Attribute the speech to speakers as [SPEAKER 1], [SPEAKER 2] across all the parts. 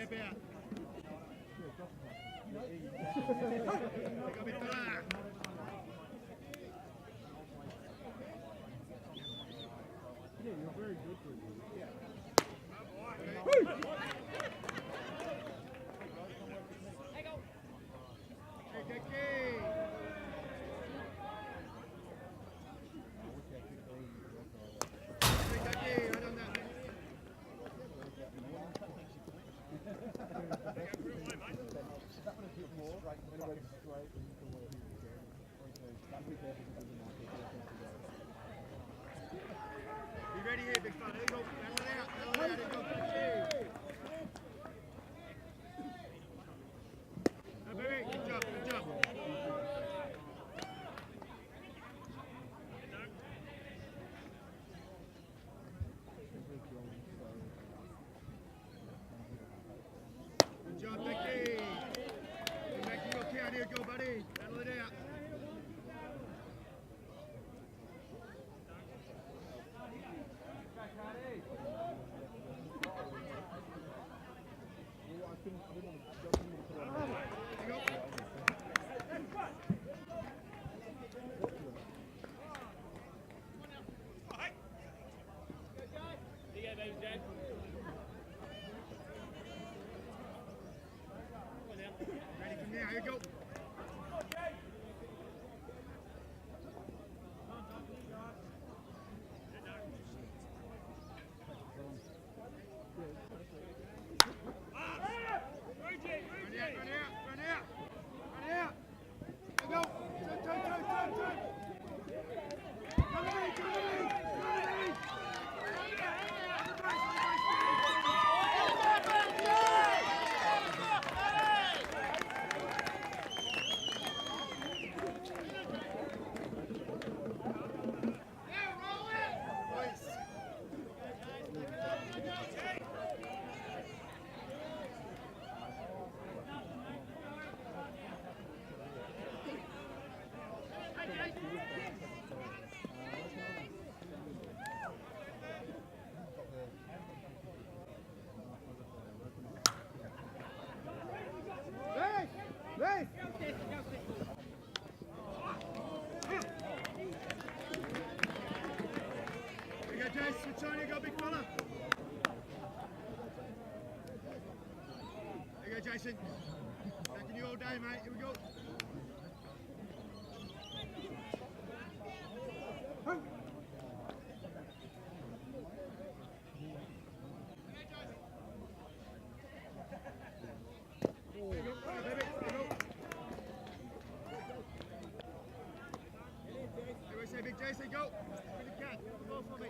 [SPEAKER 1] step out.
[SPEAKER 2] Yeah, you're very good for it. Yeah.
[SPEAKER 1] Be ready here, big fella. There you go. Battle it out. There you go. Now, baby, good job. Good job. Good job, Becky. Becky, you okay? Here you go, buddy. Battle it out. Ready from there, here you go. Race! Here you go, Jace. Switch on, you go, big fella. There you go, Jason. Backing you all day, mate. Here we go. Say big Jason, go. Give the cat. The ball for me.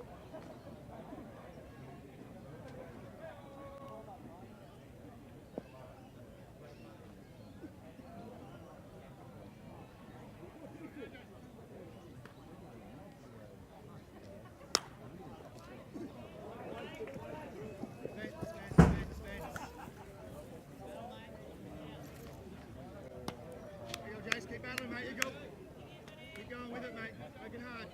[SPEAKER 1] There you go, Jace. Keep battling, mate. You go. Keep going with it, mate. Working hard.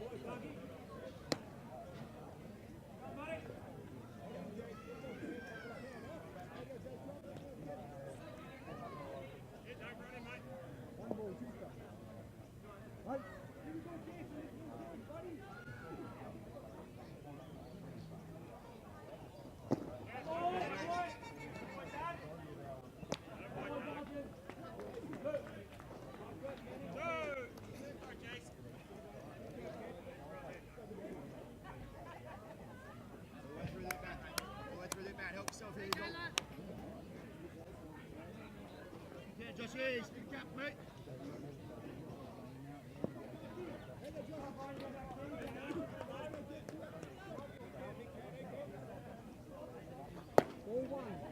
[SPEAKER 1] Josh East, big gap, mate.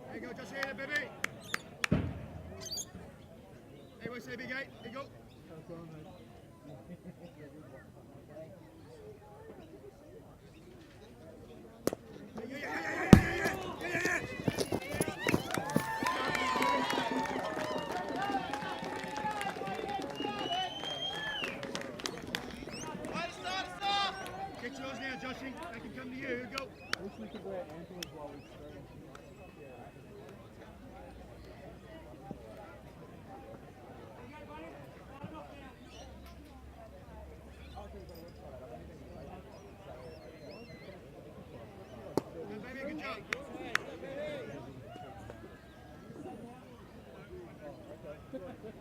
[SPEAKER 1] There you go, Josh here, baby. Hey, what's that big 8? There you go. Get yours now, Joshy. They can come to you. Go.
[SPEAKER 2] I wish we could wear ankles while we spray.
[SPEAKER 1] Baby.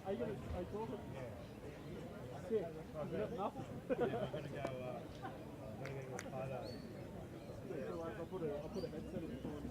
[SPEAKER 2] Are you going to go over? Sick. You have nothing.
[SPEAKER 3] I'm gonna go Palo.
[SPEAKER 2] I'll put a headset in the phone.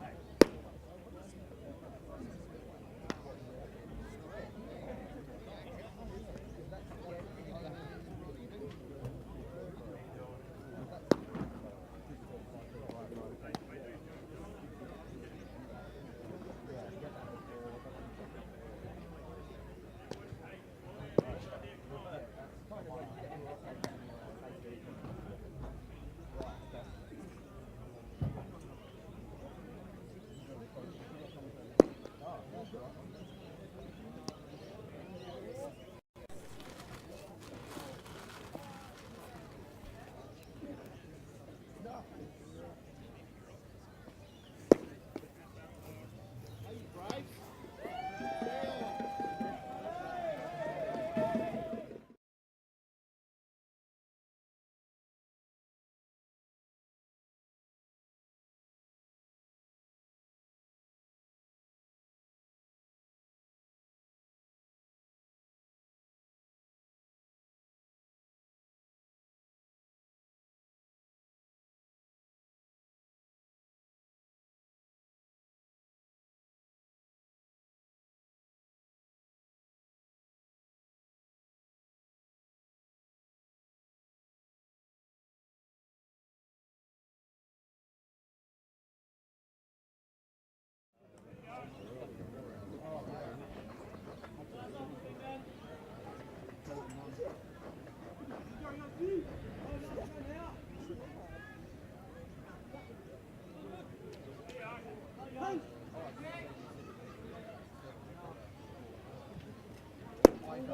[SPEAKER 2] Good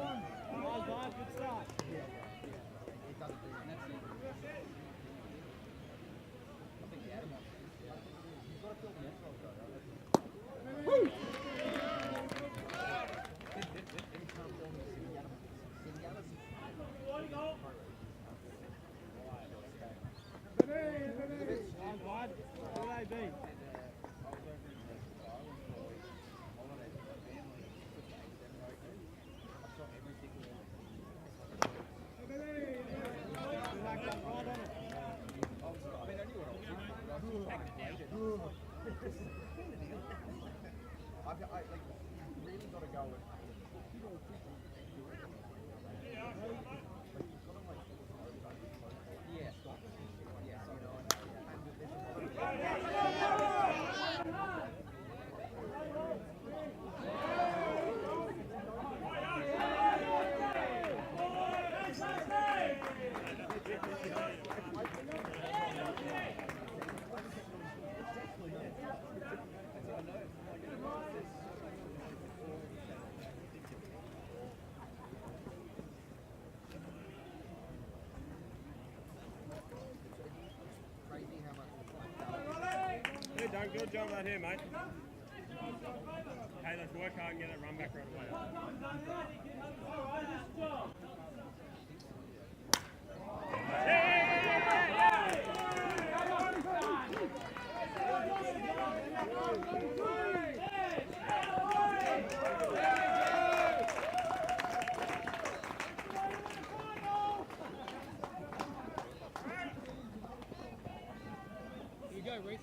[SPEAKER 2] start.
[SPEAKER 3] Good job right here, mate. Hey, let's work hard and get that run back right away.
[SPEAKER 2] You go, Reese.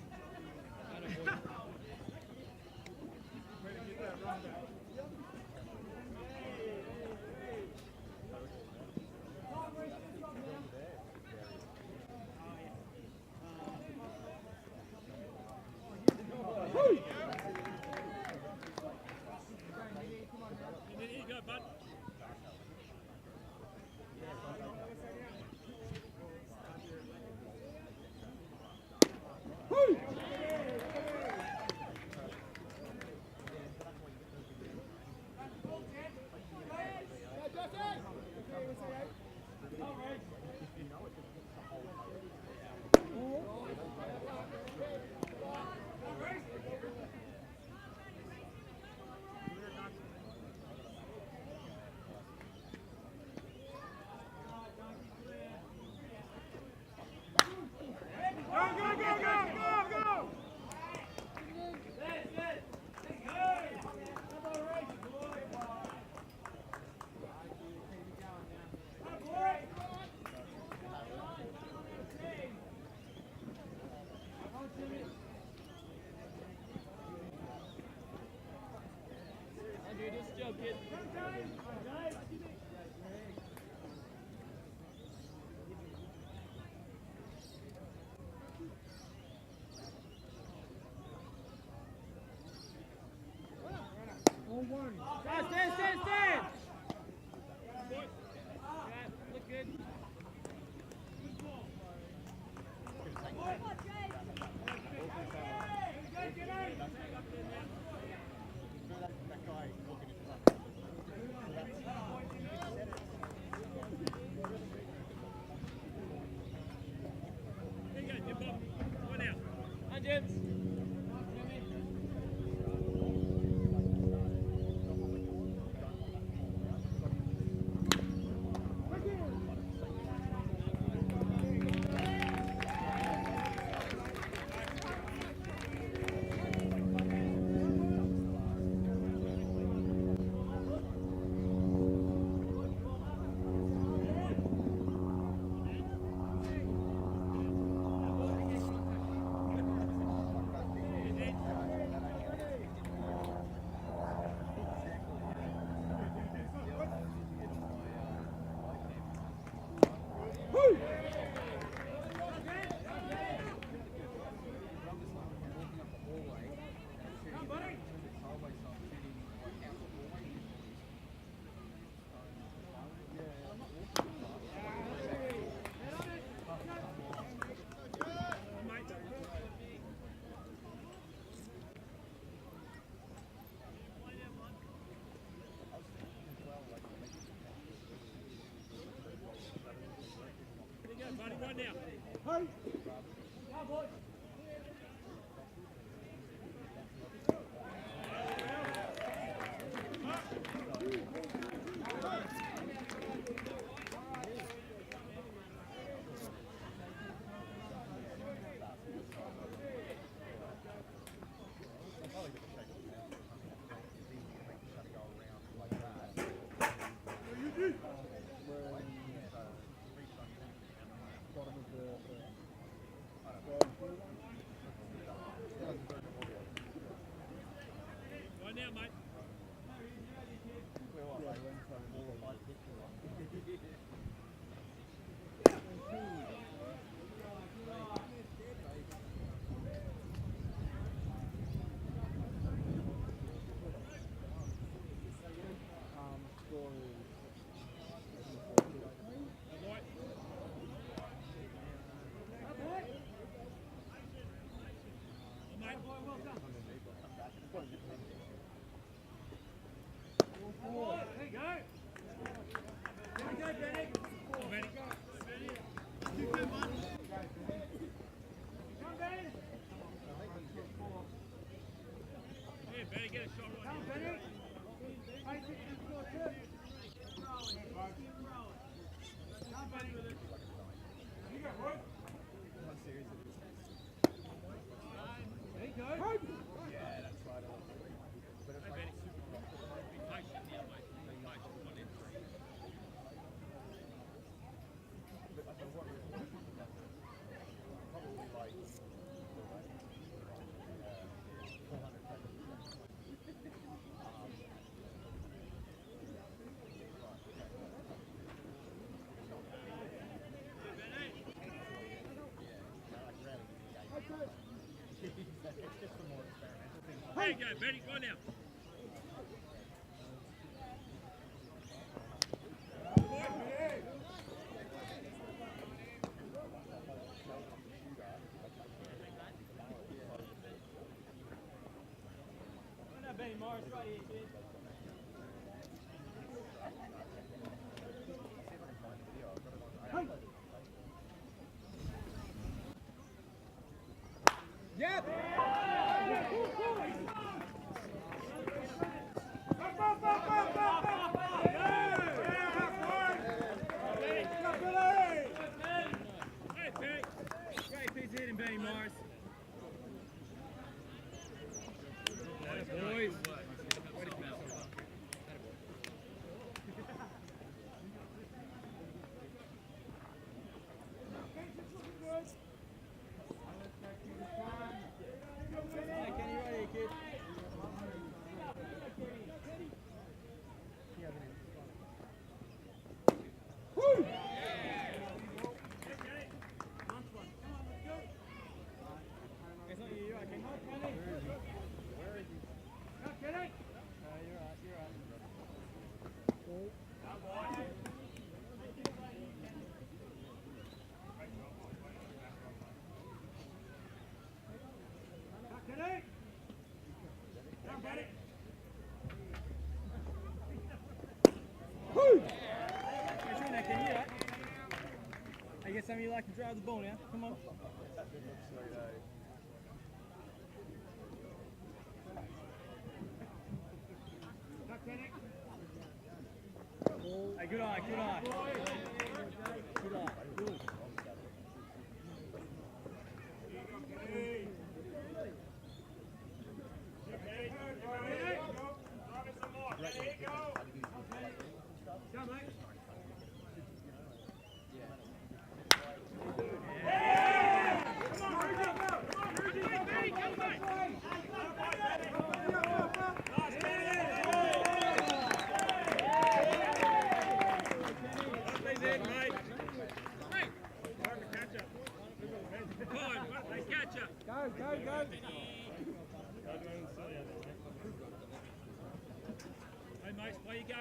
[SPEAKER 2] Stand! Look good.
[SPEAKER 1] That guy walking in front.
[SPEAKER 2] Hey!
[SPEAKER 3] Right now, mate. Better get a shot right now. There you go, Benny. Go now. Benny Morris right here, kid.
[SPEAKER 2] Yep!
[SPEAKER 3] Great piece hitting, Benny Morris. Boys. I guess some of you like to drive the ball now. Come on. Hey, good eye, good eye. Good eye, good. Go. Hey, mate, where you go?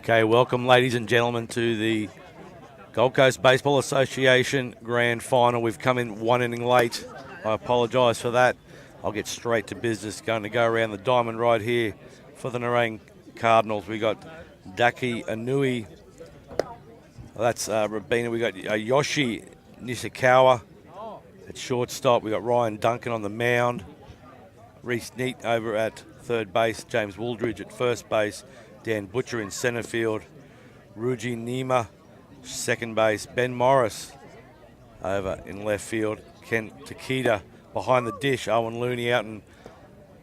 [SPEAKER 4] Okay, welcome ladies and gentlemen to the Gold Coast Baseball Association Grand Final. We've come in 1 inning late. I apologise for that. I'll get straight to business. Going to go around the diamond right here for the Nerang Cardinals. We got Daki Anui. That's Robina. We got Yoshi Nishikawa at shortstop. We got Ryan Duncan on the mound. Reese Neat over at third base. James Wooldridge at first base. Dan Butcher in centre field. Ruji Nima, second base. Ben Morris over in left field. Ken Takeda behind the dish. Owen Looney out in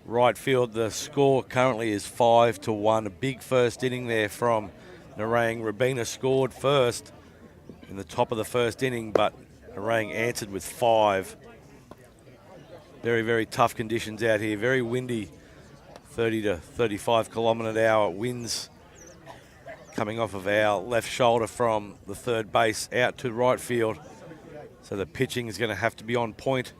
[SPEAKER 4] right field. The score currently is 5-1. A big first inning there from Nerang. Robina scored first in the top of the first inning, but Nerang answered with 5. Very, very tough conditions out here. Very windy. 30 to 35 km/h winds coming off of our left shoulder from the third base out to right field. So the pitching is going to have to be on point,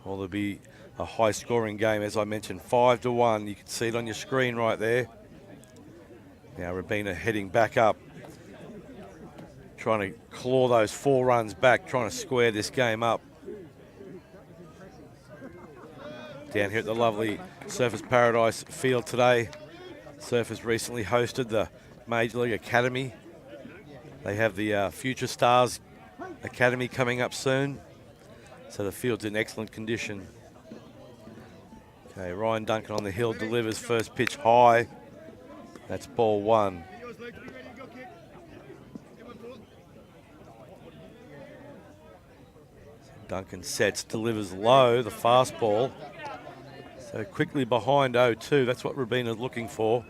[SPEAKER 4] or there'll be a high scoring game. As I mentioned, 5-1. You can see it on your screen right there. Now Robina heading back up, trying to claw those 4 runs back, trying to square this game up. Down here at the lovely Surfers Paradise field today. Surfers recently hosted the Major League Academy. They have the Future Stars Academy coming up soon. So the field's in excellent condition. Okay, Ryan Duncan on the hill delivers first pitch high. That's ball 1. Duncan sets, delivers low, the fastball. So quickly behind 0-2. That's what Robina's looking for.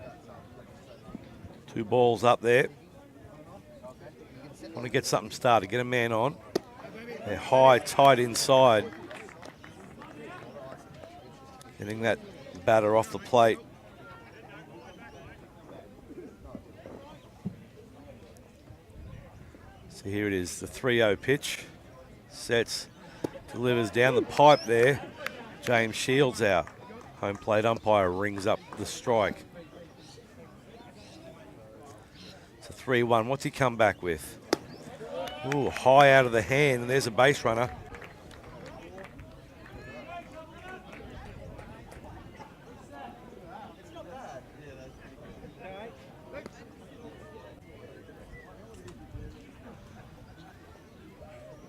[SPEAKER 4] 2 balls up there. Want to get something started, get a man on. They're high, tight inside. Getting that batter off the plate. So here it is, the 3-0 pitch. Sets, delivers down the pipe there. James Shields out. Home plate umpire rings up the strike. It's a 3-1. What's he come back with? Ooh, high out of the hand, and there's a base runner.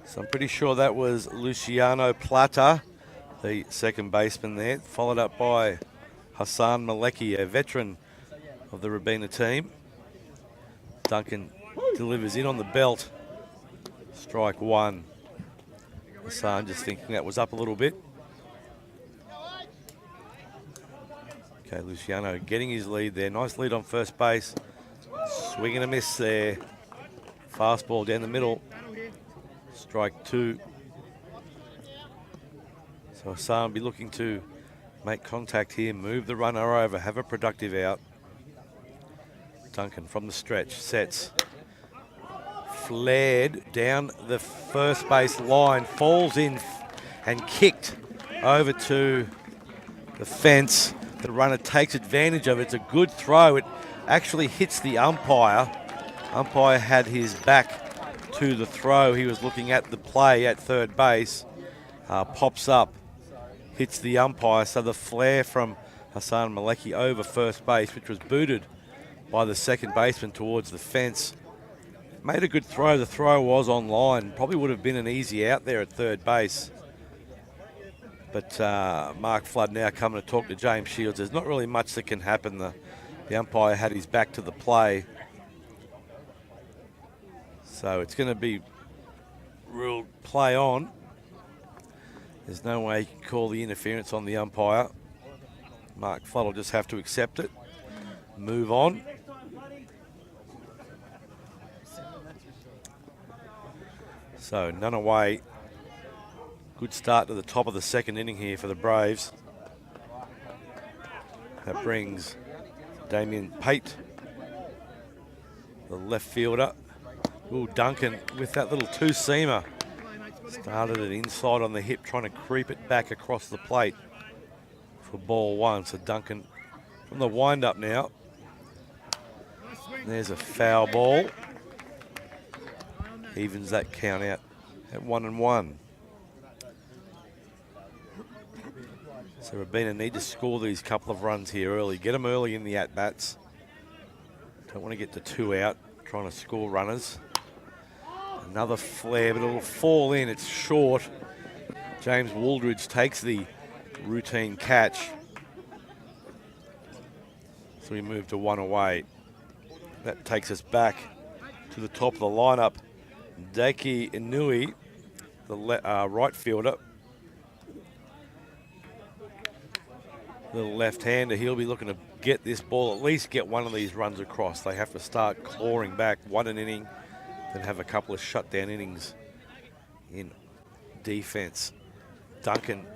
[SPEAKER 4] So I'm pretty sure that was Luciano Plata, the second baseman there, followed up by Hassan Maleki, a veteran of the Robina team. Duncan delivers in on the belt. Strike 1. Hassan just thinking that was up a little bit. Okay, Luciano getting his lead there. Nice lead on first base. Swing and a miss there. Fastball down the middle. Strike 2. So Hassan will be looking to make contact here, move the runner over, have a productive out. Duncan from the stretch, sets. Flared down the first base line, falls in and kicked over to the fence. The runner takes advantage of it. It's a good throw. It actually hits the umpire. Umpire had his back to the throw. He was looking at the play at third base. Pops up, hits the umpire. So the flare from Hassan Maleki over first base, which was booted by the second baseman towards the fence. Made a good throw. The throw was on line. Probably would have been an easy out there at third base. But Mark Flood now coming to talk to James Shields. There's not really much that can happen. The umpire had his back to the play. So it's going to be ruled play on. There's no way you can call the interference on the umpire. Mark Flood will just have to accept it. Move on. So none away. Good start to the top of the second inning here for the Braves. That brings Damien Pate, the left fielder. Ooh, Duncan with that little two-seamer. Started it inside on the hip, trying to creep it back across the plate for ball 1. So Duncan from the wind-up now. There's a foul ball. Evens that count out at 1-1. So Robina need to score these couple of runs here early. Get them early in the at-bats. Don't want to get the 2 out, trying to score runners. Another flare, but it'll fall in. It's short. James Wooldridge takes the routine catch. So we move to 1 away. That takes us back to the top of the lineup. Daki Inui, the right fielder. The left-hander, he'll be looking to get this ball, at least get one of these runs across. They have to start clawing back, 1 an inning, then have a couple of shutdown innings in defense. Duncan,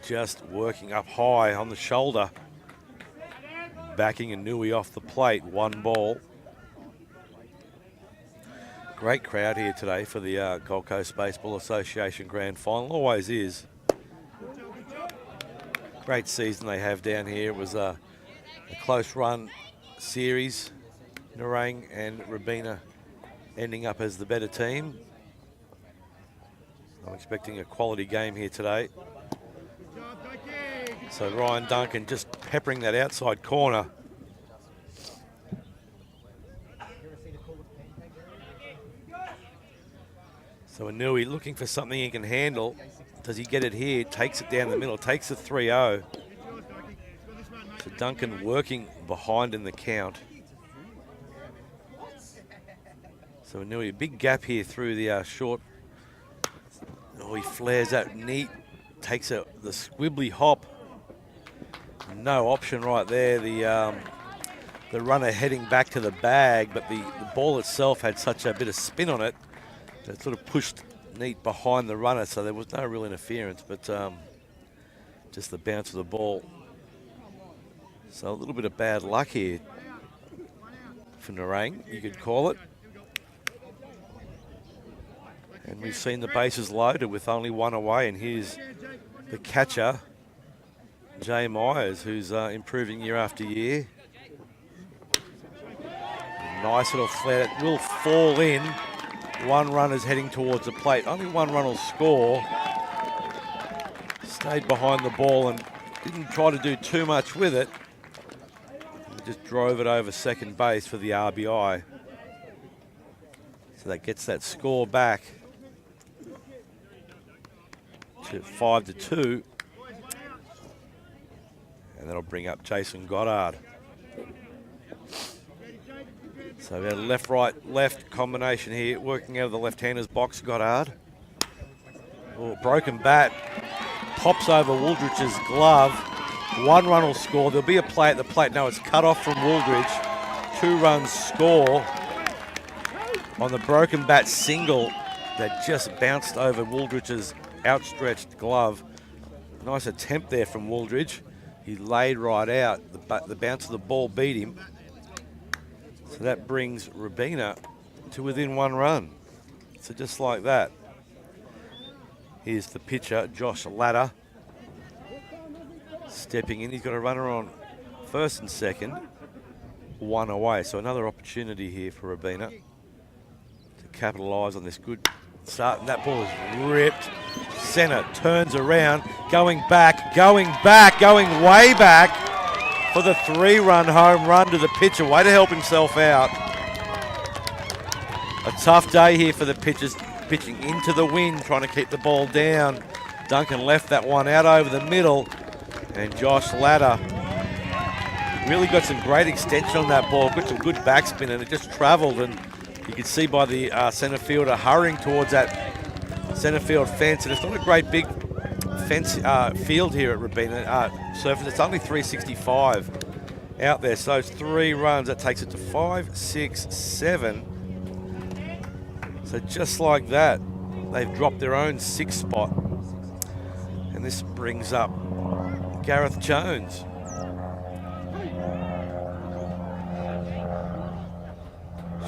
[SPEAKER 4] just working up high on the shoulder. Backing Inui off the plate, 1 ball. Great crowd here today for the Gold Coast Baseball Association Grand Final, always is. Great season they have down here. It was a close run series. Nerang and Robina ending up as the better team. I'm expecting a quality game here today. So Ryan Duncan just peppering that outside corner. So Inui looking for something he can handle. Does he get it here? Takes it down the middle, takes the 3-0. So Duncan working behind in the count. So Inui, a big gap here through the short. Oh, he flares that neat, takes the squibbly hop. No option right there. The runner heading back to the bag, but the ball itself had such a bit of spin on it that it sort of pushed neat behind the runner, so there was no real interference, but just the bounce of the ball. So a little bit of bad luck here for Nerang, you could call it. And we've seen the bases loaded with only 1 away, and here's the catcher, Jay Myers, who's improving year after year. Nice little flare. It will fall in. 1 runner's heading towards the plate. Only 1 run will score. Stayed behind the ball and didn't try to do too much with it. He just drove it over second base for the RBI. So that gets that score back to 5-2. And that'll bring up Jason Goddard. So we had a left, right, left combination here, working out of the left-hander's box, Goddard. Oh, broken bat, pops over Wooldridge's glove. 1 run will score. There'll be a play at the plate. No, it's cut off from Wooldridge. 2 runs score on the broken bat single that just bounced over Wooldridge's outstretched glove. Nice attempt there from Wooldridge. He laid right out. The bounce of the ball beat him. So that brings Robina to within 1 run. So just like that. Here's the pitcher, Josh Latta, stepping in. He's got a runner on first and second, 1 away. So another opportunity here for Robina to capitalise on this good start. And that ball is ripped. Centre turns around, going back, going way back. For the 3-run home run to the pitcher. Way to help himself out. A tough day here for the pitchers, pitching into the wind, trying to keep the ball down. Duncan left that one out over the middle. And Josh Latta really got some great extension on that ball. Got some good backspin, and it just travelled. And you could see by the centre fielder hurrying towards that centre field fence. And it's not a great big fence field here at Robina surface. It's only 365 out there, so it's 3 runs. That takes it to 5, 6, 7. So just like that, they've dropped their own 6th spot, and this brings up Gareth Jones.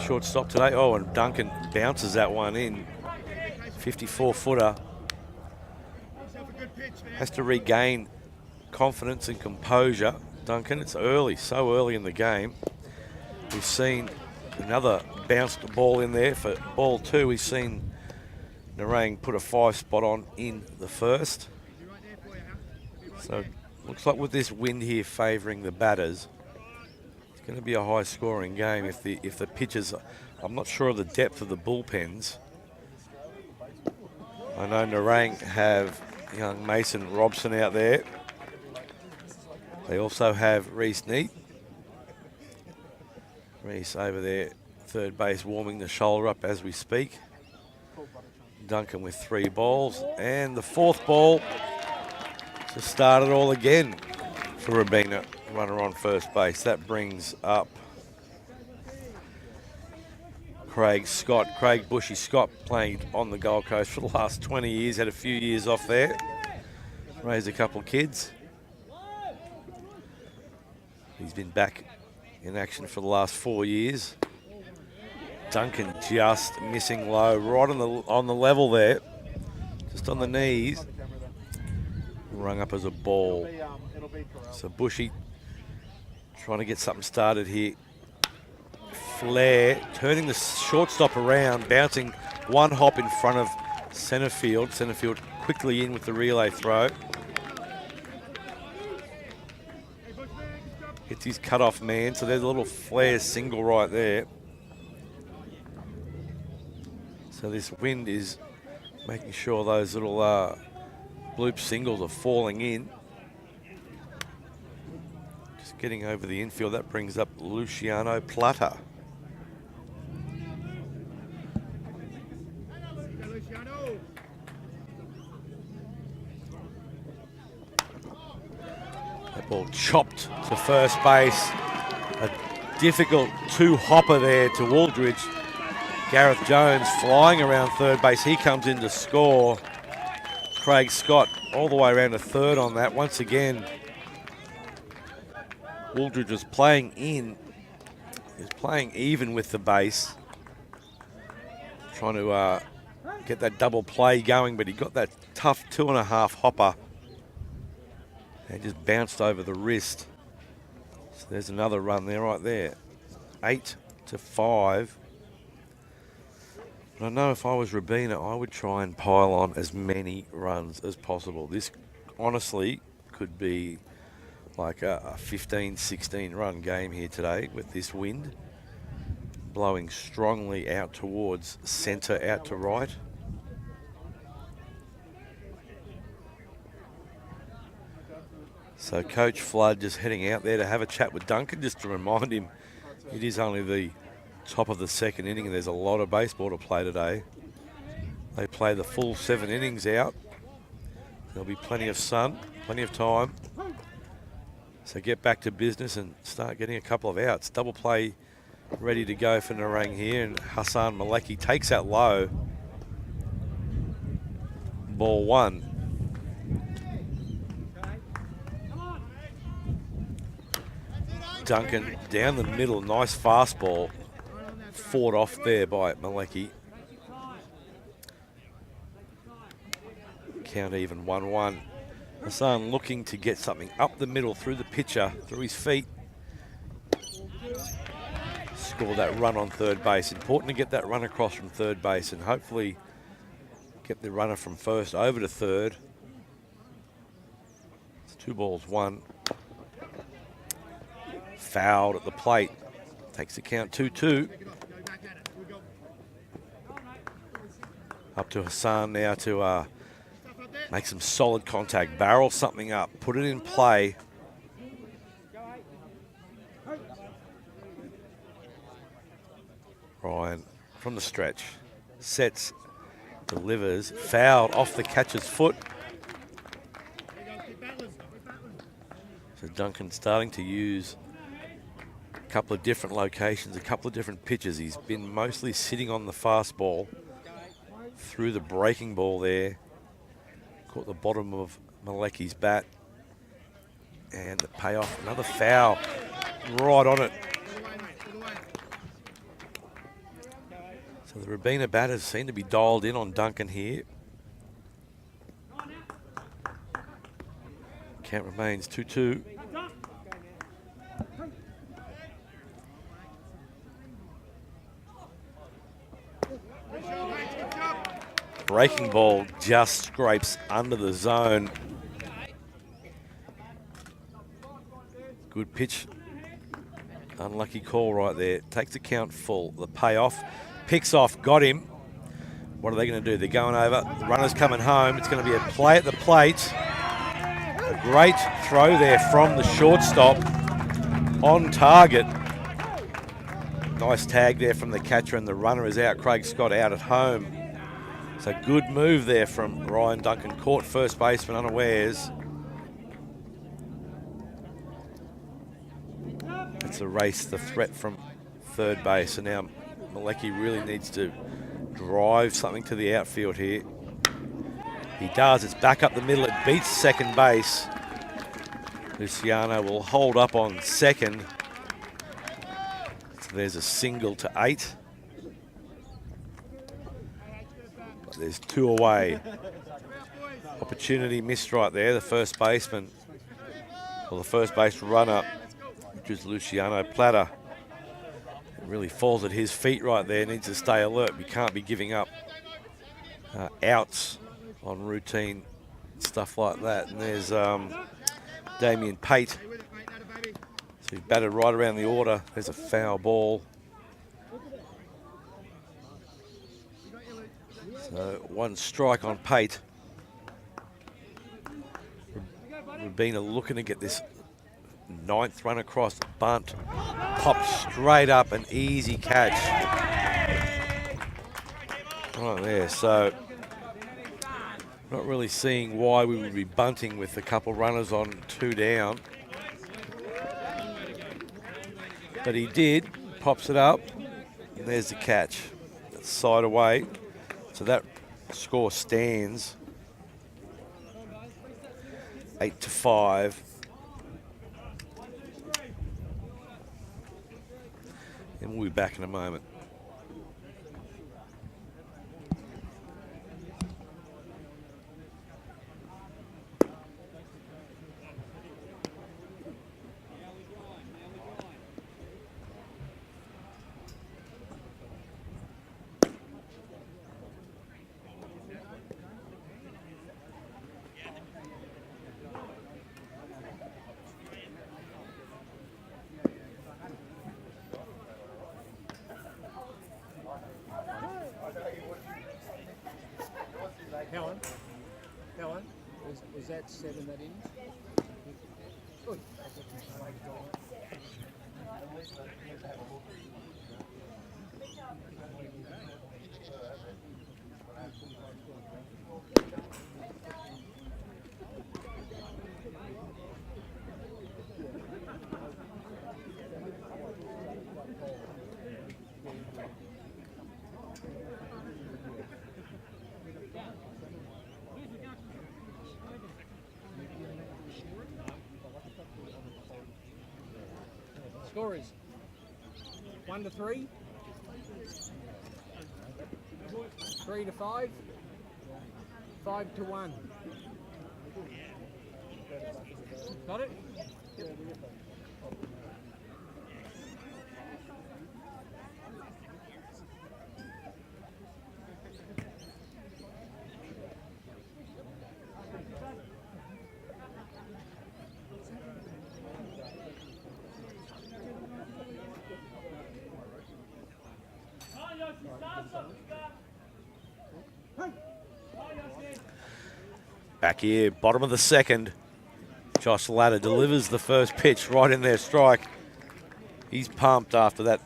[SPEAKER 4] Shortstop today. Oh, and Duncan bounces that one in. 54-footer. Has to regain confidence and composure. Duncan, it's early, so early in the game. We've seen Another bounced ball in there for ball 2. We've seen Nerang put a 5 spot on in the first. So looks like with this wind here favouring the batters, it's going to be a high scoring game if the pitches, I'm not sure of the depth of the bullpens. I know Nerang have young Mason Robson out there. They also have Reese Neat. Reese over there, third base, warming the shoulder up as we speak. Duncan with 3 balls. And the 4th ball to start it all again for Robina, runner on first base. That brings up Craig Bushy Scott, playing on the Gold Coast for the last 20 years, had a few years off there. Raised a couple of kids. He's been back in action for the last 4 years. Duncan just missing low, right on the level there, just on the knees. Rung up as a ball. So Bushy trying to get something started here. Flare turning the shortstop around, bouncing 1 hop in front of centre field. Centre field quickly in with the relay throw. Hits his cut-off man, so there's a little Flare single right there. So this wind is making sure those little bloop singles are falling in. Just getting over the infield, that brings up Luciano Plata. That ball chopped to first base. A difficult 2-hopper there to Wooldridge. Gareth Jones flying around third base. He comes in to score. Craig Scott all the way around to third on that. Once again, Wooldridge was playing in. He was playing even with the base. Trying to get that double play going, but he got that tough 2.5 hopper and just bounced over the wrist. So there's another run there, right there. 8-5. But I know if I was Robina, I would try and pile on as many runs as possible. This honestly could be like a 15, 16 run game here today with this wind blowing strongly out towards centre, out to right. So Coach Flood just heading out there to have a chat with Duncan, just to remind him it is only the top of the second inning and there's a lot of baseball to play today. They play the full 7 innings out. There'll be plenty of sun, plenty of time. So get back to business and start getting a couple of outs. Double play ready to go for Nerang here, and Hassan Maleki takes that low. Ball 1. Duncan down the middle, nice fastball. Fought off there by Maleki. Count even 1-1. Hassan looking to get something up the middle through the pitcher, through his feet. Score that run on third base. Important to get that run across from third base and hopefully get the runner from first over to third. It's 2-1. Fouled at the plate. Takes the count 2-2. Up to Hassan now to make some solid contact. Barrel something up. Put it in play. Ryan from the stretch. Sets, delivers. Fouled off the catcher's foot. So Duncan starting to use a couple of different locations, a couple of different pitches. He's been mostly sitting on the fastball. Through the breaking ball there. Caught the bottom of Maleki's bat. And the payoff, another foul right on it. So the Robina batters seem to be dialed in on Duncan here. Count remains 2-2. breaking ball just scrapes under the zone. Good pitch. Unlucky call right there. Takes the count full. The payoff. Picks off. Got him. What are they going to do? They're going over. The runner's coming home. It's going to be a play at the plate. A great throw there from the shortstop. On target. Nice tag there from the catcher, and the runner is out. Craig Scott out at home. It's a good move there from Ryan Duncan. Caught first baseman unawares. It's a race, the threat from third base, and now Malecki really needs to drive something to the outfield here. He does. It's back up the middle. It beats second base. Luciano will hold up on second. So there's a single to 8. But there's 2 away. Opportunity missed right there. The first baseman, or the first base runner, which is Luciano Plata. It really falls at his feet right there. Needs to stay alert. We can't be giving up outs on routine stuff like that. And there's Damien Pate. So he's batted right around the order. There's a foul ball. So 1 strike on Pate. Robina looking to get this 9th run across. Bunt. Popped straight up. An easy catch. Right there. So not really seeing why we would be bunting with a couple runners on 2 down. But he did. Pops it up. And there's the catch. That's side away. So that score stands 8-5. And we'll be back in a moment.
[SPEAKER 2] Helen, is that 7 that innings? Good. Score is 1-3, 3-5, 5-1. Got it?
[SPEAKER 4] Back here, bottom of the second. Josh Latta delivers the first pitch right in their strike. He's pumped after that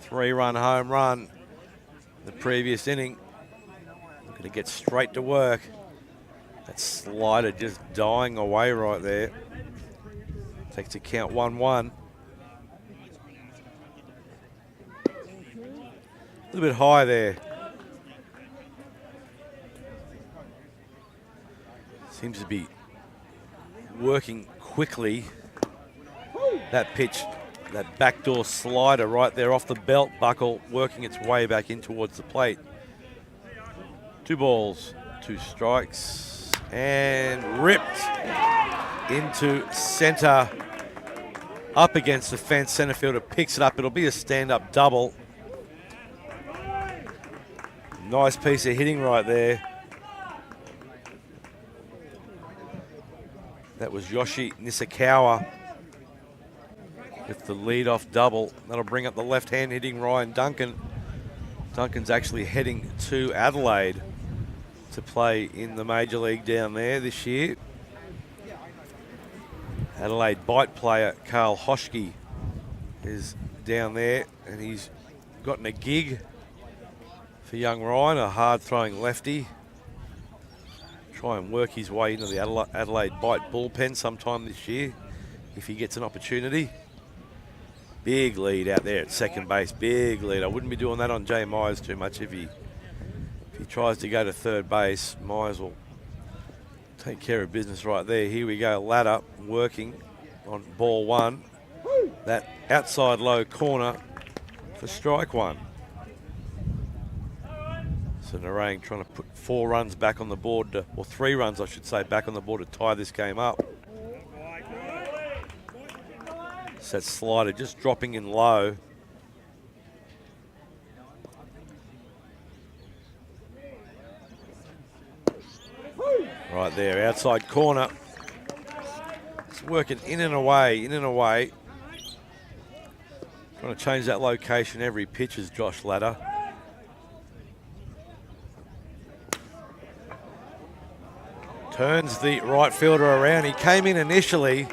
[SPEAKER 4] 3-run home run the previous inning. Looking to get straight to work. That slider just dying away right there. Takes a count 1-1. A little bit high there. Seems to be working quickly. That pitch, that backdoor slider right there off the belt buckle, working its way back in towards the plate. 2 balls, 2 strikes, and ripped into center. Up against the fence, center fielder picks it up. It'll be a stand-up double. Nice piece of hitting right there. That was Yoshi Nisakawa with the lead-off double. That'll bring up the left hand hitting Ryan Duncan. Duncan's actually heading to Adelaide to play in the Major League down there this year. Adelaide Bite player Carl Hoschke is down there, and he's gotten a gig for young Ryan, a hard-throwing lefty. Try and work his way into the Adelaide Bite bullpen sometime this year if he gets an opportunity. Big lead out there at second base, big lead. I wouldn't be doing that on Jay Myers too much. If he tries to go to third base, Myers will take care of business right there. Here we go, ladder working on ball one. That outside low corner for strike one. So Nerang trying to put 4 runs back on the board, or 3 runs I should say, back on the board to tie this game up. So that slider just dropping in low. Right there, outside corner. It's working in and away, in and away. Trying to change that location every pitch is Josh Ladder. Turns the right fielder around. He came in initially.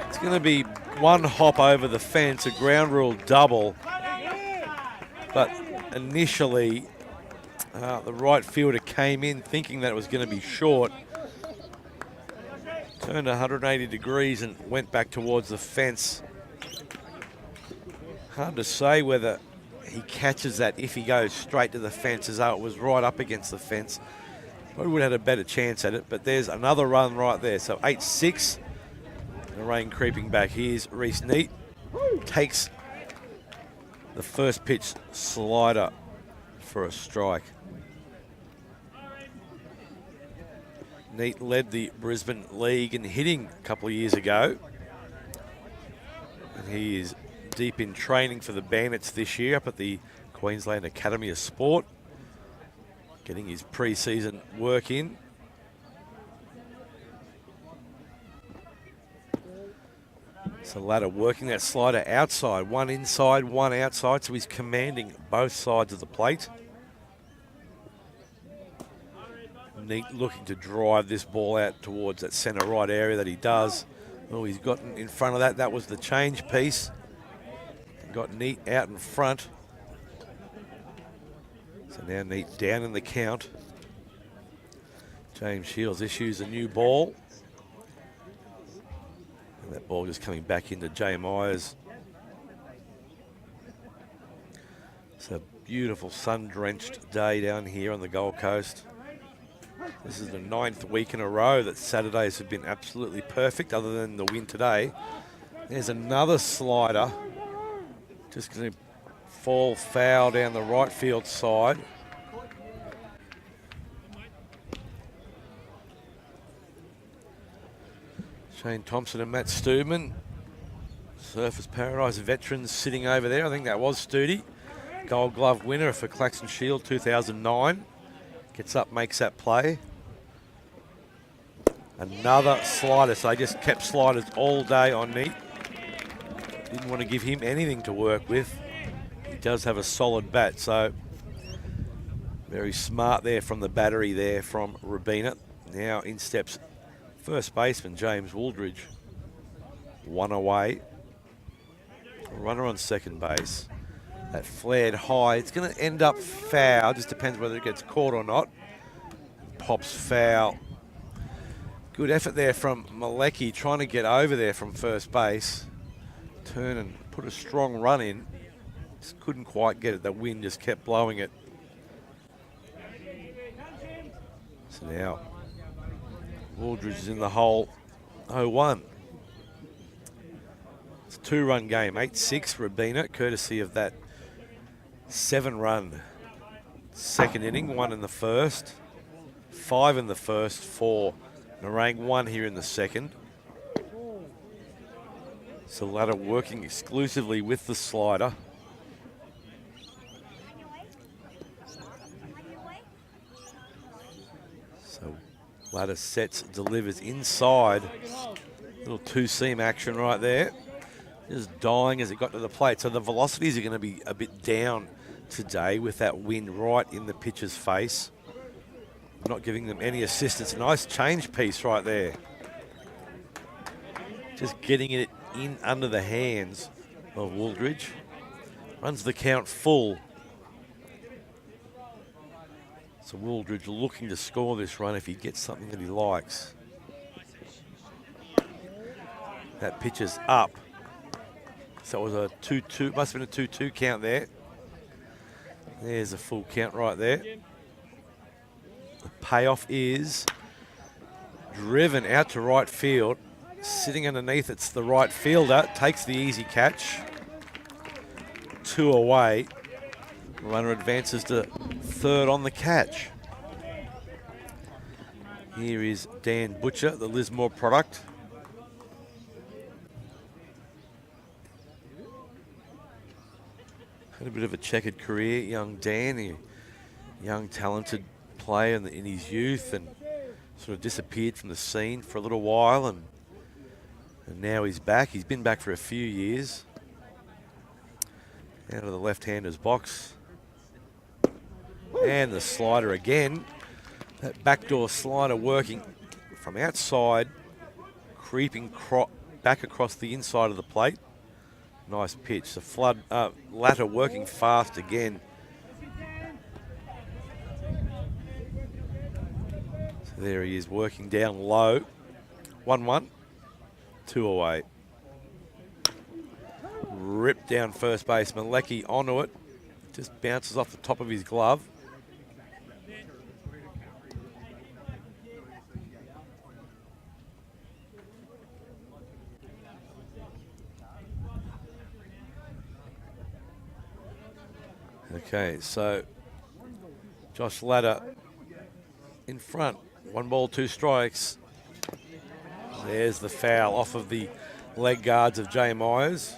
[SPEAKER 4] It's going to be one hop over the fence, a ground rule double. But initially, the right fielder came in thinking that it was going to be short. Turned 180 degrees and went back towards the fence. Hard to say whether he catches that if he goes straight to the fence, as though it was right up against the fence. Probably would have had a better chance at it, but there's another run right there. So 8-6. The rain creeping back. Here's Reese Neat. Takes the first pitch slider for a strike. Neat led the Brisbane League in hitting a couple of years ago. And he is deep in training for the Bandits this year up at the Queensland Academy of Sport. Getting his pre-season work in. So Ladder working that slider outside, one inside, one outside, so he's commanding both sides of the plate. Neat looking to drive this ball out towards that centre right area that he does. Oh, he's gotten in front of that. That was the change piece. Got Neat out in front. So now Neat down in the count. James Shields issues a new ball. And that ball just coming back into Jay Myers. It's a beautiful sun-drenched day down here on the Gold Coast. This is the 9th week in a row that Saturdays have been absolutely perfect, other than the win today. There's another slider. Just going to fall foul down the right field side. Shane Thompson and Matt Stubman, Surfers Paradise veterans sitting over there. I think that was Studi. Gold Glove winner for Claxton Shield 2009. Gets up, makes that play. Another slider, so I just kept sliders all day on Neat. Didn't want to give him anything to work with. He does have a solid bat, so very smart there from the battery there from Robina. Now in steps first baseman James Wooldridge. One away. Runner on second base. That flared high. It's going to end up foul. Just depends whether it gets caught or not. Pops foul. Good effort there from Malecki trying to get over there from first base. Turn and put a strong run in. Just couldn't quite get it. The wind just kept blowing it. So now Wooldridge is in the hole. 0-1. It's a 2-run game. 8-6 Robina, courtesy of that 7-run second inning. 1 in the first. 5 in the first for Nerang. 1 here in the second. So Ladder working exclusively with the slider. So Ladder sets, delivers inside. Little two-seam action right there. Just dying as it got to the plate. So the velocities are going to be a bit down today with that wind right in the pitcher's face. Not giving them any assistance. Nice change piece right there. Just getting it in under the hands of Wooldridge. Runs the count full. So Wooldridge looking to score this run if he gets something that he likes. That pitch is up. So it was a 2-2, must have been a 2-2 count there. There's a full count right there. The payoff is driven out to right field. Sitting underneath, it's the right fielder. Takes the easy catch. 2 away. Runner advances to third on the catch. Here is Dan Butcher, the Lismore product. Had a bit of a checkered career, young Dan, a young talented player in his youth, and sort of disappeared from the scene for a little while, and now he's back. He's been back for a few years. Out of the left-hander's box. And the slider again. That backdoor slider working from outside, creeping back across the inside of the plate. Nice pitch. The Latter working fast again. So there he is working down low. 1-1, 2 away. Ripped down first baseman Lecky onto it. Just bounces off the top of his glove. Okay, so Josh Ladder in front. 1 ball, 2 strikes. There's the foul off of the leg guards of Jay Myers.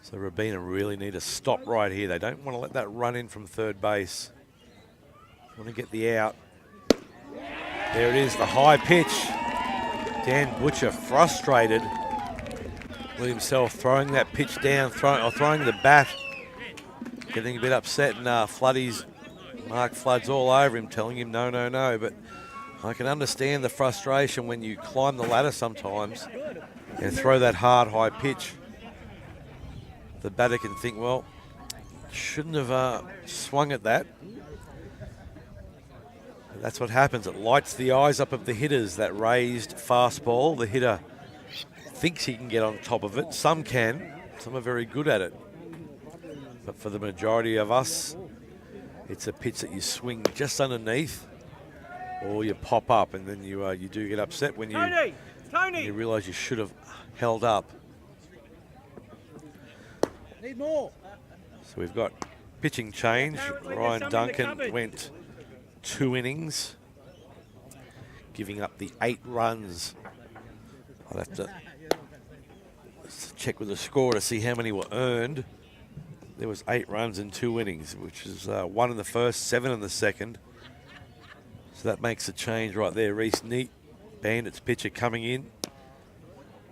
[SPEAKER 4] So Robina really need to stop right here. They don't want to let that run in from third base. Want to get the out. There it is, the high pitch. Dan Butcher frustrated with himself throwing that pitch down, throwing the bat. Getting a bit upset, and Mark Flood's all over him, telling him no, no, no. But I can understand the frustration when you climb the ladder sometimes and throw that hard, high pitch. The batter can think, well, shouldn't have swung at that. But that's what happens. It lights the eyes up of the hitters, that raised fastball. The hitter thinks he can get on top of it. Some can. Some are very good at it. But for the majority of us, it's a pitch that you swing just underneath, or you pop up, and then you do get upset when you realise you should have held up.
[SPEAKER 3] Need more.
[SPEAKER 4] So we've got pitching change. Ryan Duncan went 2 innings, giving up the 8 runs. I'll have to check with the score to see how many were earned. There was 8 runs in 2 innings, which is 1 in the first, 7 in the second. So that makes a change right there. Reese Neat, Bandits pitcher, coming in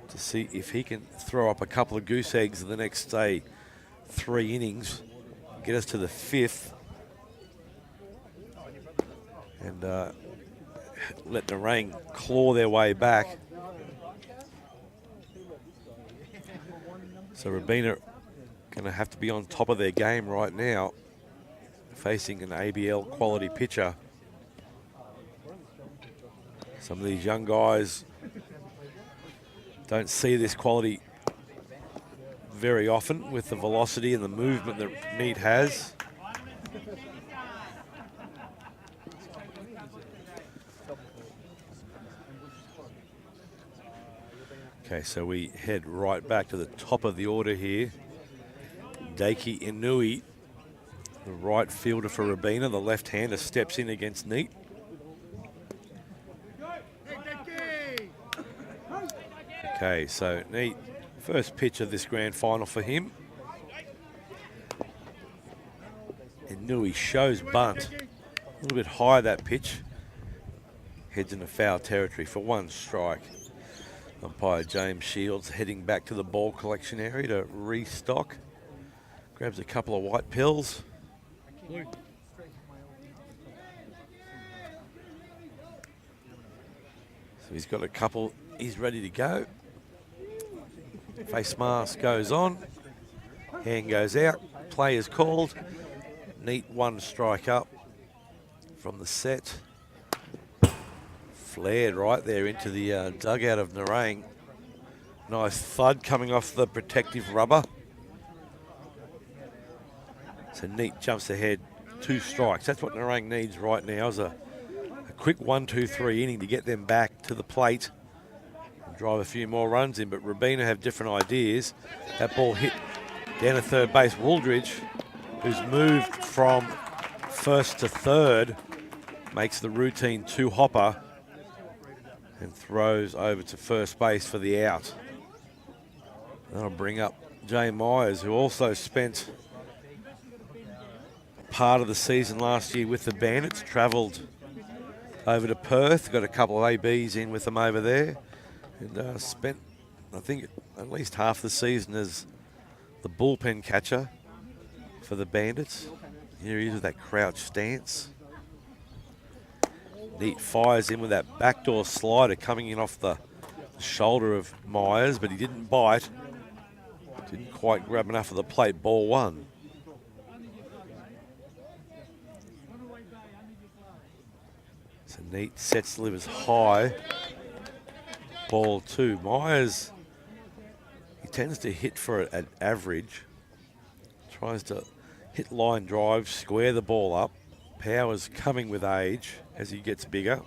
[SPEAKER 4] to see if he can throw up a couple of goose eggs in the next, say, 3 innings, get us to the 5th, and let Nerang claw their way back. So Robina going to have to be on top of their game right now, facing an ABL quality pitcher. Some of these young guys don't see this quality very often with the velocity and the movement that Neat has. Okay, so we head right back to the top of the order here. Daiki Inui, the right fielder for Robina. The left-hander steps in against Neat. Okay, so neat. First pitch of this grand final for him. And Nui shows bunt. A little bit high, that pitch. Heads into foul territory for 1 strike. Umpire James Shields heading back to the ball collection area to restock. Grabs a couple of white pills.
[SPEAKER 3] Blue.
[SPEAKER 4] So he's got a couple, he's ready to go. Face mask goes on. Hand goes out. Play is called. Neat 1 strike up from the set. Flared right there into the dugout of Nerang. Nice thud coming off the protective rubber. So Neat jumps ahead, 2 strikes. That's what Nerang needs right now, is a quick 1-2-3 inning to get them back to the plate and drive a few more runs in. But Robina have different ideas. That ball hit down at third base. Wooldridge, who's moved from first to third, makes the routine 2-hopper and throws over to first base for the out. That'll bring up Jay Myers, who also spent part of the season last year with the Bandits, travelled over to Perth, got a couple of ABs in with them over there, and spent, I think, at least half the season as the bullpen catcher for the Bandits. Here he is with that crouch stance. Neat fires in with that backdoor slider coming in off the shoulder of Myers, but he didn't bite. Didn't quite grab enough of the plate. Ball 1. So Neat sets, delivers high. Ball 2. Myers, he tends to hit for it at average. Tries to hit line drive, square the ball up. Power's coming with age as he gets bigger.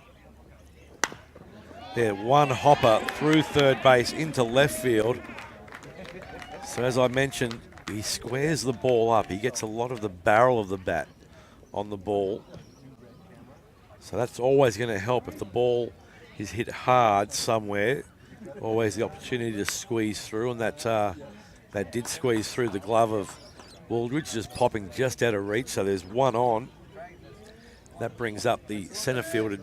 [SPEAKER 4] There, 1 hopper through third base into left field. So as I mentioned, he squares the ball up. He gets a lot of the barrel of the bat on the ball. So that's always going to help if the ball is hit hard somewhere. Always the opportunity to squeeze through, and that did squeeze through the glove of Wooldridge, just popping just out of reach. So there's 1 on. That brings up the centre fielder,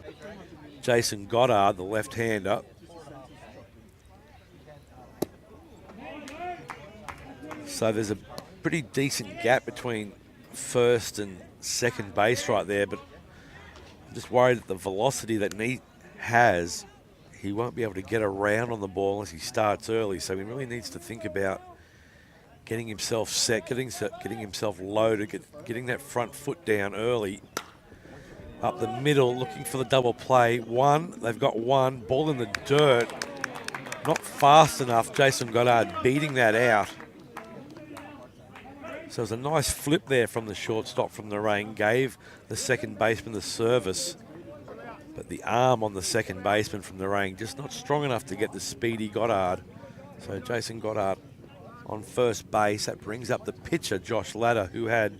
[SPEAKER 4] Jason Goddard, the left-hander. So there's a pretty decent gap between first and second base right there, but I'm just worried that the velocity that Neat has, he won't be able to get around on the ball unless he starts early. So he really needs to think about getting himself set, getting himself loaded, getting that front foot down early. Up the middle, looking for the double play. 1, they've got 1. Ball in the dirt. Not fast enough. Jason Goddard beating that out. So it was a nice flip there from the shortstop from Nerang. Gave the second baseman the service. But the arm on the second baseman from Nerang just not strong enough to get the speedy Goddard. So Jason Goddard on first base. That brings up the pitcher, Josh Ladder, who had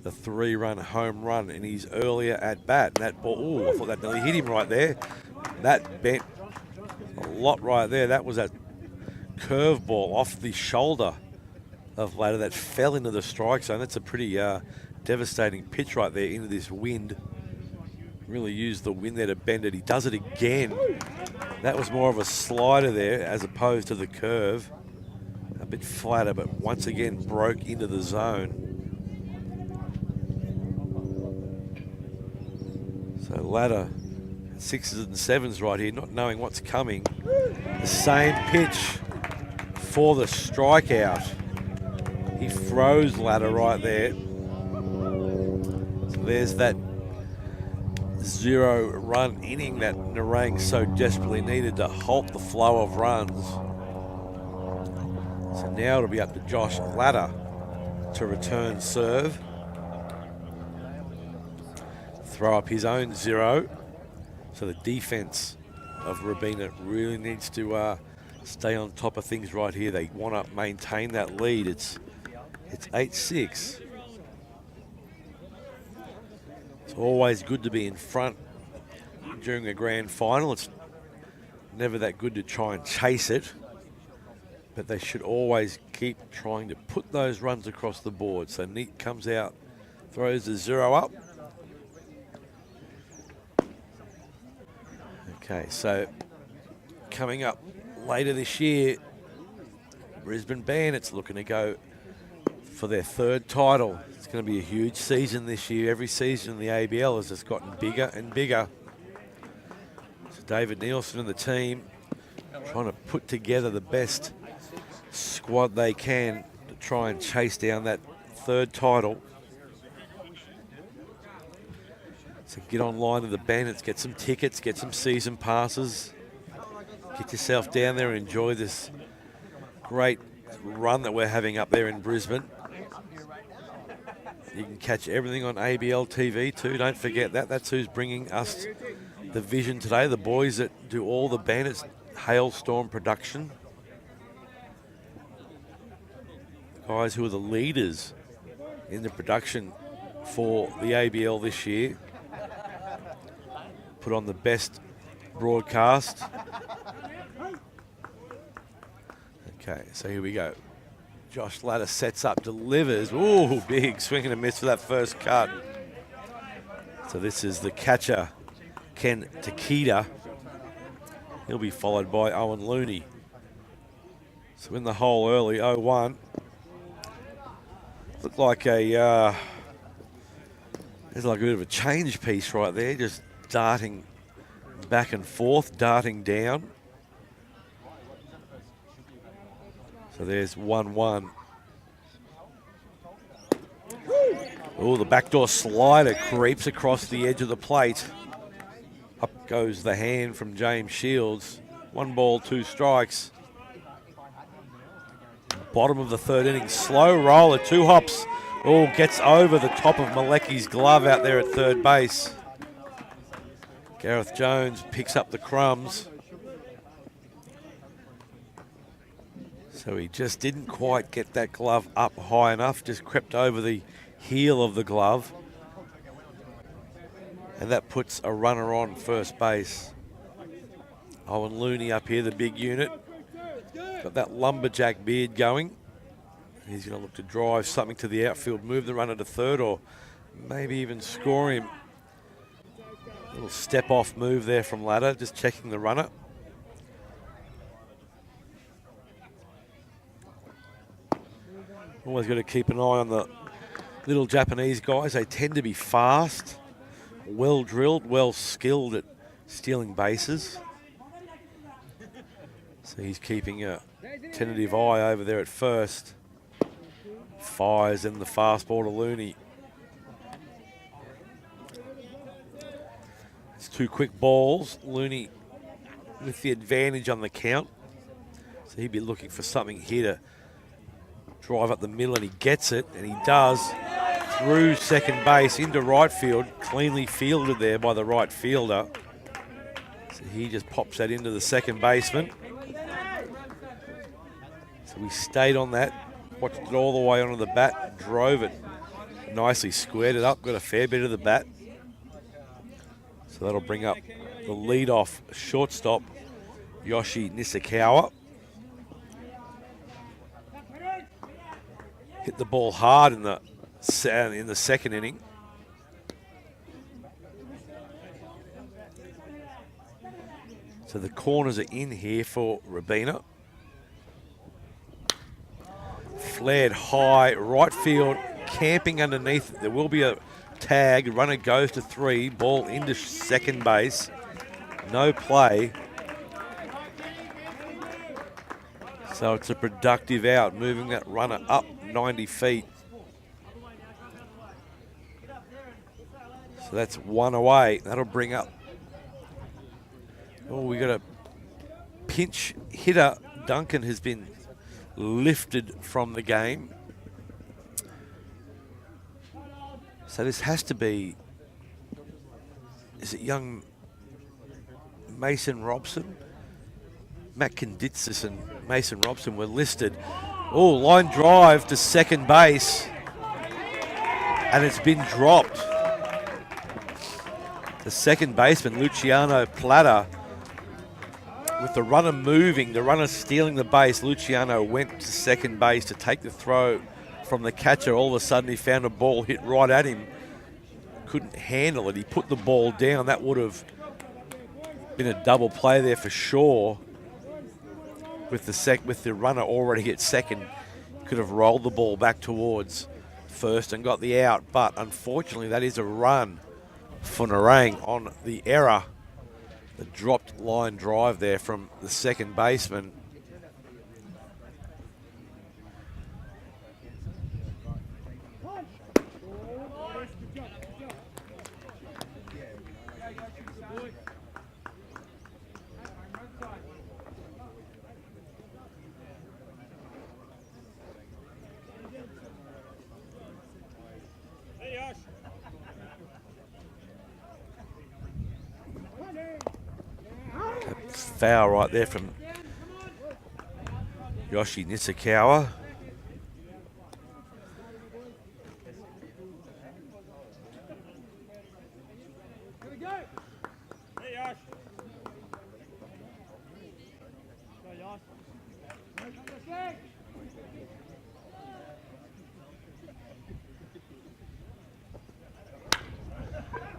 [SPEAKER 4] the 3-run home run in his earlier at bat. And that ball, ooh, I thought that nearly hit him right there. That bent a lot right there. That was that curveball off the shoulder of Ladder that fell into the strike zone. That's a pretty devastating pitch right there into this wind. Really used the wind there to bend it. He does it again. That was more of a slider there as opposed to the curve. A bit flatter, but once again broke into the zone. So Ladder, 6s and 7s right here, not knowing what's coming. The same pitch for the strikeout. He froze Ladder right there. So there's that 0-run inning that Nerang so desperately needed to halt the flow of runs. So now it'll be up to Josh Ladder to return serve. Throw up his own 0. So the defense of Robina really needs to stay on top of things right here. They want to maintain that lead. It's 8-6. It's always good to be in front during a grand final. It's never that good to try and chase it. but they should always keep trying to put those runs across the board. So Neat comes out, throws the 0 up. Okay, so coming up later this year, Brisbane Bandits looking to go for their 3rd title. It's going to be a huge season this year. Every season in the ABL has just gotten bigger and bigger. So David Nielsen and the team trying to put together the best squad they can to try and chase down that 3rd title. So get online to the Bandits, get some tickets, get some season passes. Get yourself down there and enjoy this great run that we're having up there in Brisbane. You can catch everything on ABL TV too, don't forget that. That's who's bringing us the vision today, the boys that do all the Bandits Hailstorm production. Guys who are the leaders in the production for the ABL this year. Put on the best broadcast. Okay, so here we go. Josh Ladder sets up, delivers. Ooh, big swing and a miss for that first cut. So this is the catcher, Ken Takeda. He'll be followed by Owen Looney. So in the hole early, 0-1. Looked like there's like a bit of a change piece right there, just darting back and forth, darting down. So there's 1-1. Oh, the backdoor slider creeps across the edge of the plate. Up goes the hand from James Shields. 1 ball, 2 strikes. Bottom of the 3rd inning, slow roller, 2 hops. Oh, gets over the top of Malecki's glove out there at 3rd base. Gareth Jones picks up the crumbs. So he just didn't quite get that glove up high enough, just crept over the heel of the glove. And that puts a runner on first base. Owen Looney up here, the big unit. Got that lumberjack beard going. He's going to look to drive something to the outfield, move the runner to 3rd, or maybe even score him. Little step-off move there from Ladder, just checking the runner. Always got to keep an eye on the little Japanese guys. They tend to be fast, well drilled, well skilled at stealing bases. So he's keeping a tentative eye over there at first. Fires in the fastball to Looney. It's 2 quick balls. Looney with the advantage on the count. So he'd be looking for something here to drive up the middle, and he gets it, and he does, through second base into right field, cleanly fielded there by the right fielder. So he just pops that into the second baseman. So we stayed on that, watched it all the way onto the bat, drove it nicely, squared it up, got a fair bit of the bat. So that'll bring up the leadoff shortstop, Yoshi Nishikawa. Hit the ball hard in the second inning. So the corners are in here for Robina. Flared high, right field, camping underneath. There will be a tag. Runner goes to 3. Ball into second base. No play. So it's a productive out, moving that runner up 90 feet. So that's 1 away. That'll bring up. Oh, we got a pinch hitter. Duncan has been lifted from the game. So this has to be, is it young Mason Robson? Matt Kanditsis and Mason Robson were listed. Oh, line drive to second base. And it's been dropped. The second baseman, Luciano Plata, with the runner moving, the runner stealing the base, Luciano went to second base to take the throw from the catcher. All of a sudden he found a ball hit right at him. Couldn't handle it. He put the ball down. That would have been a double play there for sure. With the runner already at second, could have rolled the ball back towards first and got the out. But unfortunately, that is a run for Nerang on the error. The dropped line drive there from the second baseman. Foul right there from Yoshi Nishikawa.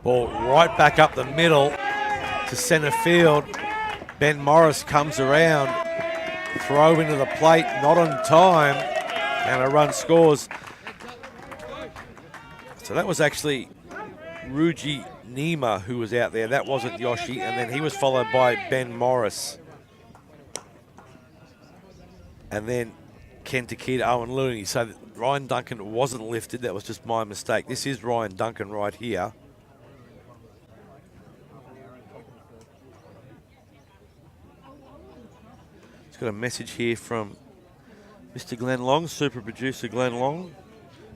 [SPEAKER 4] Ball right back up the middle to center field. Ben Morris comes around, throw into the plate, not on time, and a run scores. So that was actually Ruji Nima who was out there. That wasn't Yoshi, and then he was followed by Ben Morris. And then Ken Takeda, Owen Looney. So Ryan Duncan wasn't lifted. That was just my mistake. This is Ryan Duncan right here. Got a message here from Mr. Glenn Long, super producer Glenn Long,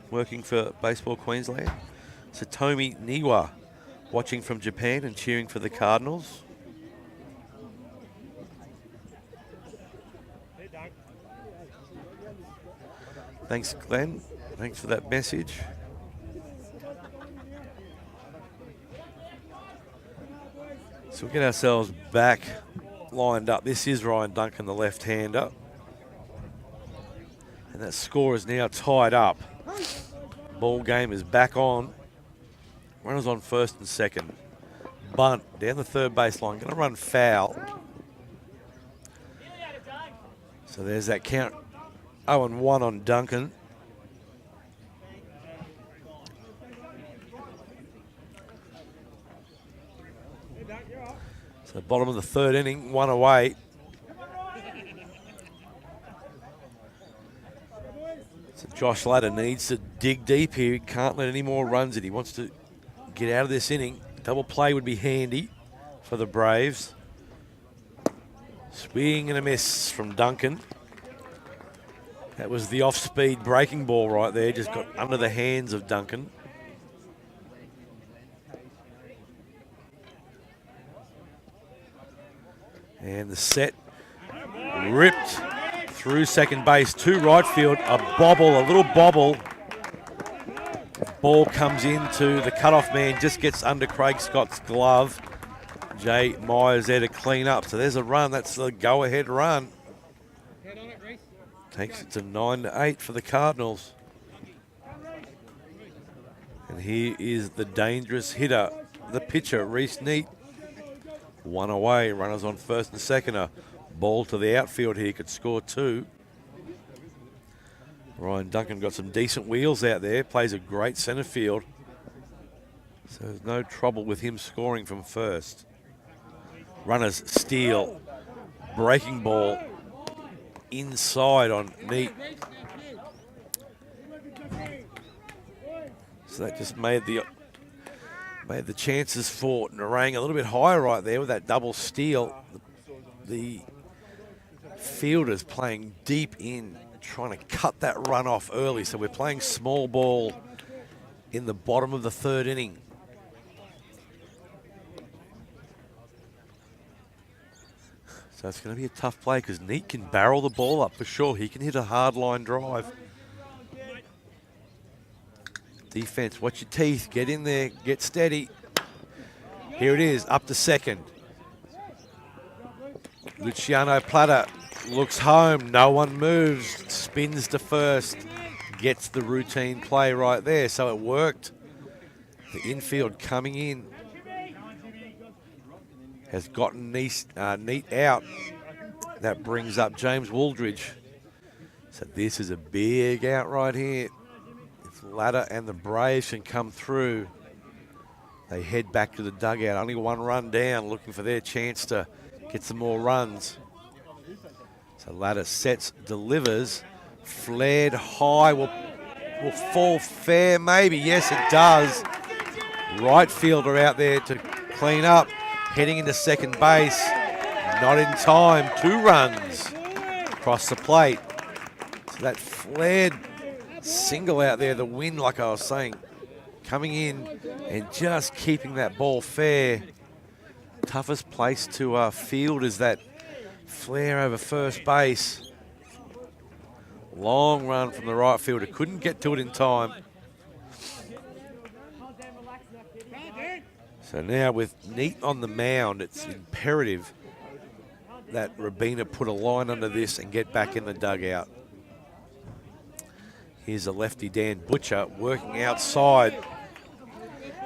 [SPEAKER 4] working for Baseball Queensland. Satomi Niwa, watching from Japan and cheering for the Cardinals. Thanks, Glenn. Thanks for that message. So we'll get ourselves back lined up. This is Ryan Duncan, the left-hander. And that score is now tied up. Ball game is back on. Runners on first and second. Bunt down the third baseline. Going to run foul. So there's that count. 0-1 on Duncan. The bottom of the third inning, one away. So Josh Ladder needs to dig deep here. He can't let any more runs in. He wants to get out of this inning. Double play would be handy for the Braves. Swing and a miss from Duncan. That was the off-speed breaking ball right there. Just got under the hands of Duncan. And the set ripped through second base to right field. A bobble, a little bobble. Ball comes into the cutoff man, just gets under Craig Scott's glove. Jay Myers there to clean up. So there's a run. That's the go-ahead run. Takes it to 9-8 for the Cardinals. And here is the dangerous hitter, the pitcher, Reese Neat. One away, runners on first and second. A ball to the outfield here, could score two. Ryan Duncan got some decent wheels out there, plays a great center field. So there's no trouble with him scoring from first. Runners steal, breaking ball inside on Neat. So that just made the chances for Nerang a little bit higher right there with that double steal. The fielders playing deep in, trying to cut that run off early. So we're playing small ball in the bottom of the third inning. So it's going to be a tough play because Neat can barrel the ball up for sure. He can hit a hard line drive. Defense, watch your teeth, get in there, get steady. Here it is, up to second. Luciano Plata looks home. No one moves. Spins to first. Gets the routine play right there. So it worked. The infield coming in has gotten neat out. That brings up James Wooldridge. So this is a big out right here. If Ladder and the Braves can come through, they head back to the dugout. Only one run down, looking for their chance to get some more runs. So Ladder sets, delivers. Flared high, will fall fair maybe. Yes, it does. Right fielder out there to clean up. Heading into second base. Not in time. 2 runs across the plate. So that flared single out there, the wind, like I was saying, coming in and just keeping that ball fair. Toughest place to field is that flare over first base. Long run from the right fielder. Couldn't get to it in time. So now with Neat on the mound, it's imperative that Robina put a line under this and get back in the dugout. Here's a lefty, Dan Butcher, working outside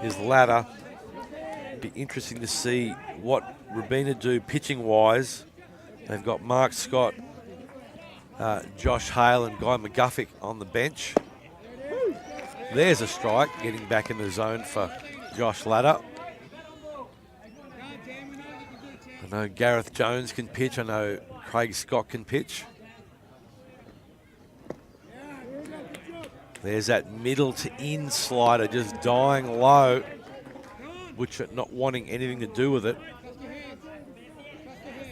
[SPEAKER 4] his ladder. Be interesting to see what Robina do pitching-wise. They've got Mark Scott, Josh Hale and Guy McGuffick on the bench. There's a strike, getting back in the zone for Josh Ladder. I know Gareth Jones can pitch. I know Craig Scott can pitch. There's that middle to in slider just dying low, which not wanting anything to do with it.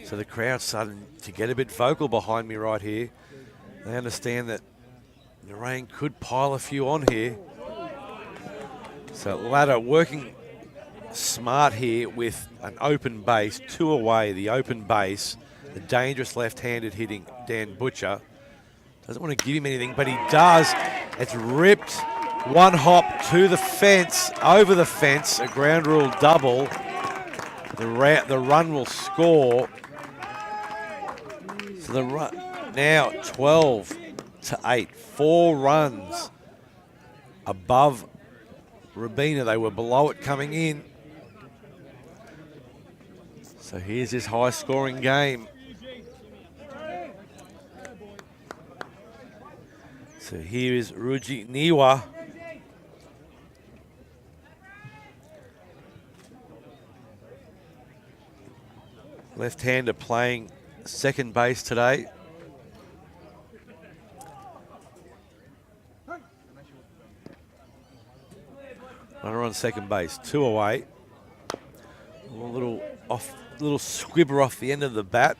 [SPEAKER 4] So the crowd's starting to get a bit vocal behind me right here. They understand that Nerang could pile a few on here. So Ladder working smart here with an open base, 2 away, the open base, the dangerous left-handed hitting Dan Butcher. Doesn't want to give him anything, but he does. It's ripped, 1 hop to the fence, over the fence, a ground rule double. The run will score. So the run now 12-8, 4 runs above Robina. They were below it coming in. So here's this high-scoring game. So here is Ruji Niwa. Left-hander playing second base today. Runner on second base, 2 away. A little squibber off the end of the bat.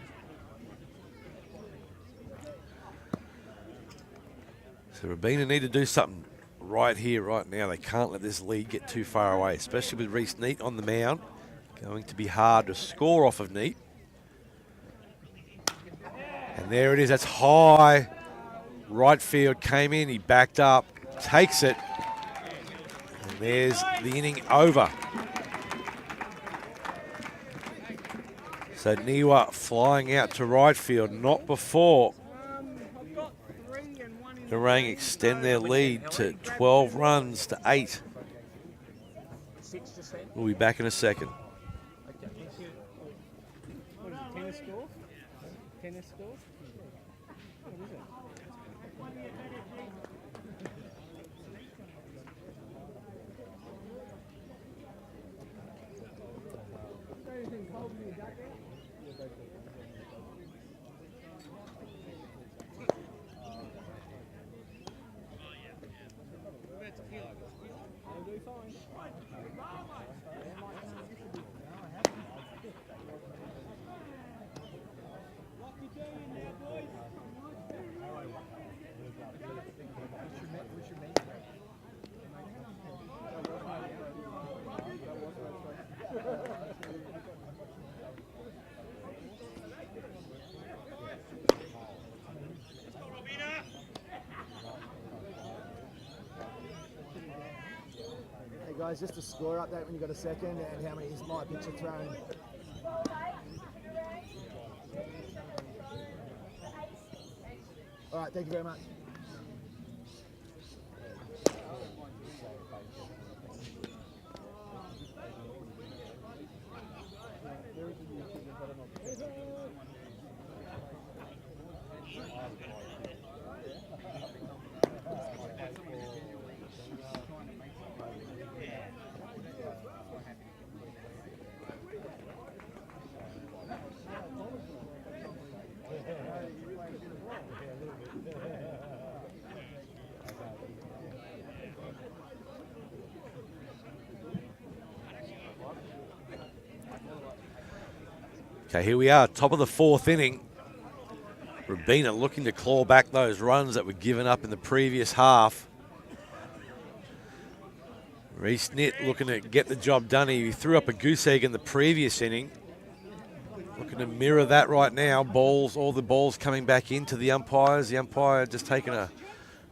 [SPEAKER 4] So Robina need to do something right here, right now. They can't let this lead get too far away, especially with Reese Neat on the mound. Going to be hard to score off of Neat. And there it is, that's high. Right field came in, he backed up, takes it. And there's the inning over. So Niwa flying out to right field, not before Nerang extend their lead to 12 runs to 8. We'll be back in a second.
[SPEAKER 3] What is it, tennis score? Tennis score? What is it?
[SPEAKER 5] Guys, just a score update when you got a second, and how many is my pitcher thrown? All right, thank you very much.
[SPEAKER 4] Okay, here we are, top of the 4th inning. Robina looking to claw back those runs that were given up in the previous half. Reese Nitt looking to get the job done. He threw up a goose egg in the previous inning. Looking to mirror that right now. Balls, all the balls coming back into the umpires. The umpire just taking a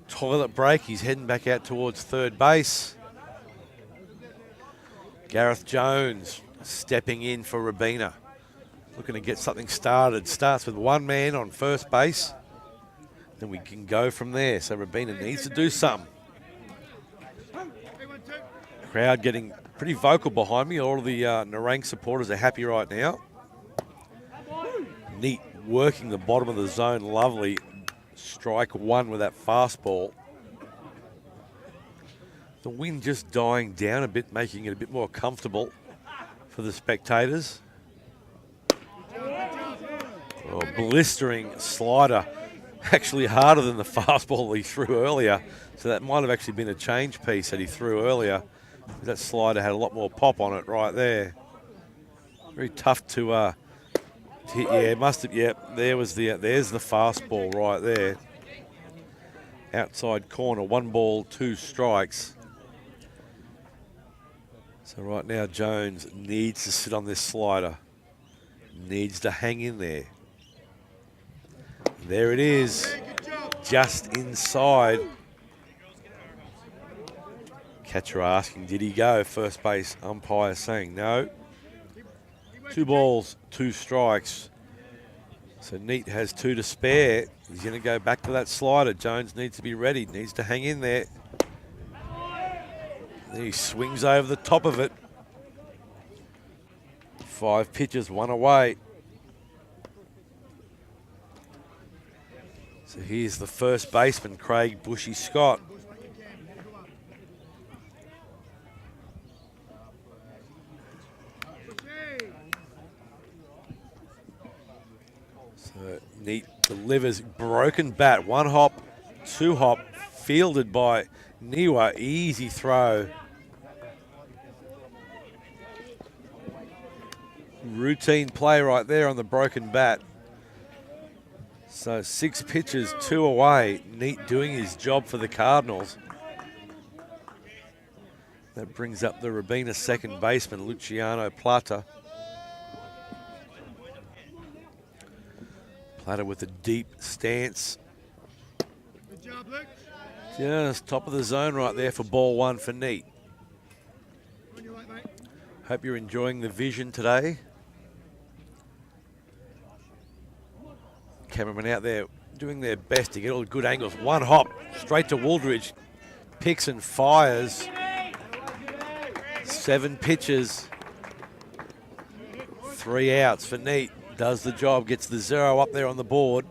[SPEAKER 4] toilet break. He's heading back out towards third base. Gareth Jones stepping in for Robina. Looking to get something started. Starts with one man on first base. Then we can go from there. So Robina needs to do something. Crowd getting pretty vocal behind me. All of the Nerang supporters are happy right now. Neat working the bottom of the zone. Lovely. Strike one with that fastball. The wind just dying down a bit, making it a bit more comfortable for the spectators. Oh, blistering slider, actually harder than the fastball he threw earlier. So that might have actually been a change piece that he threw earlier. That slider had a lot more pop on it right there. Very tough to hit. Yeah, must have. Yeah, there's the fastball right there. Outside corner, 1 ball, 2 strikes. So right now Jones needs to sit on this slider. Needs to hang in there. There it is, just inside. Catcher asking, did he go? First base umpire saying no. 2 balls, 2 strikes. So Neat has 2 to spare. He's going to go back to that slider. Jones needs to be ready, needs to hang in there. Then he swings over the top of it. 5 pitches, 1 away. So here's the first baseman, Craig Bushy Scott. So Neat delivers, broken bat, 1 hop, 2 hop, fielded by Niwa, easy throw. Routine play right there on the broken bat. So 6 pitches, 2 away. Neat doing his job for the Cardinals. That brings up the Robina second baseman, Luciano Plata. Plata with a deep stance.
[SPEAKER 1] Good job, Luke.
[SPEAKER 4] Just top of the zone right there for ball 1 for Neat.
[SPEAKER 1] On your right, mate.
[SPEAKER 4] Hope you're enjoying the vision today. Cameraman out there doing their best to get all the good angles. 1 hop straight to Wooldridge. Picks and fires. 7 pitches. 3 outs for Neat. Does the job, gets the 0 up there on the board.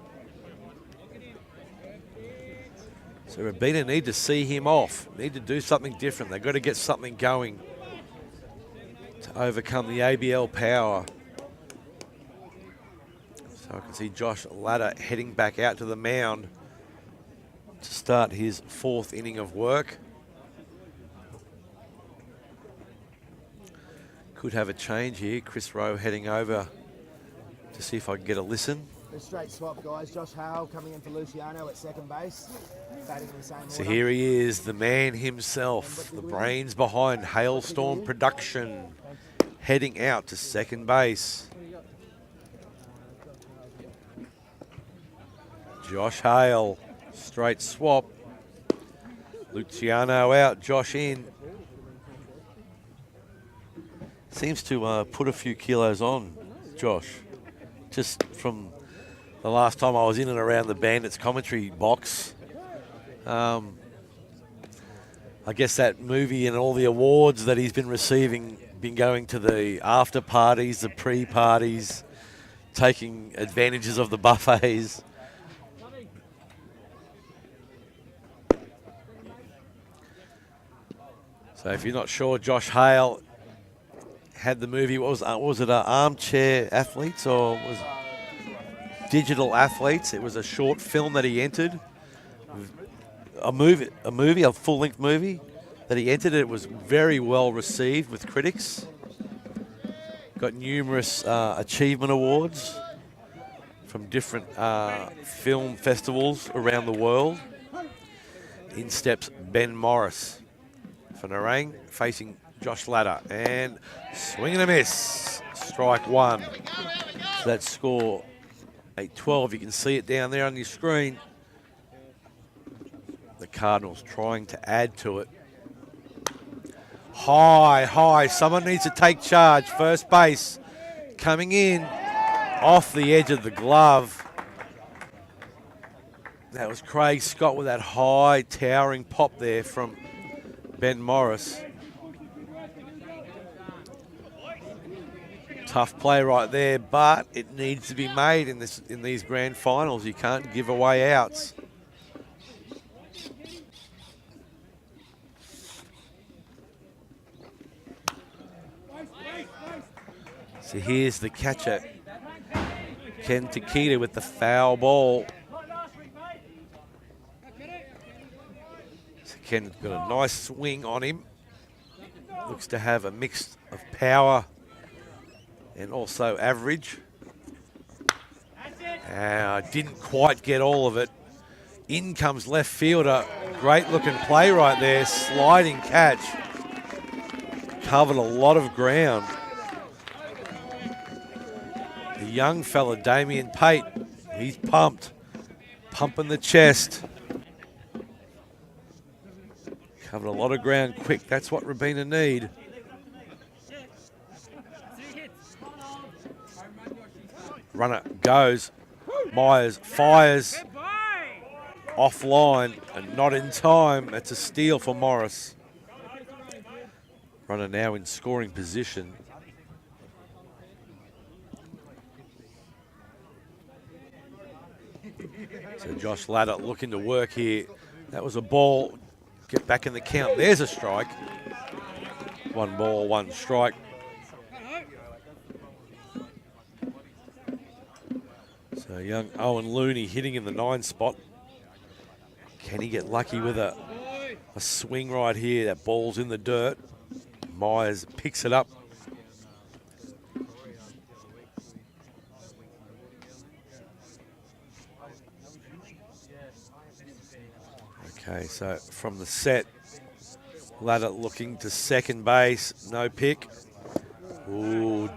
[SPEAKER 4] So Robina need to see him off. Need to do something different. They've got to get something going to overcome the ABL power. So I can see Josh Ladder heading back out to the mound to start his 4th inning of work. Could have a change here. Chris Rowe heading over to see if I can get a listen.
[SPEAKER 5] The straight swap, guys. Josh Hale coming in for Luciano at second base. Batting in the same
[SPEAKER 4] So
[SPEAKER 5] order.
[SPEAKER 4] here he is, the man himself, the brains behind Hailstorm Production, heading out to second base. Josh Hale, straight swap. Luciano out, Josh in. Seems to put a few kilos on, Josh, just from the last time I was in and around the Bandits commentary box. I guess that movie and all the awards that he's been receiving, been going to the after parties, the pre-parties, taking advantages of the buffets. So if you're not sure, Josh Hale had the movie, what was it, Armchair Athletes, or was it Digital Athletes? It was a short film that he entered. A full-length movie that he entered. It was very well received with critics. Got numerous achievement awards from different film festivals around the world. In steps Ben Morris for Nerang, facing Josh Ladder, and swing and a miss. Strike one. So that score 8-12. You can see it down there on your screen. The Cardinals trying to add to it. High. Someone needs to take charge. First base coming in off the edge of the glove. That was Craig Scott with that high towering pop there from Ben Morris. Tough play right there, but it needs to be made in these grand finals. You can't give away outs. So here's the catcher, Ken Takita, with the foul ball. So Ken's got a nice swing on him. Looks to have a mix of power and also average. Didn't quite get all of it. In comes left fielder. Great looking play right there. Sliding catch. Covered a lot of ground. The young fella, Damien Pate, he's pumped. Pumping the chest. Covered a lot of ground quick. That's what Robina need. Runner goes. Myers fires. Offline and not in time. That's a steal for Morris. Runner now in scoring position. So Josh Ladder looking to work here. That was a ball. Get back in the count. There's a strike. 1 ball, 1 strike. So young Owen Looney hitting in the 9 spot. Can he get lucky with a swing right here? That ball's in the dirt. Myers picks it up. Okay, so from the set, Ladder looking to second base, no pick. Ooh,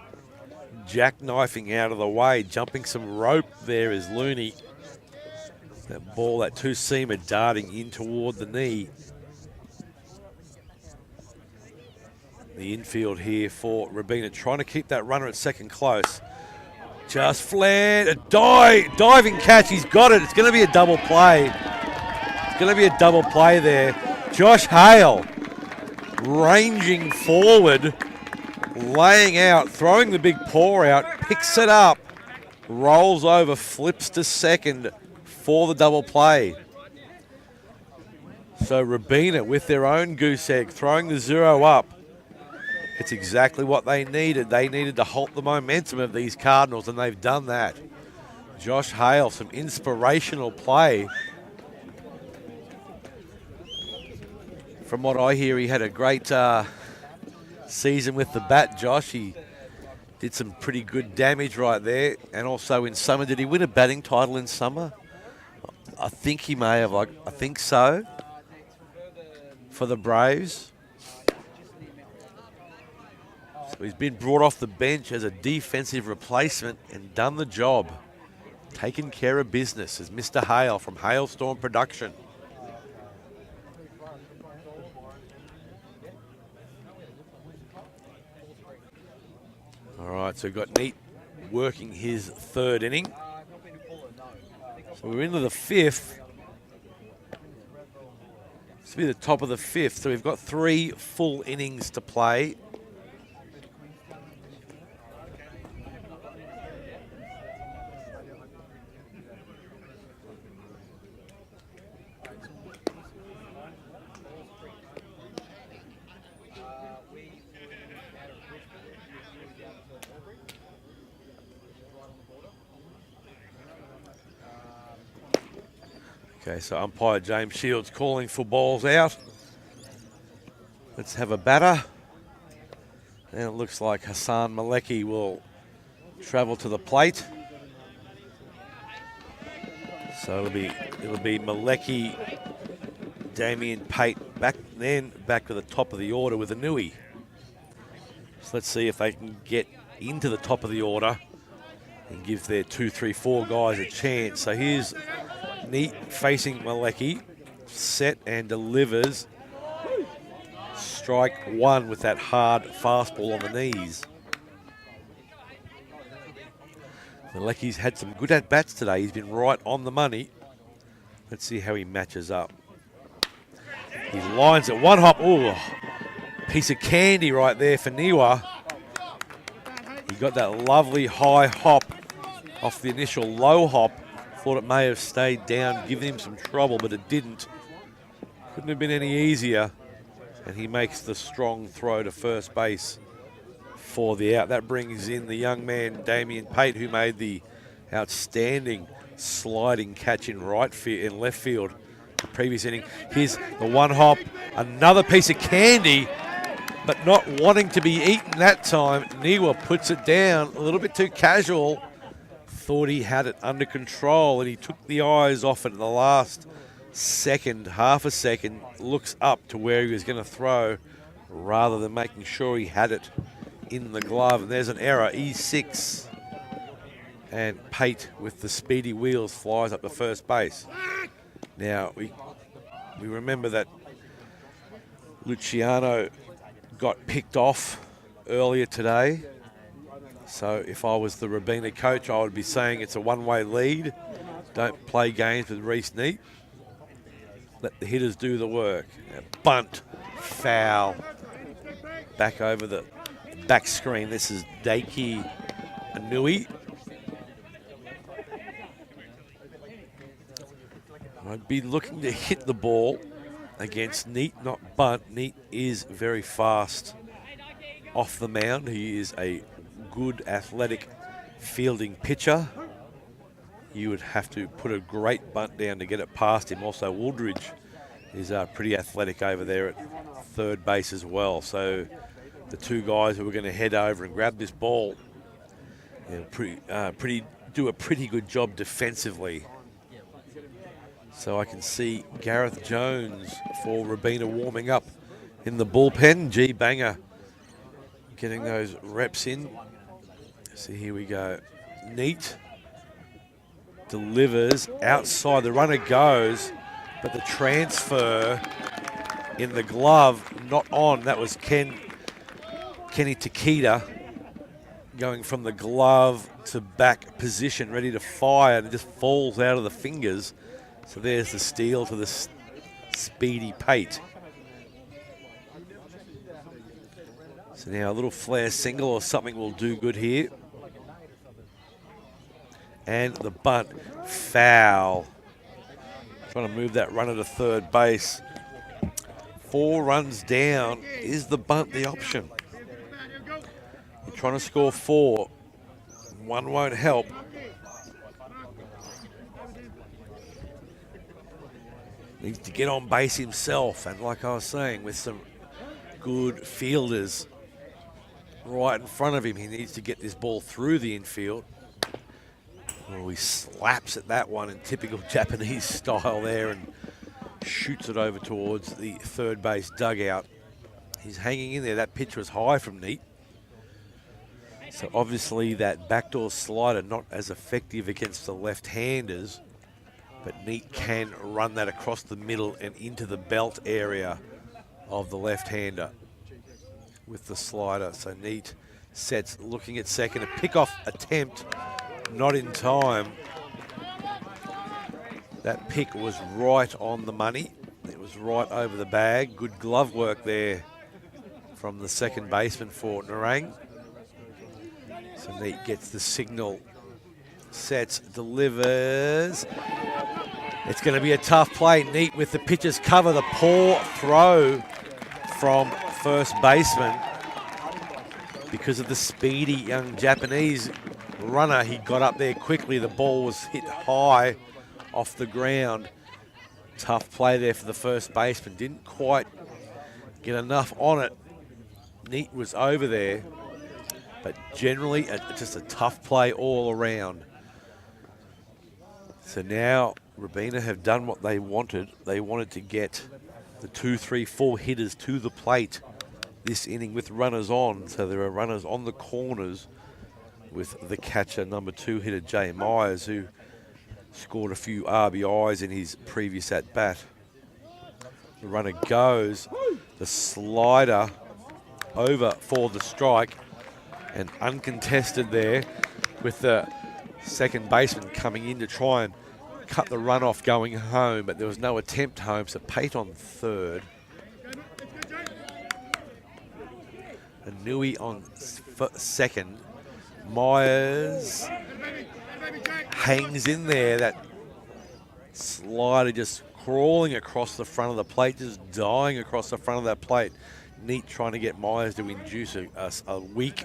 [SPEAKER 4] jackknifing out of the way, jumping some rope there is Looney. That ball, that two-seamer darting in toward the knee. The infield here for Robina, trying to keep that runner at second close. Just flared, a diving catch, he's got it. It's going to be a double play. It's going to be a double play there. Josh Hale ranging forward, laying out, throwing the big paw out, picks it up, rolls over, flips to second for the double play. So Robina with their own goose egg, throwing the 0 up. It's exactly what they needed. They needed to halt the momentum of these Cardinals, and they've done that. Josh Hale, some inspirational play. From what I hear, he had a great season with the bat, Josh. He did some pretty good damage right there. And also in summer, did he win a batting title in summer? I think he may have. I think so. For the Braves. So he's been brought off the bench as a defensive replacement and done the job. Taken care of business as Mr. Hale from Hailstorm Production. All right, so we've got Neat working his 3rd inning. So we're into the 5th. This will be the top of the 5th. So we've got 3 full innings to play. Okay, so umpire James Shields calling for balls out. Let's have a batter. And it looks like Hassan Maleki will travel to the plate. So it'll be Maleki, Damien Pate back to the top of the order with Anui. So let's see if they can get into the top of the order and give their 2, 3, 4 guys a chance. So here's Neat facing Maleki, set and delivers. Strike 1 with that hard fastball on the knees. Maleki's had some good at-bats today. He's been right on the money. Let's see how he matches up. He lines it, 1 hop. Ooh, piece of candy right there for Niwa. He got that lovely high hop off the initial low hop. Thought it may have stayed down, giving him some trouble, but it didn't. Couldn't have been any easier. And he makes the strong throw to first base for the out. That brings in the young man, Damien Pate, who made the outstanding sliding catch in left field the previous inning. Here's the 1 hop, another piece of candy, but not wanting to be eaten that time. Niwa puts it down a little bit too casual. Thought he had it under control, and he took the eyes off it in the last second, half a second, looks up to where he was going to throw rather than making sure he had it in the glove. And there's an error, E6. And Pate with the speedy wheels flies up to first base. Now, we remember that Luciano got picked off earlier today. So if I was the Robina coach, I would be saying it's a one-way lead. Don't play games with Reese Neat. Let the hitters do the work. Now, bunt, foul, back over the back screen. This is Daiki Anui. I'd be looking to hit the ball against Neat, not bunt. Neat is very fast off the mound. He is a good athletic fielding pitcher. You would have to put a great bunt down to get it past him. Also, Wooldridge is pretty athletic over there at third base as well. So the 2 guys who are going to head over and grab this ball do a pretty good job defensively. So I can see Gareth Jones for Robina warming up in the bullpen. G Banger getting those reps in. So here we go. Neat delivers outside. The runner goes, but the transfer in the glove not on. That was Kenny Takeda going from the glove to back position, ready to fire, and it just falls out of the fingers. So there's the steal to the speedy Pate. So now a little flare single or something will do good here. And the bunt, foul. Trying to move that runner to third base. 4 runs down. Is the bunt the option? You're trying to score 4. 1 won't help. Needs to get on base himself, and like I was saying, with some good fielders right in front of him, he needs to get this ball through the infield. Oh, he slaps at that one in typical Japanese style there and shoots it over towards the third base dugout. He's hanging in there. That pitch was high from Neat. So obviously that backdoor slider not as effective against the left-handers, but Neat can run that across the middle and into the belt area of the left-hander with the slider. So Neat sets, looking at second. A pickoff attempt, not in time. That pick was right on the money. It was right over the bag. Good glove work there from the second baseman for Nerang. So Neat gets the signal, sets, delivers. It's going to be a tough play. Neat with the pitcher's cover. The poor throw from first baseman. Because of the speedy young Japanese runner, he got up there quickly. The ball was hit high off the ground. Tough play there for the first baseman. Didn't quite get enough on it. Neat was over there, but generally just a tough play all around. So now Robina have done what they wanted. They wanted to get the 2, 3, 4 hitters to the plate this inning with runners on. So there are runners on the corners with the catcher, number 2 hitter Jay Myers, who scored a few RBIs in his previous at-bat. The runner goes, the slider over for the strike, and uncontested there with the second baseman coming in to try and cut the run off going home, but there was no attempt home, so Pate on third. Anui on second. Myers hangs in there. That slider just crawling across the front of the plate, just dying across the front of that plate. Neat trying to get Myers to induce a weak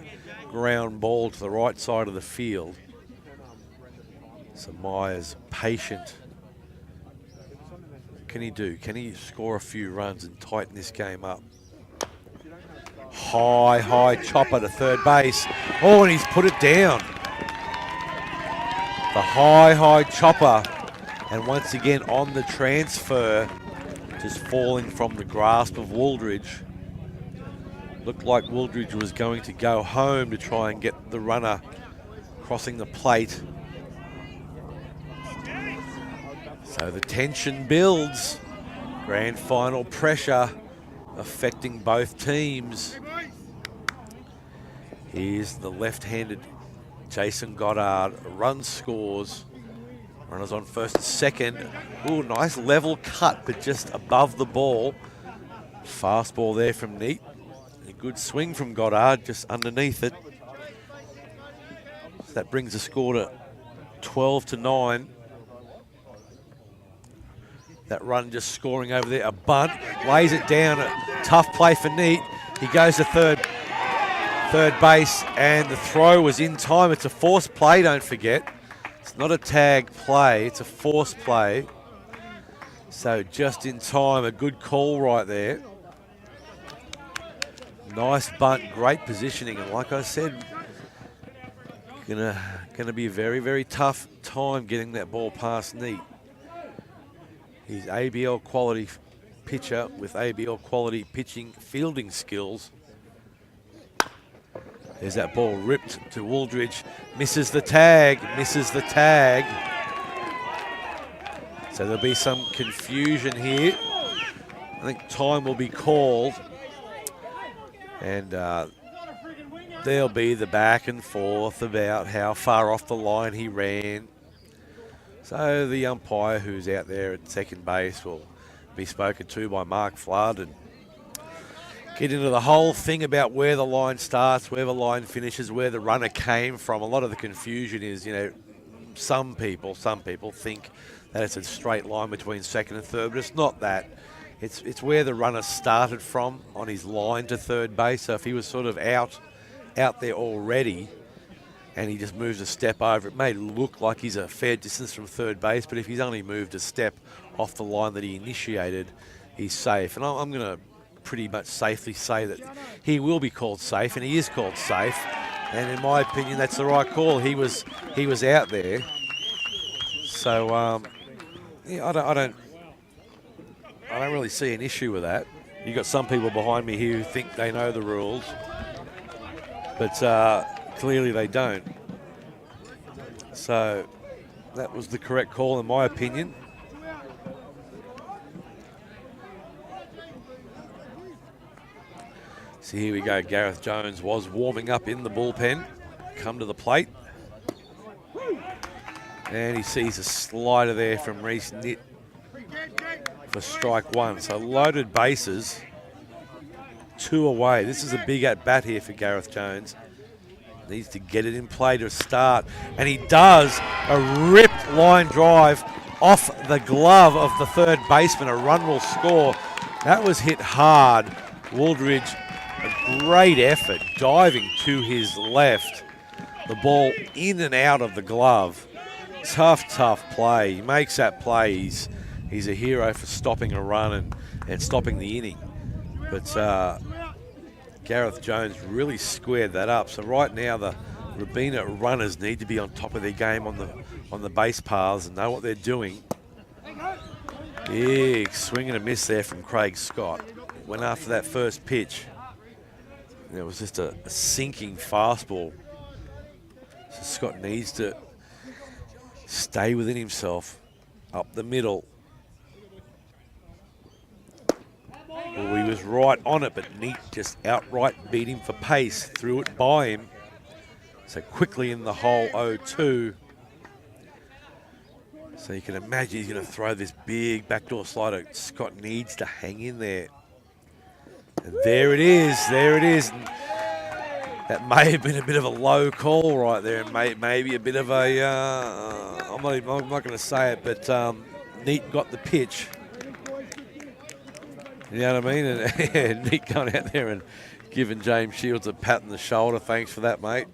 [SPEAKER 4] ground ball to the right side of the field. So Myers patient. What can he do? Can he score a few runs and tighten this game up? High chopper to third base. Oh, and he's put it down. The high chopper. And once again on the transfer, just falling from the grasp of Wooldridge. Looked like Wooldridge was going to go home to try and get the runner crossing the plate. So the tension builds. Grand final pressure affecting both teams. Here's the left-handed Jason Goddard. Run scores. Runners on first and second. Ooh, nice level cut, but just above the ball. Fastball there from Neat. A good swing from Goddard, just underneath it. So that brings the score to 12-9. That run just scoring over there. A bunt, lays it down. A tough play for Neat. He goes to third base, and the throw was in time. It's a forced play, don't forget. It's not a tag play, it's a forced play. So just in time, a good call right there. Nice bunt, great positioning, and like I said, gonna be a very, very tough time getting that ball past Neat. He's ABL quality pitcher with ABL quality pitching fielding skills. There's that ball ripped to Wooldridge. Misses the tag. So there'll be some confusion here. I think time will be called. And there'll be the back and forth about how far off the line he ran. So the umpire who's out there at second base will be spoken to by Mark Flood and get into the whole thing about where the line starts, where the line finishes, where the runner came from. A lot of the confusion is, some people think that it's a straight line between second and third, but it's not that. It's where the runner started from on his line to third base. So if he was sort of out there already and he just moves a step over, it may look like he's a fair distance from third base, but if he's only moved a step off the line that he initiated, he's safe. And I'm going to pretty much safely say that he will be called safe, and he is called safe. And in my opinion, that's the right call. He was out there. So yeah, I don't really see an issue with that. You got some people behind me here who think they know the rules, but clearly they don't. So that was the correct call in my opinion. So here we go. Gareth Jones was warming up in the bullpen. Come to the plate. And he sees a slider there from Reese Nitt for strike one. So loaded bases, 2 away. This is a big at-bat here for Gareth Jones. Needs to get it in play to start. And he does. A ripped line drive off the glove of the third baseman. A run will score. That was hit hard. Wooldridge, a great effort, diving to his left. The ball in and out of the glove. Tough play. He makes that play. He's a hero for stopping a run and stopping the inning. But Gareth Jones really squared that up. So right now the Robina runners need to be on top of their game on the base paths and know what they're doing. Big swing and a miss there from Craig Scott. Went after that first pitch. And it was just a sinking fastball. So Scott needs to stay within himself. Up the middle. Well, he was right on it, but Neat just outright beat him for pace. Threw it by him. So quickly in the hole 0-2. So you can imagine he's going to throw this big backdoor slider. Scott needs to hang in there. And there it is. And that may have been a bit of a low call right there, and maybe a bit of a, I'm not going to say it, but Neat got the pitch. You know what I mean? And Neat going out there and giving James Shields a pat on the shoulder. Thanks for that, mate.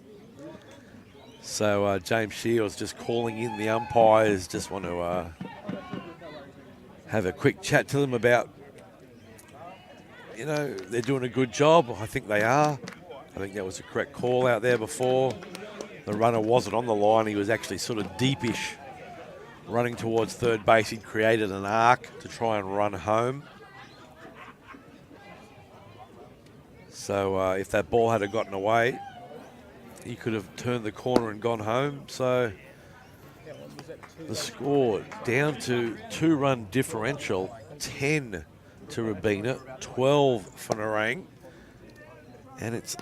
[SPEAKER 4] So James Shields just calling in the umpires. Just want to have a quick chat to them about, you know, they're doing a good job. I think they are. I think that was a correct call out there before. The runner wasn't on the line. He was actually sort of deepish running towards third base. He'd created an arc to try and run home. So if that ball had gotten away, he could have turned the corner and gone home. So the score down to 2-run differential, 10 to Robina, 12 for Nerang. And it's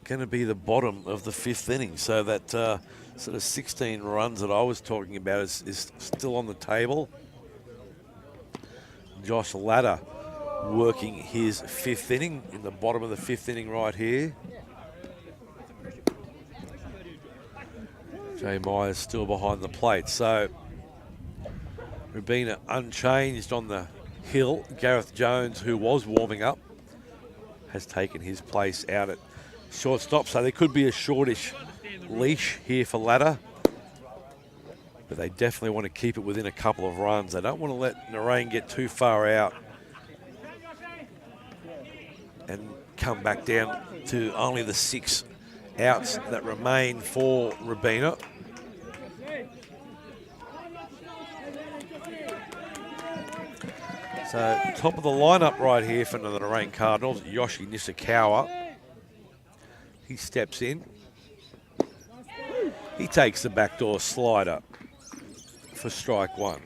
[SPEAKER 4] going to be the bottom of the 5th inning. So that sort of 16 runs that I was talking about is still on the table. Josh Ladder working his 5th inning in the bottom of the 5th inning right here. Jay Myers still behind the plate. So Robina unchanged on the hill. Gareth Jones, who was warming up, has taken his place out at shortstop. So there could be a shortish leash here for Ladder. But they definitely want to keep it within a couple of runs. They don't want to let Nerang get too far out and come back down to only the 6 outs that remain for Robina. So top of the lineup right here for the Nerang Cardinals, Yoshi Nishikawa. He steps in. He takes the backdoor slider for strike one.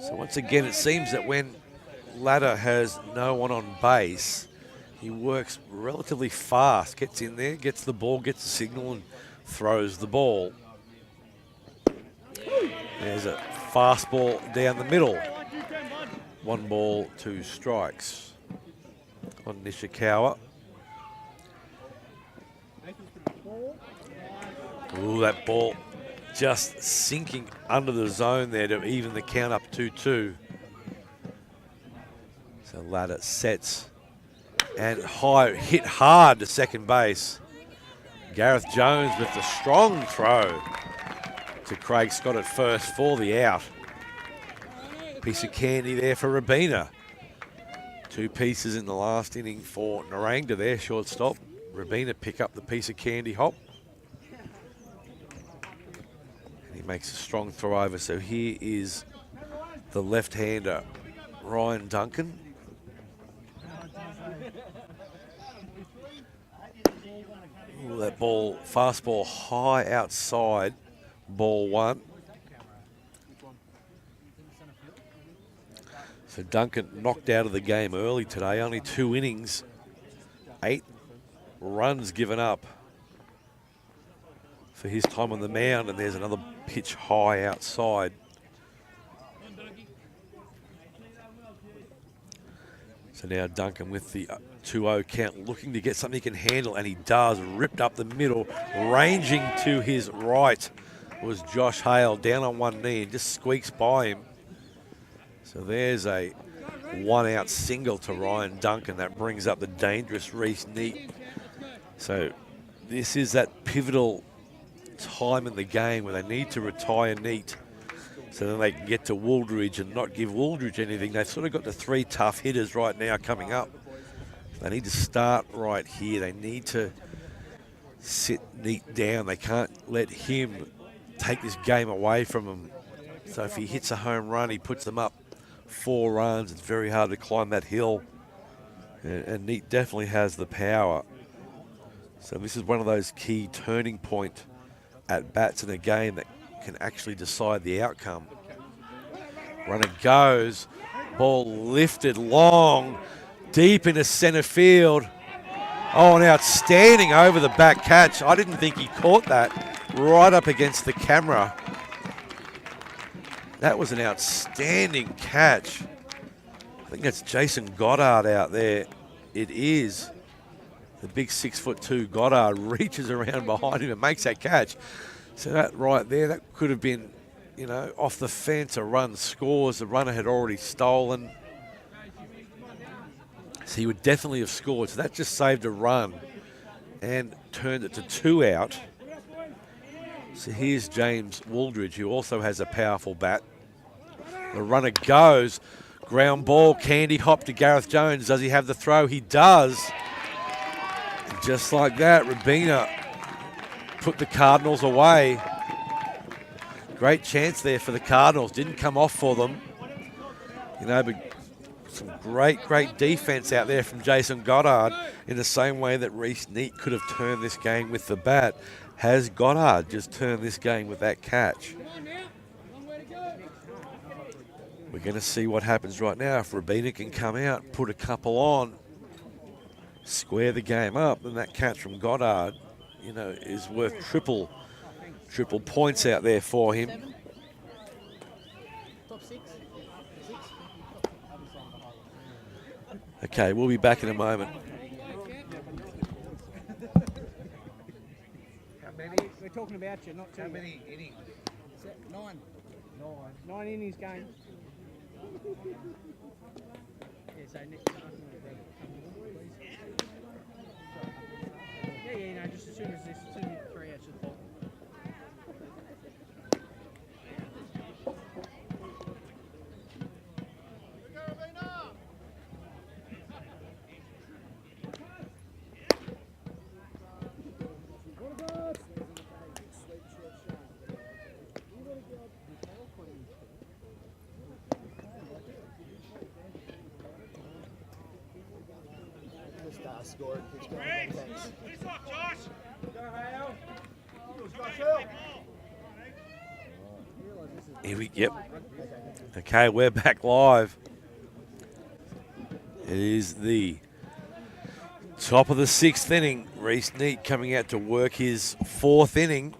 [SPEAKER 4] So once again, it seems that when Ladder has no one on base, he works relatively fast, gets in there, gets the ball, gets the signal, and throws the ball. There's a fastball down the middle. 1 ball, 2 strikes on Nishikawa. Ooh, that ball just sinking under the zone there to even the count up 2-2. So Ladder sets and hit hard to second base. Gareth Jones with the strong throw to Craig Scott at first for the out. Piece of candy there for Robina. 2 pieces in the last inning for Nerang to their shortstop. Robina pick up the piece of candy hop. And he makes a strong throw over. So here is the left-hander, Ryan Duncan. Ooh, that ball, fastball high outside, ball 1. So Duncan knocked out of the game early today, only 2 innings, 8 runs given up. for his time on the mound, and there's another pitch high outside. So now Duncan with the 2-0 count, looking to get something he can handle, and he does. Ripped up the middle, ranging to his right was Josh Hale, down on one knee, and just squeaks by him. So there's a 1-out single to Ryan Duncan. That brings up the dangerous Reese Neat. So this is that pivotal time in the game where they need to retire Neat so then they can get to Wooldridge and not give Wooldridge anything. They've sort of got the 3 tough hitters right now coming up. They need to start right here. They need to sit Neat down. They can't let him take this game away from him. So if he hits a home run, he puts them up 4 runs. It's very hard to climb that hill. And Neat definitely has the power. So this is one of those key turning point at bats in a game that can actually decide the outcome. Runner goes, ball lifted long, deep into center field. Oh, an outstanding over the back catch. I didn't think he caught that right up against the camera. That was an outstanding catch. I think that's Jason Goddard out there. It is. The big 6'2" Goddard reaches around behind him and makes that catch. So that right there, that could have been, you know, off the fence. A run scores. The runner had already stolen. So he would definitely have scored. So that just saved a run and turned it to 2 out. So here's James Wooldridge, who also has a powerful bat. The runner goes. Ground ball, candy hop to Gareth Jones. Does he have the throw? He does. And just like that, Robina put the Cardinals away. Great chance there for the Cardinals. Didn't come off for them. You know, but some great defense out there from Jason Goddard, in the same way that Reese Neat could have turned this game with the bat. Has Goddard just turned this game with that catch? We're going to see what happens right now. If Robina can come out, put a couple on, square the game up, then that catch from Goddard, you know, is worth triple points out there for him. Okay, we'll be back in a moment.
[SPEAKER 3] How many? We're talking about you, not 2. How many innings? 9. 9 innings game. Yeah, so next yeah, no, just as soon as 3 outs of the ball.
[SPEAKER 5] Scored. Thanks.
[SPEAKER 4] Yep. Okay, we're back live. It is the top of the 6th inning. Reese Neat coming out to work his 4th inning.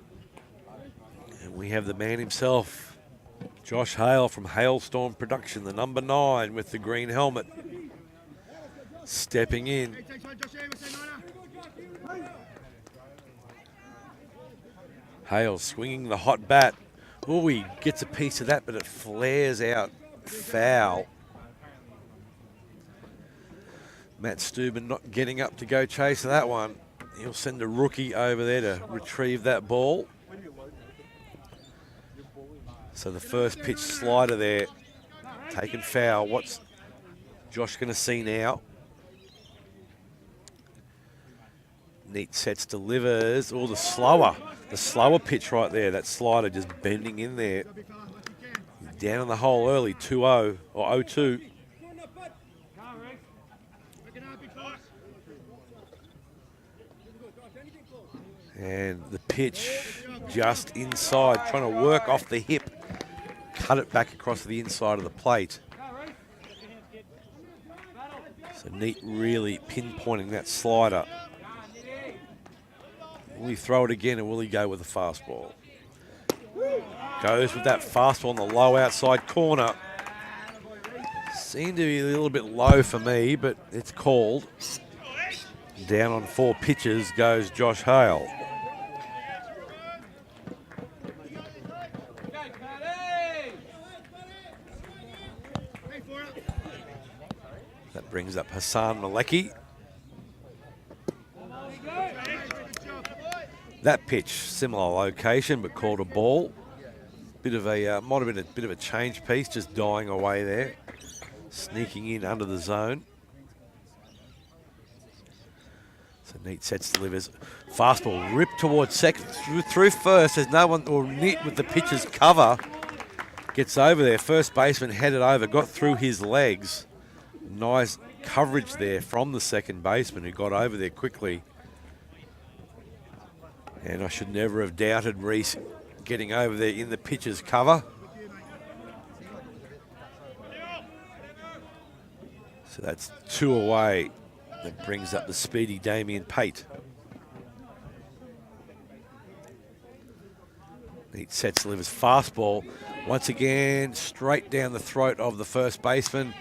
[SPEAKER 4] And we have the man himself, Josh Hale from Hailstorm Production, the number 9 with the green helmet, stepping in. Hale swinging the hot bat. Oh, he gets a piece of that, but it flares out foul. Matt Steuben not getting up to go chase that one. He'll send a rookie over there to retrieve that ball. So the first pitch slider there, taken foul. What's Josh going to see now? Neat sets, delivers. Oh, the slower pitch right there. That slider just bending in there. Down in the hole early, 2-0 or 0-2. And the pitch just inside, trying to work off the hip. Cut it back across the inside of the plate. So Neat really pinpointing that slider. Will he throw it again, or will he go with the fastball? Goes with that fastball on the low outside corner. Seemed to be a little bit low for me, but it's called. Down on 4 pitches goes Josh Hale. That brings up Hassan Malecki. That pitch, similar location, but called a ball. Bit of a might have been a bit of a change piece, just dying away there, sneaking in under the zone. So Neat sets, delivers, fastball ripped towards second, through first. There's no one, or Neat with the pitcher's cover gets over there. First baseman headed over, got through his legs. Nice coverage there from the second baseman who got over there quickly. And I should never have doubted Reese getting over there in the pitcher's cover. So that's 2 away. That brings up the speedy Damien Pate. Neat sets, delivers fastball. Once again, straight down the throat of the first baseman.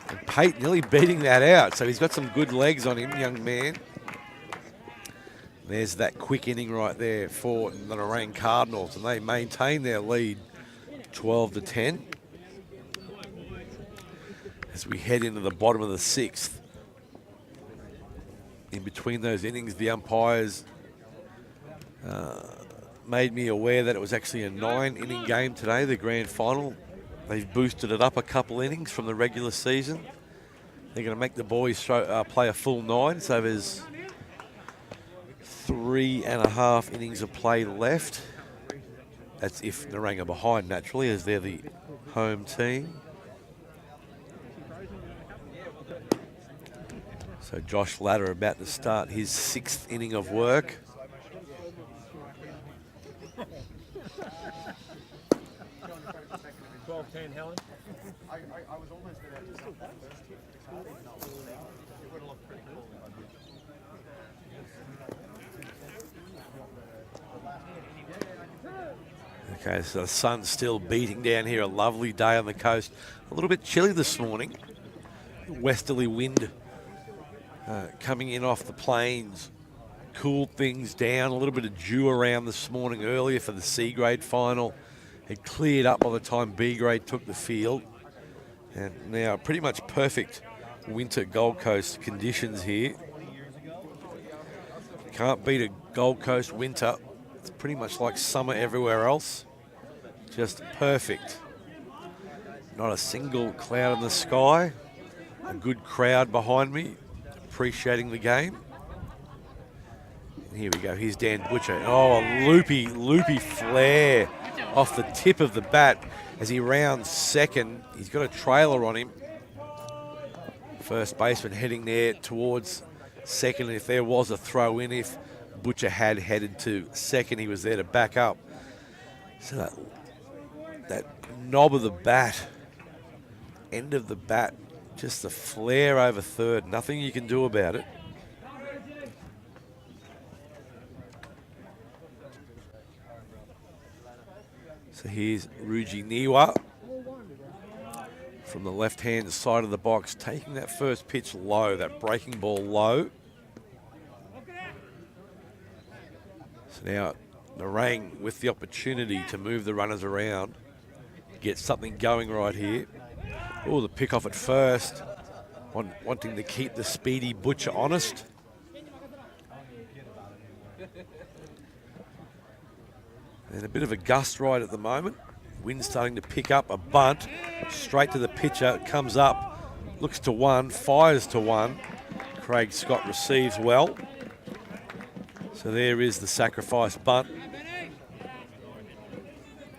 [SPEAKER 4] And Pate nearly beating that out. So he's got some good legs on him, young man. There's that quick inning right there for the Nerang Cardinals, and they maintain their lead 12-10. As we head into the bottom of the 6th. In between those innings, the umpires made me aware that it was actually a 9-inning game today, the grand final. They've boosted it up a couple innings from the regular season. They're going to make the boys play a full 9, so there's 3.5 innings of play left. That's if Nerang are behind, naturally, as they're the home team. So Josh Ladder about to start his 6th inning of work.
[SPEAKER 2] Helen.
[SPEAKER 1] I was almost there to say that first hit. It would have looked pretty cool.
[SPEAKER 4] Okay, so the sun's still beating down here. A lovely day on the coast. A little bit chilly this morning. Westerly wind coming in off the plains. Cooled things down. A little bit of dew around this morning earlier for the C grade final. It cleared up by the time B grade took the field. And now pretty much perfect winter Gold Coast conditions here. Can't beat a Gold Coast winter. It's pretty much like summer everywhere else. Just perfect. Not a single cloud in the sky. A good crowd behind me, appreciating the game. And here we go, here's Dan Butcher. Oh, a loopy flare off the tip of the bat as he rounds second. He's got a trailer on him. First baseman heading there towards second. If there was a throw in, if Butcher had headed to second, he was there to back up. So that knob of the bat, end of the bat, just a flare over third. Nothing you can do about it. So here's Ruji Niwa from the left-hand side of the box, taking that first pitch low, that breaking ball low. So now Nerang with the opportunity to move the runners around, get something going right here. Oh, the pick off at first, wanting to keep the speedy Butcher honest. And a bit of a gust right at the moment. Wind starting to pick up, a bunt, straight to the pitcher, comes up, looks to one, fires to one. Craig Scott receives well. So there is the sacrifice bunt.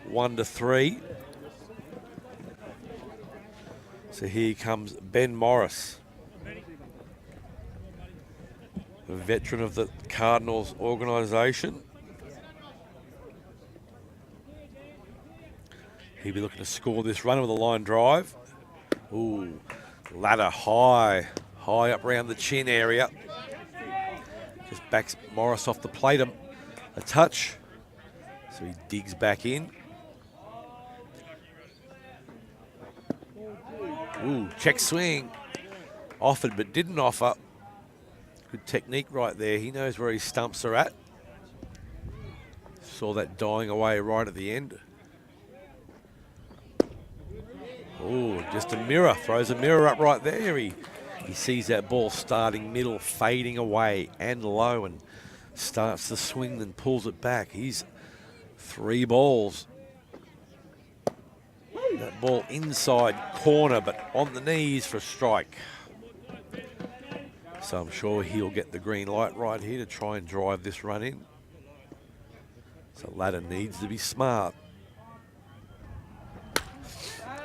[SPEAKER 4] 1-3. So here comes Ben Morris, a veteran of the Cardinals organisation. He'll be looking to score this run with a line drive. Ooh, ladder high up around the chin area. Just backs Morris off the plate a touch. So he digs back in. Ooh, check swing. Offered but didn't offer. Good technique right there. He knows where his stumps are at. Saw that dying away right at the end. Oh, just a mirror. Throws a mirror up right there. He sees that ball starting middle, fading away and low, and starts the swing, then pulls it back. He's 3 balls. That ball inside corner, but on the knees for a strike. So I'm sure he'll get the green light right here to try and drive this run in. So Ladder needs to be smart.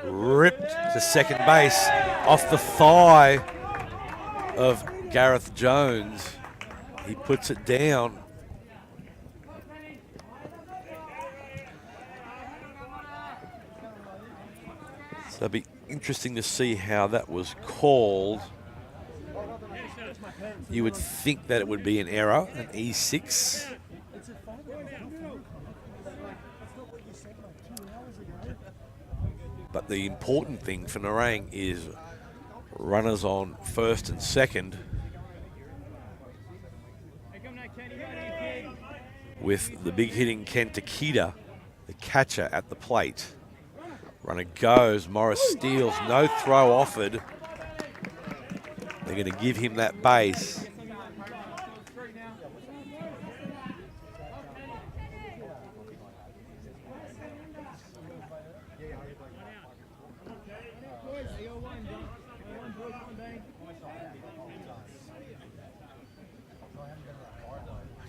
[SPEAKER 4] Ripped to second base off the thigh of Gareth Jones. He puts it down. So it'll be interesting to see how that was called. You would think that it would be an error, an E6. But the important thing for Nerang is runners on first and second, with the big hitting Ken Takeda, the catcher, at the plate. Runner goes, Morris steals, no throw offered. They're going to give him that base.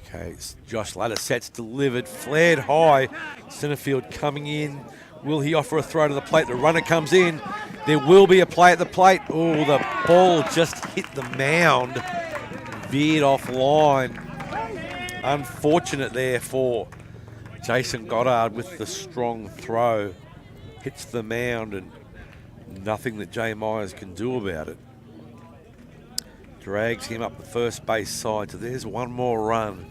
[SPEAKER 4] Okay, Josh Ladder sets delivered, flared high. Centerfield coming in. Will he offer a throw to the plate? The runner comes in. There will be a play at the plate. Oh, the ball just hit the mound. Veered offline. Unfortunate there for Jason Goddard with the strong throw. Hits the mound and nothing that Jay Myers can do about it. Drags him up the first base side. So there's one more run.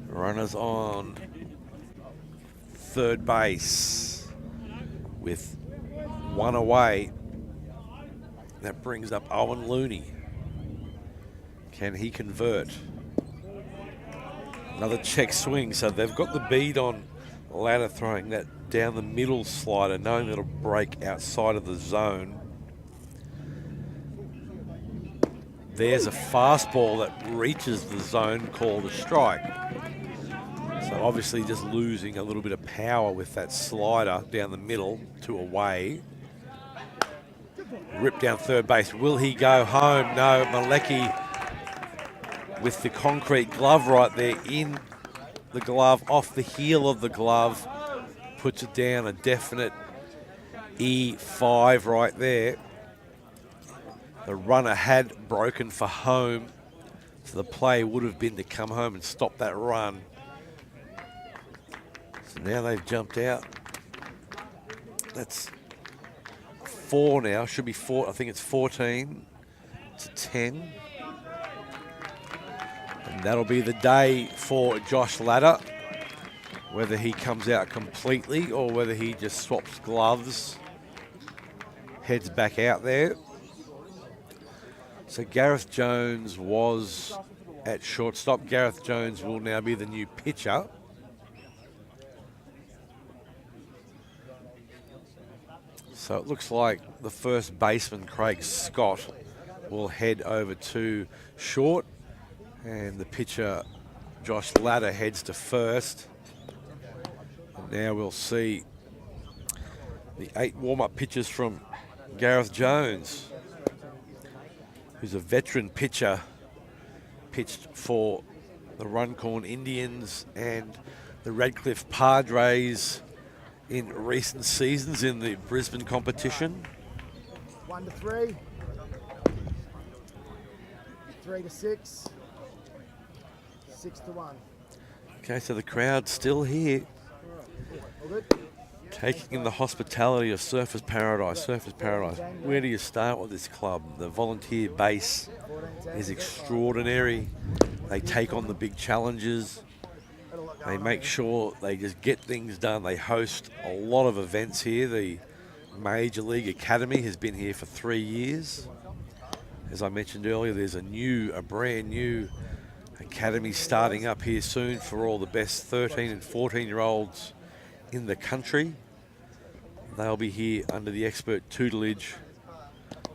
[SPEAKER 4] Runners on third base with one away. That brings up Owen Looney. Can he convert? Another check swing. So they've got the bead on Ladder throwing that down the middle slider, knowing it'll break outside of the zone. There's a fastball that reaches the zone, called a strike. So obviously just losing a little bit of power with that slider down the middle to away. Ripped down third base. Will he go home? No. Malecki with the concrete glove right there, in the glove, off the heel of the glove, puts it down. A definite E5 right there. The runner had broken for home, so the play would have been to come home and stop that run. So now they've jumped out. That's 4 now, should be 4, I think it's 14 to 10. And that'll be the day for Josh Ladder, whether he comes out completely or whether he just swaps gloves, heads back out there. So Gareth Jones was at shortstop. Gareth Jones will now be the new pitcher. So it looks like the first baseman, Craig Scott, will head over to short, and the pitcher, Josh Ladder, heads to first. And now we'll see the 8 warm-up pitches from Gareth Jones, who's a veteran pitcher, pitched for the Runcorn Indians and the Redcliffe Padres in recent seasons in the Brisbane competition.
[SPEAKER 5] 1 to 3. 3 to 6. 6 to 1.
[SPEAKER 4] Okay, so the crowd's still here,
[SPEAKER 5] All good?
[SPEAKER 4] taking in the hospitality of Surfers Paradise. Surfers Paradise, where do you start with this club? The volunteer base is extraordinary. They take on the big challenges. They make sure they just get things done. They host a lot of events here. The Major League Academy has been here for 3 years. As I mentioned earlier, there's a brand new academy starting up here soon for all the best 13 and 14-year-olds in the country. They'll be here under the expert tutelage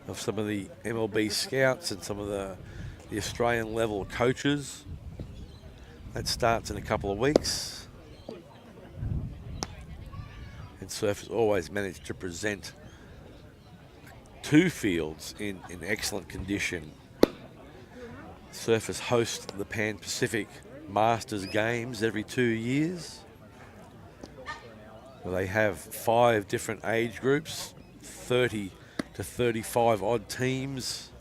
[SPEAKER 4] of some of the MLB scouts and some of the Australian level coaches. That starts in a couple of weeks. And Surf has always managed to present 2 fields in excellent condition. Surfers host the Pan Pacific Masters Games every 2 years. They have 5 different age groups, 30 to 35 odd teams,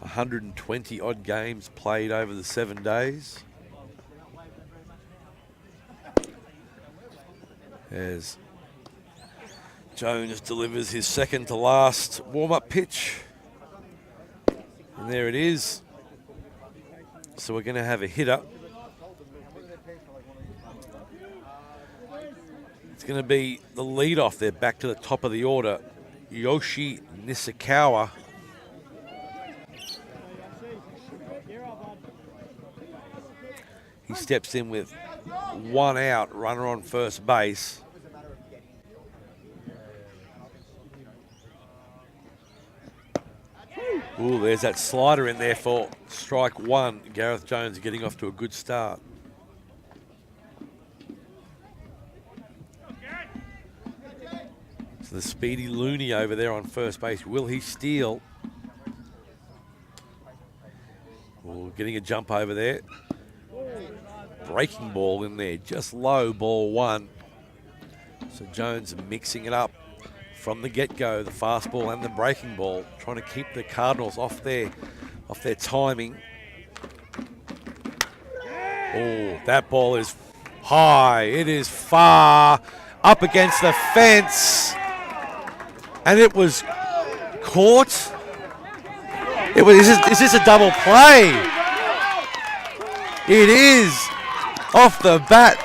[SPEAKER 4] 120 odd games played over the 7 days. As Jones delivers his second to last warm-up pitch. And there it is. So we're going to have a hitter. It's going to be the lead-off there, back to the top of the order, Yoshi Nishikawa. He steps in with 1 out, runner on first base. Ooh, there's that slider in there for strike 1. Gareth Jones getting off to a good start. So the speedy Looney over there on first base. Will he steal? Ooh, getting a jump over there. Breaking ball in there, just low, ball 1. So Jones mixing it up from the get-go, the fastball and the breaking ball, trying to keep the Cardinals off their timing. Oh, that ball is high. It is far up against the fence. And it was caught. Is this a double play? It is. Off the bat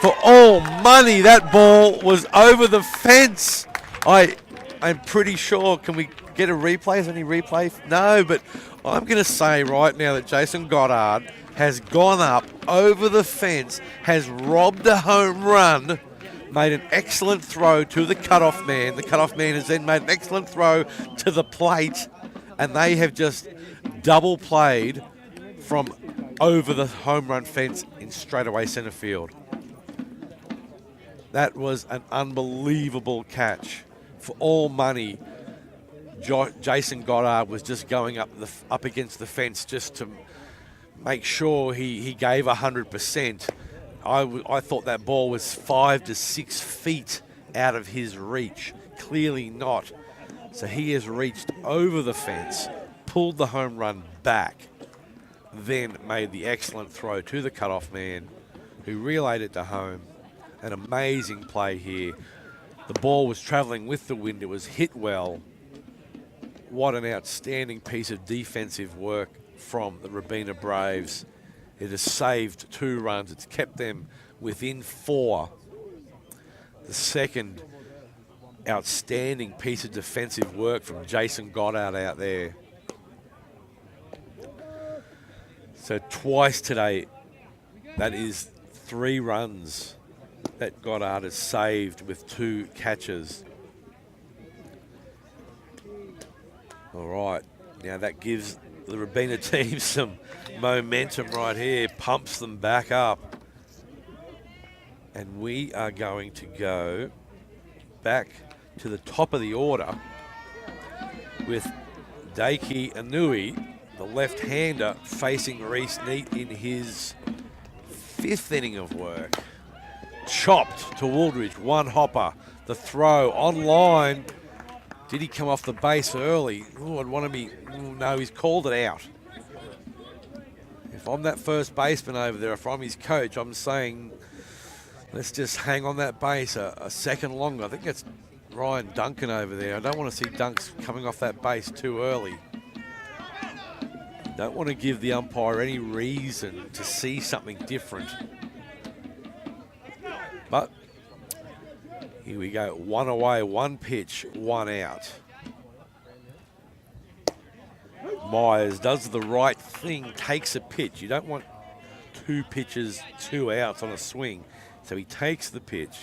[SPEAKER 4] for all money. That ball was over the fence. I'm pretty sure, can we get a replay? Is there any replay? No, but I'm going to say right now that Jason Goddard has gone up over the fence, has robbed a home run, made an excellent throw to the cutoff man. The cutoff man has then made an excellent throw to the plate, and they have just double played from over the home run fence in straightaway center field. That was an unbelievable catch. For all money, Jason Goddard was just going up against the fence just to make sure he gave 100%. I thought that ball was 5 to 6 feet out of his reach. Clearly not. So he has reached over the fence, pulled the home run back, then made the excellent throw to the cutoff man, who relayed it to home. An amazing play here. The ball was traveling with the wind. It was hit well. What an outstanding piece of defensive work from the Robina Braves. It has saved 2 runs. It's kept them within 4. The second outstanding piece of defensive work from Jason Goddard out there. So twice today, that is 3 runs that Goddard has saved with 2 catches. All right, now that gives the Robina team some momentum right here, pumps them back up. And we are going to go back to the top of the order with Daiki Inui, the left-hander, facing Reese Neat in his 5th inning of work. Chopped to Wooldridge, 1 hopper. The throw on line. Did he come off the base early? Oh, I'd want to be. Ooh, no, he's called it out. If I'm that first baseman over there, if I'm his coach, I'm saying let's just hang on that base a second longer. I think that's Ryan Duncan over there. I don't want to see Dunks coming off that base too early. Don't want to give the umpire any reason to see something different. But here we go, one away, one pitch, one out. Myers does the right thing, takes a pitch. You don't want 2 pitches, 2 outs on a swing. So he takes the pitch,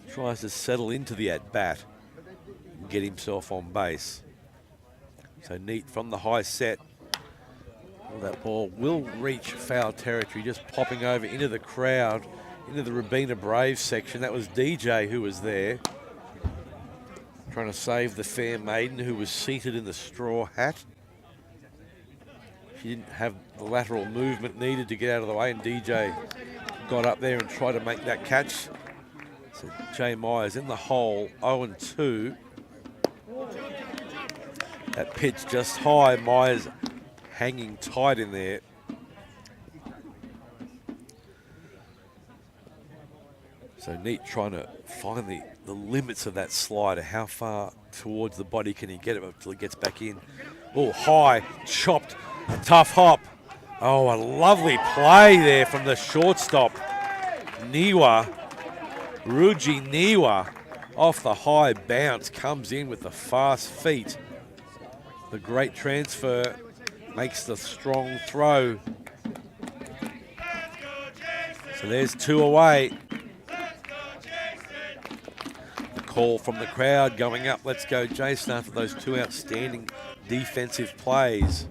[SPEAKER 4] tries to settle into the at-bat and get himself on base. So neat from the high set. Well, that ball will reach foul territory, just popping over into the crowd, into the Robina Braves section. That was DJ who was there, trying to save the fair maiden who was seated in the straw hat. She didn't have the lateral movement needed to get out of the way, and DJ got up there and tried to make that catch. So Jay Myers in the hole, 0-2. That pitch just high, Myers hanging tight in there. So neat trying to find the limits of that slider. How far towards the body can he get it until he gets back in? Oh, high, chopped, tough hop. Oh, a lovely play there from the shortstop. Niwa, Ruji Niwa, off the high bounce, comes in with the fast feet. The great transfer makes the strong throw. So there's 2 away. The call from the crowd going up. Let's go, Jason, after those 2 outstanding defensive plays.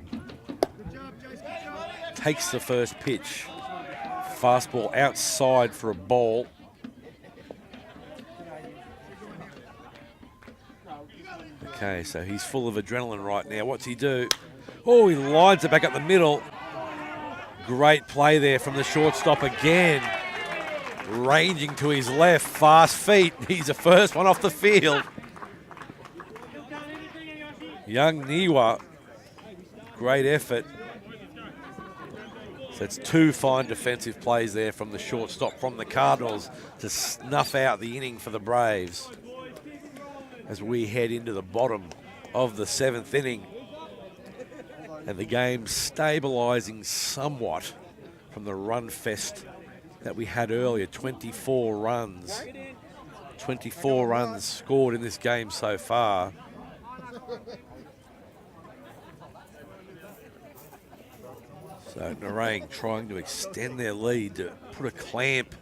[SPEAKER 4] Takes the first pitch. Fastball outside for a ball. Okay, so he's full of adrenaline right now. What's he do? Oh, he lines it back up the middle. Great play there from the shortstop again. Ranging to his left, fast feet. He's the first one off the field. Young Niwa, great effort. So it's 2 fine defensive plays there from the shortstop from the Cardinals to snuff out the inning for the Braves as we head into the bottom of the 7th inning. And the game stabilising somewhat from the run fest that we had earlier. 24 runs. 24 runs scored in this game so far. So Nerang trying to extend their lead to put a clamp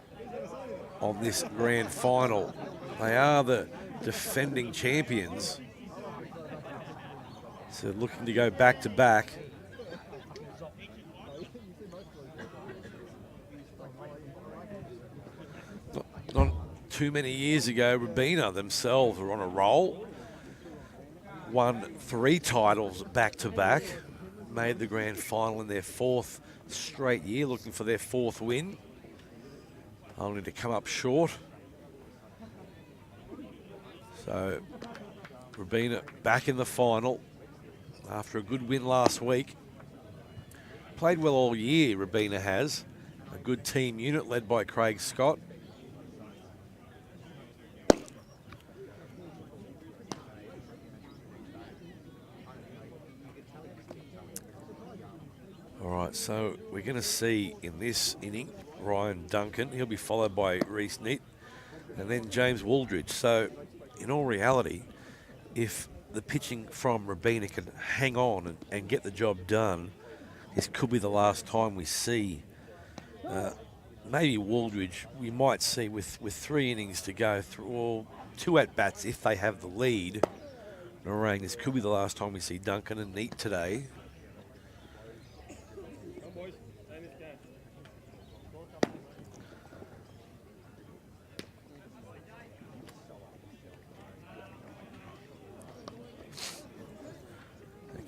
[SPEAKER 4] on this grand final. They are the defending champions. So looking to go back to back. Not too many years ago, Robina themselves were on a roll. Won 3 titles back to back. Made the grand final in their 4th straight year, looking for their 4th win. Only to come up short. So Robina back in the final after a good win last week. Played well all year, Robina has. A good team unit led by Craig Scott. All right, so we're going to see in this inning Ryan Duncan. He'll be followed by Reese Neat and then James Wooldridge. So in all reality, if the pitching from Robina can hang on and get the job done, this could be the last time we see maybe Wooldridge. We might see with 3 innings to go through, or 2 at-bats if they have the lead. Nerang, this could be the last time we see Duncan and Neat today.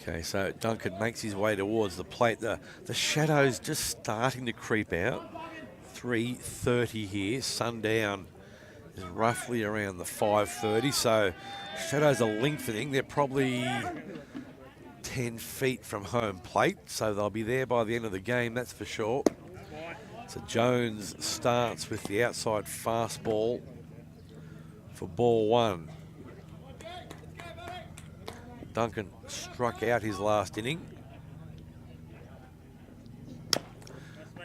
[SPEAKER 4] Okay, so Duncan makes his way towards the plate. The shadow's just starting to creep out. 3:30 here. Sundown is roughly around the 5:30. So shadows are lengthening. They're probably 10 feet from home plate. So they'll be there by the end of the game, that's for sure. So Jones starts with the outside fastball for ball 1. Duncan struck out his last inning.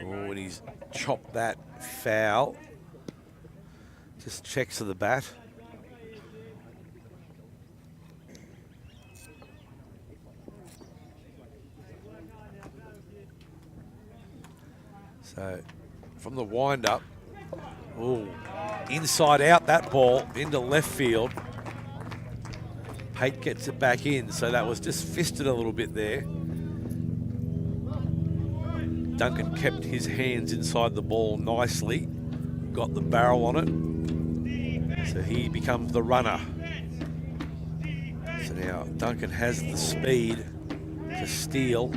[SPEAKER 4] Oh, and he's chopped that foul. Just checks to the bat. So from the wind-up, oh, inside out that ball into left field. Pate gets it back in, so that was just fisted a little bit there. Duncan kept his hands inside the ball nicely, got the barrel on it, so he becomes the runner. So now Duncan has the speed to steal.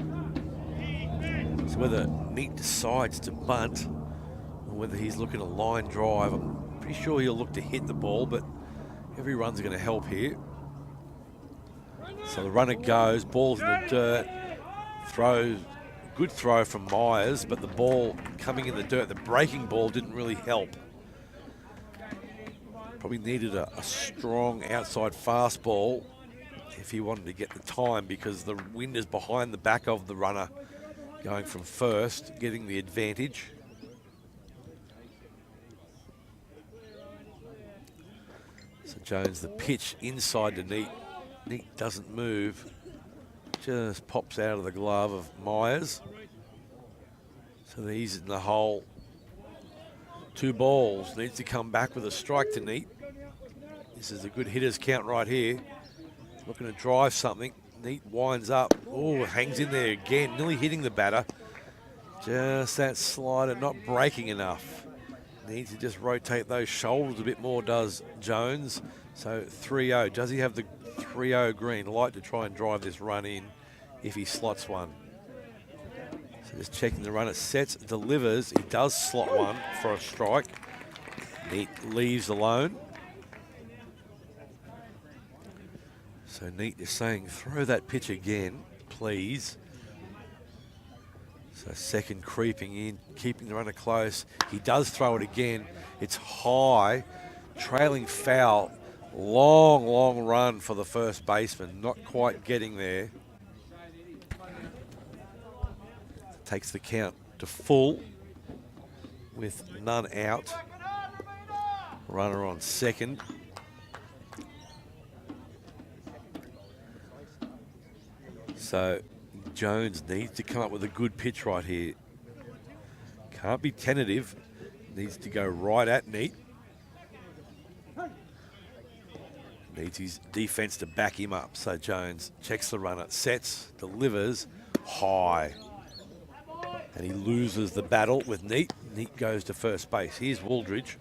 [SPEAKER 4] So whether Neat decides to bunt or whether he's looking to line drive, I'm pretty sure he'll look to hit the ball, but every run's going to help here. So the runner goes, ball's in the dirt, throws, good throw from Myers, but the ball coming in the dirt, the breaking ball didn't really help. Probably needed a strong outside fastball if he wanted to get the time, because the wind is behind the back of the runner going from first, getting the advantage. So Jones, the pitch inside to Neat. Neat doesn't move, just pops out of the glove of Myers. So he's in the hole. 2 balls, needs to come back with a strike to Neat. This is a good hitter's count right here. Looking to drive something. Neat winds up. Oh, hangs in there again, nearly hitting the batter. Just that slider, not breaking enough. Needs to just rotate those shoulders a bit more, does Jones. So 3-0. Does he have the 3-0 green light to try and drive this run in if he slots one? So just checking the runner, sets, delivers. He does slot one for a strike. Neat leaves alone. So Neat is saying, throw that pitch again, please. So second creeping in, keeping the runner close. He does throw it again. It's high, trailing foul. Long, long run for the first baseman, not quite getting there. Takes the count to full with none out. Runner on second. So Jones needs to come up with a good pitch right here. Can't be tentative. Needs to go right at Neat. Needs his defense to back him up. So Jones checks the runner, sets, delivers high. And he loses the battle with Neat. Neat goes to first base. Here's Wooldridge,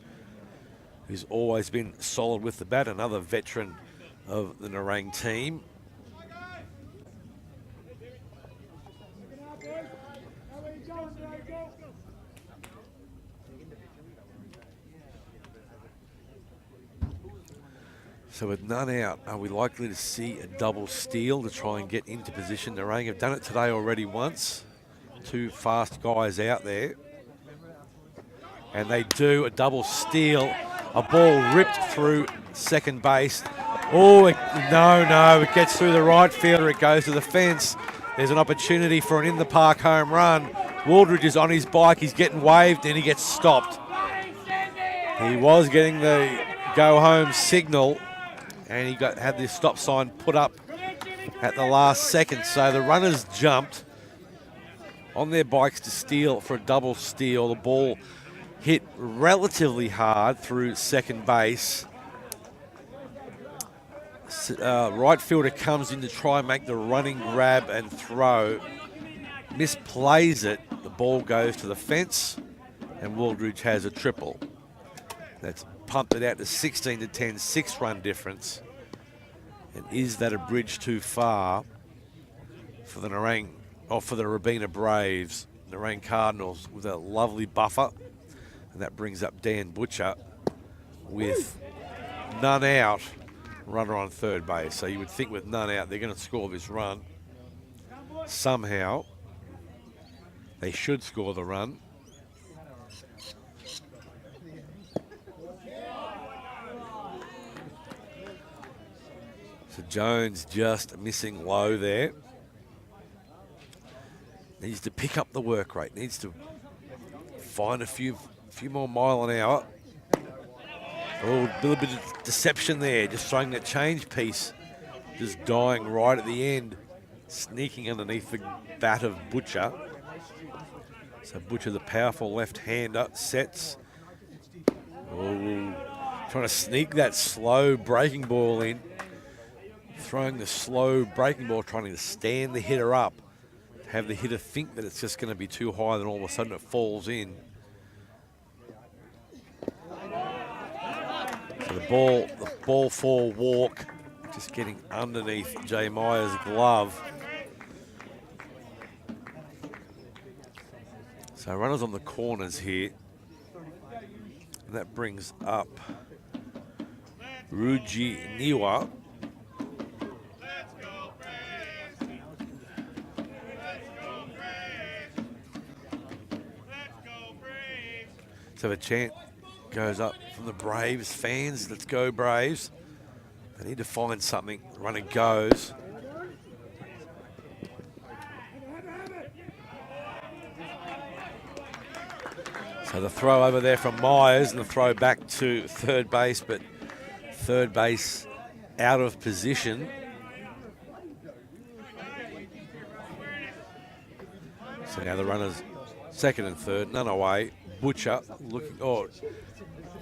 [SPEAKER 4] who's always been solid with the bat, another veteran of the Nerang team. So with none out, are we likely to see a double steal to try and get into position? Nerang have done it today already once. 2 fast guys out there. And they do a double steal. A ball ripped through second base. Oh, no, it gets through the right fielder. It goes to the fence. There's an opportunity for an in-the-park home run. Wooldridge is on his bike. He's getting waved and he gets stopped. He was getting the go-home signal, and he had this stop sign put up at the last second. So the runners jumped on their bikes to steal for a double steal. The ball hit relatively hard through second base. Right fielder comes in to try and make the running grab and throw. Misplays it. The ball goes to the fence, and Wooldridge has a triple. That's pumped it out to 16-10, 6-run difference. And is that a bridge too far for the Nerang, or for the Robina Braves? Nerang Cardinals with a lovely buffer. And that brings up Dan Butcher with none out, runner on third base. So you would think with none out, they're going to score this run. Somehow, they should score the run. So Jones just missing low there. Needs to pick up the work rate. Needs to find a few more mile an hour. Oh, a little bit of deception there, just throwing that change piece, just dying right at the end, sneaking underneath the bat of Butcher. So Butcher, the powerful left-hander, sets. Oh, trying to sneak that slow breaking ball in. Throwing the slow breaking ball, trying to stand the hitter up. Have the hitter think that it's just going to be too high, then all of a sudden it falls in. So the ball four walk, just getting underneath Jay Meyer's glove. So runners on the corners here. And that brings up Ruji Niwa. So the chant goes up from the Braves fans. Let's go Braves. They need to find something. The runner goes. So the throw over there from Myers and the throw back to third base, but third base out of position. So now the runners second and third, none away. Butcher looking, oh,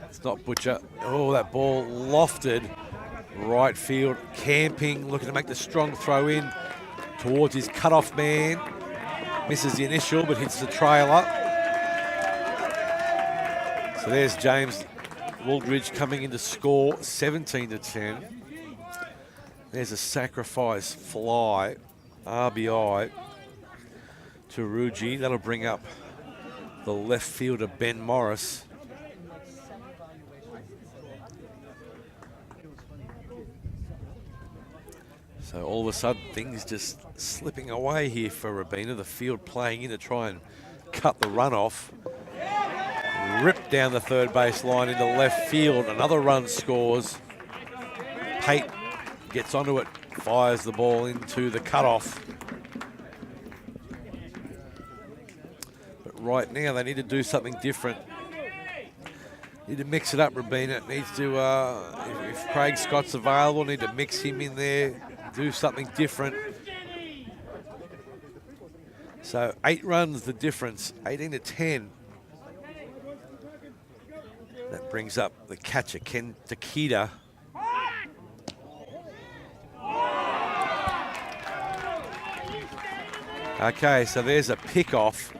[SPEAKER 4] it's not Butcher. Oh, that ball lofted right field. Camping, looking to make the strong throw in towards his cutoff man. Misses the initial, but hits the trailer. So there's James Wooldridge coming in to score 17-10. There's a sacrifice fly, RBI to Ruji. That'll bring up the left fielder, Ben Morris. So all of a sudden, things just slipping away here for Robina. The field playing in to try and cut the run off. Ripped down the third base line into left field. Another run scores. Pate gets onto it, fires the ball into the cutoff. But right now, they need to do something different. Need to mix it up, Robina. It needs to, if Craig Scott's available, need to mix him in there, do something different. So 8 runs the difference, 18-10. That brings up the catcher, Ken Takeda. Okay, so there's a pick-off.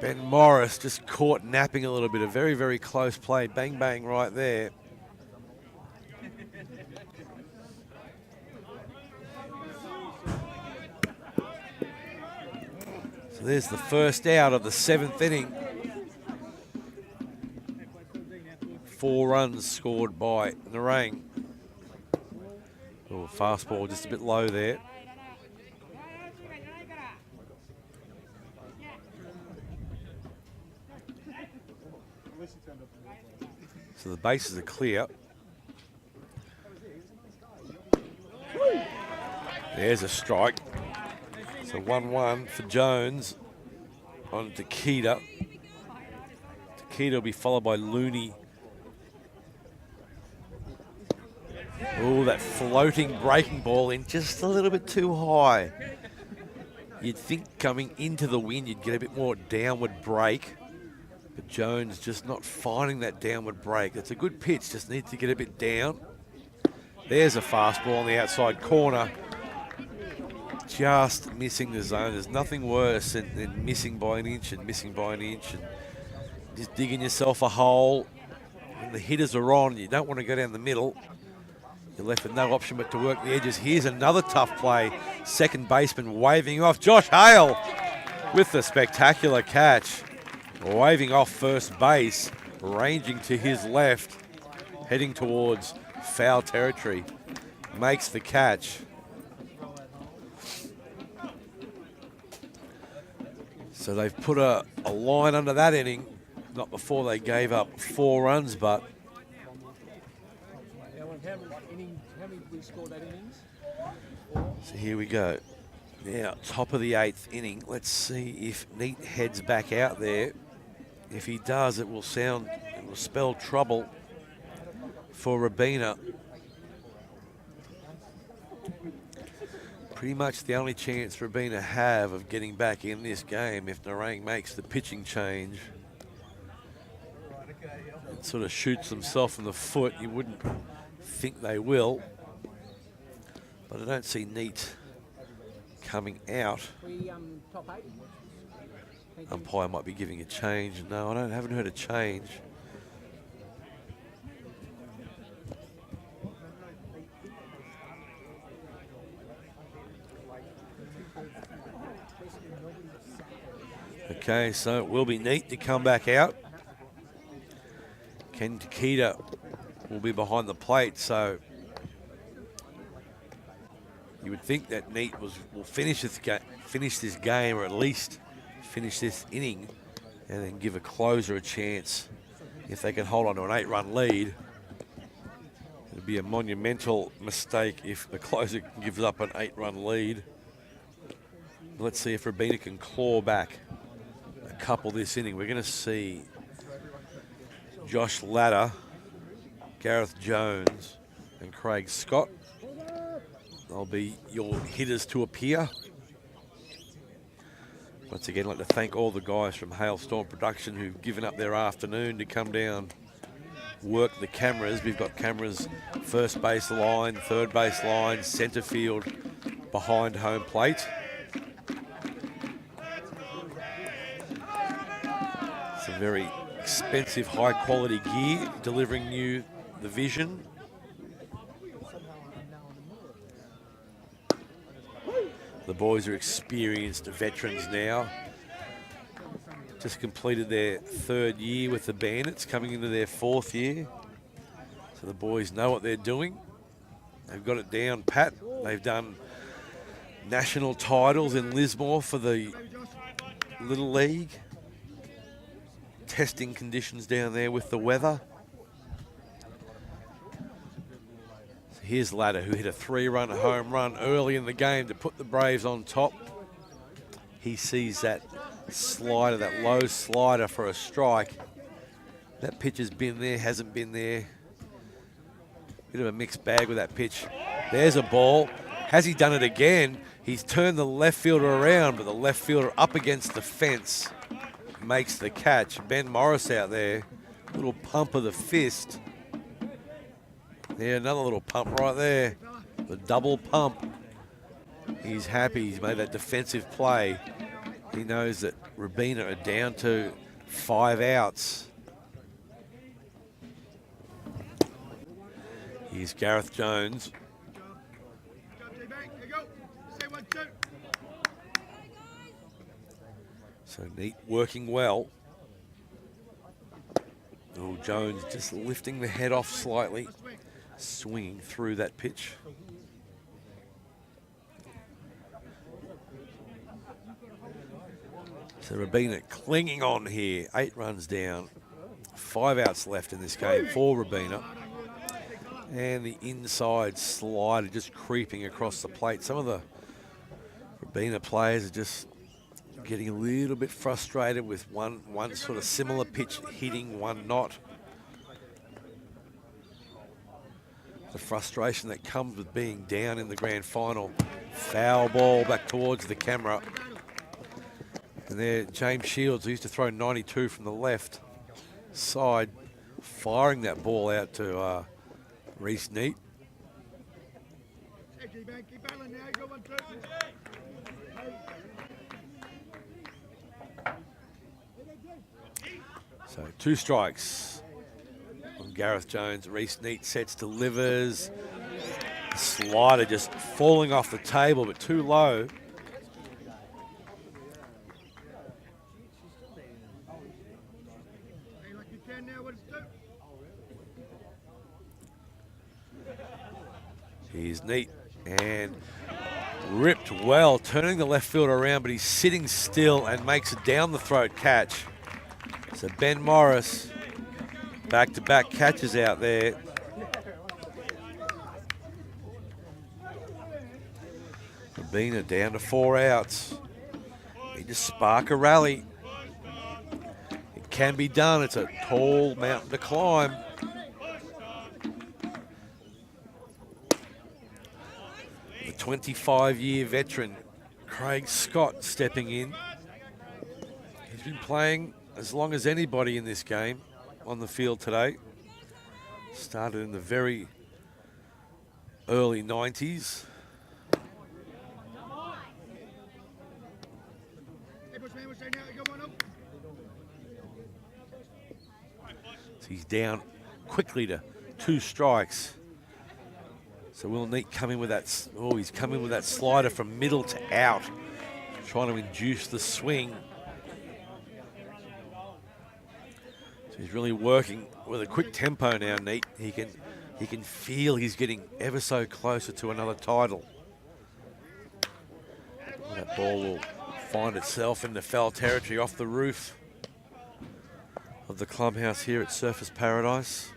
[SPEAKER 4] Ben Morris just caught napping a little bit. A very, very close play. Bang, bang right there. So there's the first out of the 7th inning. 4 runs scored by Nerang. Oh, fastball just a bit low there. So the bases are clear. There's a strike. So 1-1 for Jones on Takeda. Takeda will be followed by Looney. Oh, that floating breaking ball in just a little bit too high. You'd think coming into the wind you'd get a bit more downward break. But Jones just not finding that downward break. It's a good pitch, just needs to get a bit down. There's a fastball on the outside corner. Just missing the zone. There's nothing worse than missing by an inch and missing by an inch and just digging yourself a hole. When the hitters are on, you don't want to go down the middle. You're left with no option but to work the edges. Here's another tough play. Second baseman waving off. Josh Hale with the spectacular catch. Waving off first base, ranging to his left, heading towards foul territory. Makes the catch. So they've put a line under that inning. Not before they gave up 4 runs, but
[SPEAKER 2] How many did we score that innings?
[SPEAKER 4] so here we go. Now, top of the 8th inning. Let's see if Neat heads back out there. If he does, it will spell trouble for Robina. Pretty much the only chance Robina have of getting back in this game if Nerang makes the pitching change. It sort of shoots themselves in the foot. You wouldn't think they will. But I don't see Neat coming out. Umpire might be giving a change. No, haven't heard a change. Okay, so it will be Neat to come back out. Ken Takita will be behind the plate, so you would think that Neat will finish this game, or at least finish this inning, and then give a closer a chance if they can hold on to an 8-run lead. It would be a monumental mistake if the closer gives up an 8-run lead. Let's see if Robina can claw back a couple this inning. We're going to see Josh Ladder, Gareth Jones, and Craig Scott. They'll be your hitters to appear. Once again, I'd like to thank all the guys from Hailstorm Production who've given up their afternoon to come down, work the cameras. We've got cameras first base line, third base line, centre field, behind home plate. Some very expensive, high quality gear delivering you the vision. The boys are experienced veterans now. Just completed their 3rd year with the Bandits, coming into their 4th year. So the boys know what they're doing. They've got it down pat. They've done national titles in Lismore for the Little League. Testing conditions down there with the weather. Here's Ladder, who hit a 3-run home run early in the game to put the Braves on top. He sees that slider, that low slider for a strike. That pitch has been there, hasn't been there. Bit of a mixed bag with that pitch. There's a ball. Has he done it again? He's turned the left fielder around, but the left fielder up against the fence makes the catch. Ben Morris out there, little pump of the fist. Yeah, another little pump right there. The double pump. He's happy. He's made that defensive play. He knows that Robina are down to 5 outs. Here's Gareth Jones. So Neat working well. Oh, Jones just lifting the head off slightly. Swinging through that pitch. So Robina clinging on here. 8 runs down. 5 outs left in this game for Robina. And the inside slider just creeping across the plate. Some of the Robina players are just getting a little bit frustrated with one sort of similar pitch hitting, one not. The frustration that comes with being down in the grand final. Foul ball back towards the camera. And there, James Shields, who used to throw 92 from the left side, firing that ball out to Reese Neat. So 2 strikes from Gareth Jones. Reese Neat sets, delivers. Slider just falling off the table, but too low. Here's Neat and ripped well, turning the left fielder around, but he's sitting still and makes a down the throat catch. So Ben Morris, back-to-back catches out there. Robina down to 4 outs. Need to spark a rally. It can be done. It's a tall mountain to climb. The 25-year veteran, Craig Scott, stepping in. He's been playing as long as anybody in this game on the field today. Started in the very early 90s. So he's down quickly to 2 strikes. So Will Neat coming with that, oh, he's coming with that slider from middle to out, trying to induce the swing. So he's really working with a quick tempo now, Neat. He can feel he's getting ever so closer to another title. That ball will find itself in the foul territory off the roof of the clubhouse here at Surfers Paradise.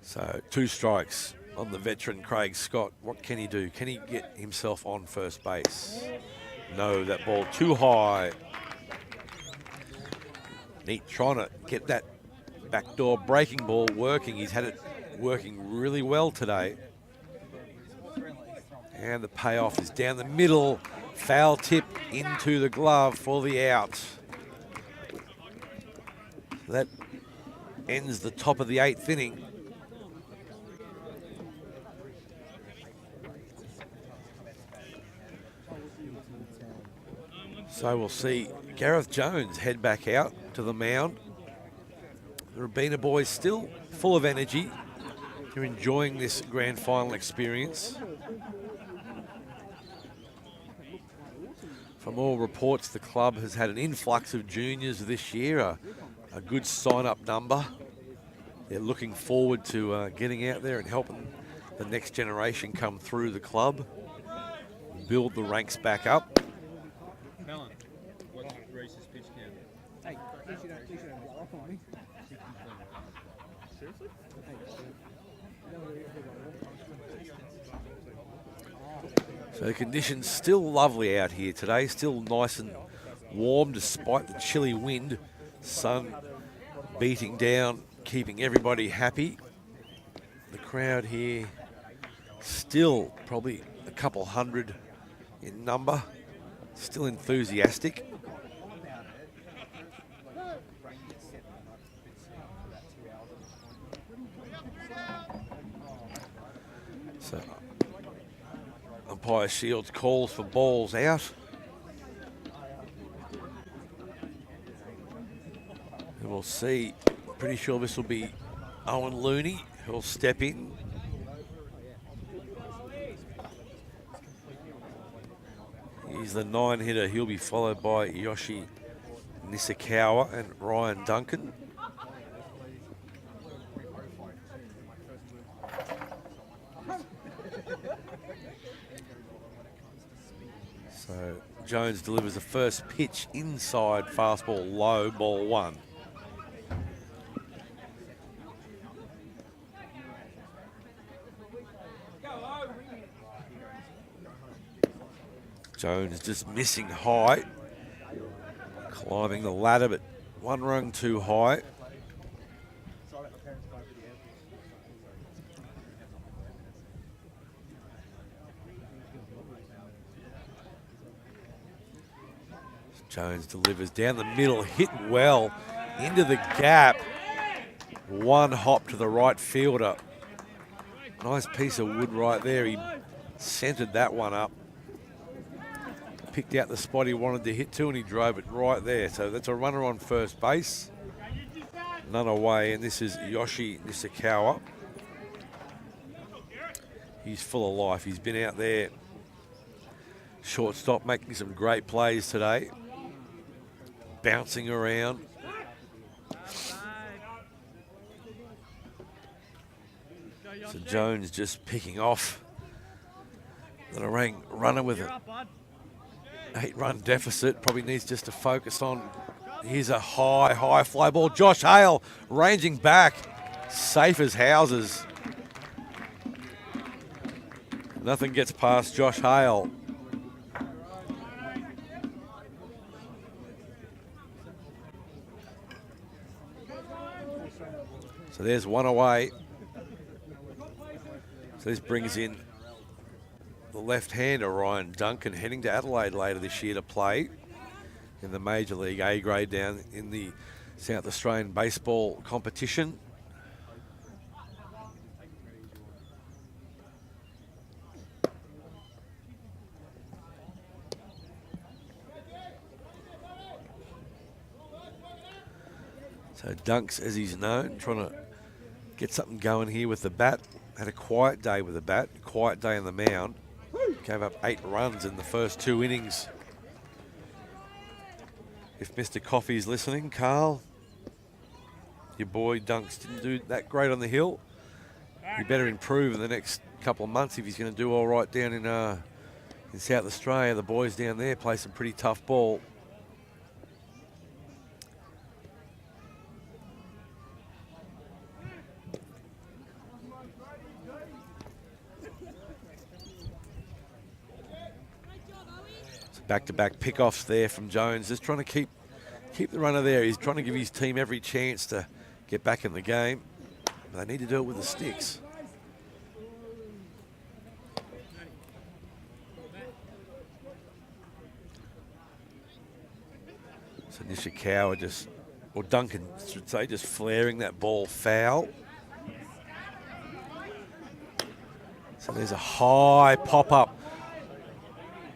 [SPEAKER 4] So 2 strikes on the veteran Craig Scott. What can he do? Can he get himself on first base? No, that ball too high. Neat trying to get that backdoor breaking ball working. He's had it working really well today. And the payoff is down the middle. Foul tip into the glove for the out. That ends the top of the 8th inning. So we'll see Gareth Jones head back out to the mound. The Robina boys still full of energy. They're enjoying this grand final experience. From all reports, the club has had an influx of juniors this year, a good sign-up number. They're looking forward to getting out there and helping the next generation come through the club, build the ranks back up.
[SPEAKER 3] Helen, what's Reese's pitch count?
[SPEAKER 2] Hey, you should have blow up on me.
[SPEAKER 3] Seriously?
[SPEAKER 4] So the conditions still lovely out here today, still nice and warm despite the chilly wind. Sun beating down, keeping everybody happy. The crowd here still probably a couple hundred in number, still enthusiastic. So umpire Shields calls for balls out. And we'll see, pretty sure this will be Owen Looney who'll step in. He's the 9-hitter. He'll be followed by Yoshi Nisakawa and Ryan Duncan. So Jones delivers the first pitch inside, fastball low, ball 1. Jones just missing high, climbing the ladder, but 1 rung too high. Jones delivers down the middle, hit well into the gap. 1 hop to the right fielder. Nice piece of wood right there. He centered that one up. Picked out the spot he wanted to hit to, and he drove it right there. So that's a runner on first base. None away, and this is Yoshi Nisakawa. He's full of life. He's been out there, shortstop, making some great plays today. Bouncing around. So Jones just picking off the Nerang runner with a 8-run deficit. Probably needs just to focus on Here's a high fly ball. Josh Hale ranging back, safe as houses. Nothing gets past Josh Hale. So there's one away. So this brings in the left-hander, Ryan Duncan, heading to Adelaide later this year to play in the Major League A grade down in the South Australian baseball competition. So Dunks, as he's known, trying to get something going here with the bat. Had a quiet day with the bat, quiet day on the mound. Gave up 8 runs in the first 2 innings. If Mr. Coffee's listening, Carl, your boy Dunks didn't do that great on the hill. He better improve in the next couple of months if he's going to do all right down in South Australia. The boys down there play some pretty tough ball. Back-to-back pickoffs there from Jones, just trying to keep the runner there. He's trying to give his team every chance to get back in the game. But they need to do it with the sticks. So Nishikawa or Duncan should say, just flaring that ball foul. So there's a high pop-up.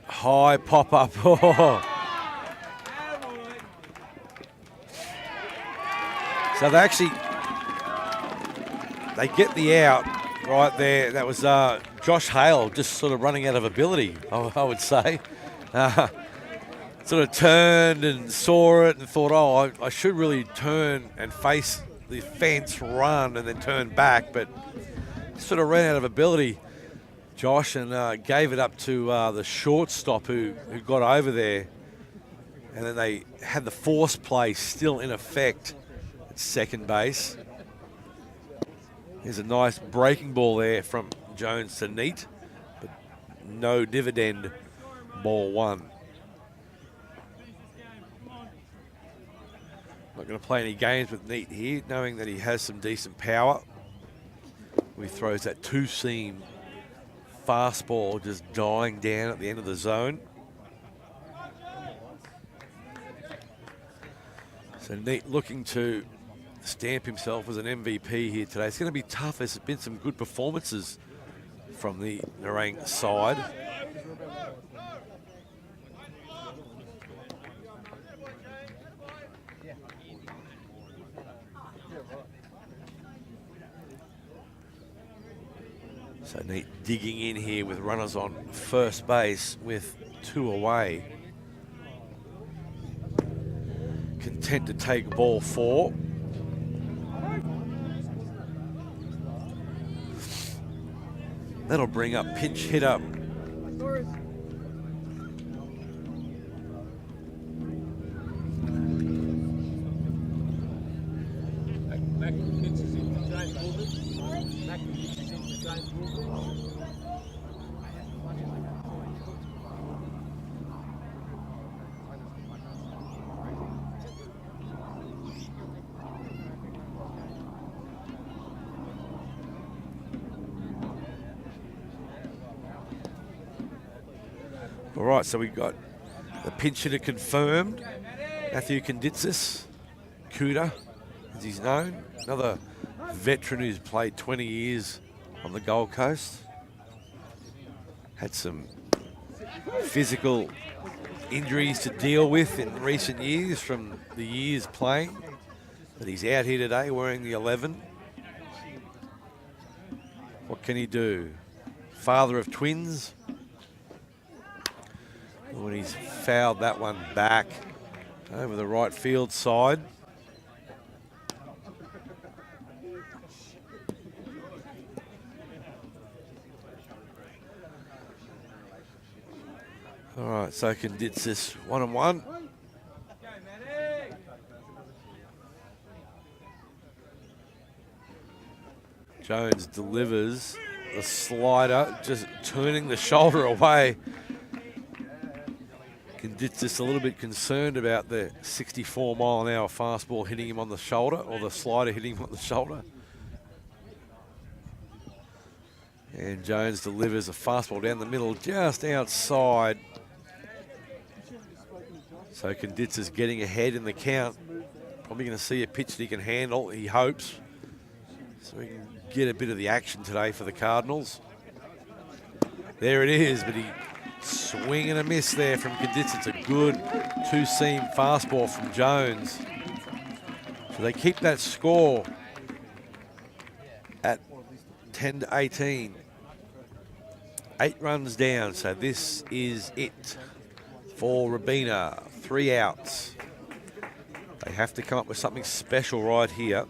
[SPEAKER 4] High pop-up. So they get the out right there. That was Josh Hale just sort of running out of ability, I would say. Sort of turned and saw it and thought, oh, I should really turn and face the fence, run, and then turn back, but sort of ran out of ability, Josh, and gave it up to the shortstop who got over there. And then they had the force play still in effect at second base. Here's a nice breaking ball there from Jones to Neat, but no dividend, ball 1. Not going to play any games with Neat here, knowing that he has some decent power. He throws that 2-seam fastball just dying down at the end of the zone. So Neat looking to stamp himself as an MVP here today. It's going to be tough. There's been some good performances from the Nerang side. So Neat digging in here with runners on first base with 2 away. Content to take ball 4. That'll bring up pinch hitter All right, so we got the pinch hitter confirmed. Matthew Kanditsis, Kuda, as he's known. Another veteran who's played 20 years on the Gold Coast. Had some physical injuries to deal with in recent years from the years playing. But he's out here today wearing the 11. What can he do? Father of twins. When he's fouled that one back over the right field side. All right, so Kanditsis 1-1. Jones delivers the slider, just turning the shoulder away. Just a little bit concerned about the 64-mile-an-hour fastball hitting him on the shoulder, or the slider hitting him on the shoulder. And Jones delivers a fastball down the middle, just outside. So Kanditsa's getting ahead in the count. Probably going to see a pitch that he can handle, he hopes. So he can get a bit of the action today for the Cardinals. There it is, but he swing and a miss there from Kanditsa. It's a good two-seam fastball from Jones. So they keep that score at 10-18. 8 runs down, so this is it for Robina. 3 outs. They have to come up with something special right here.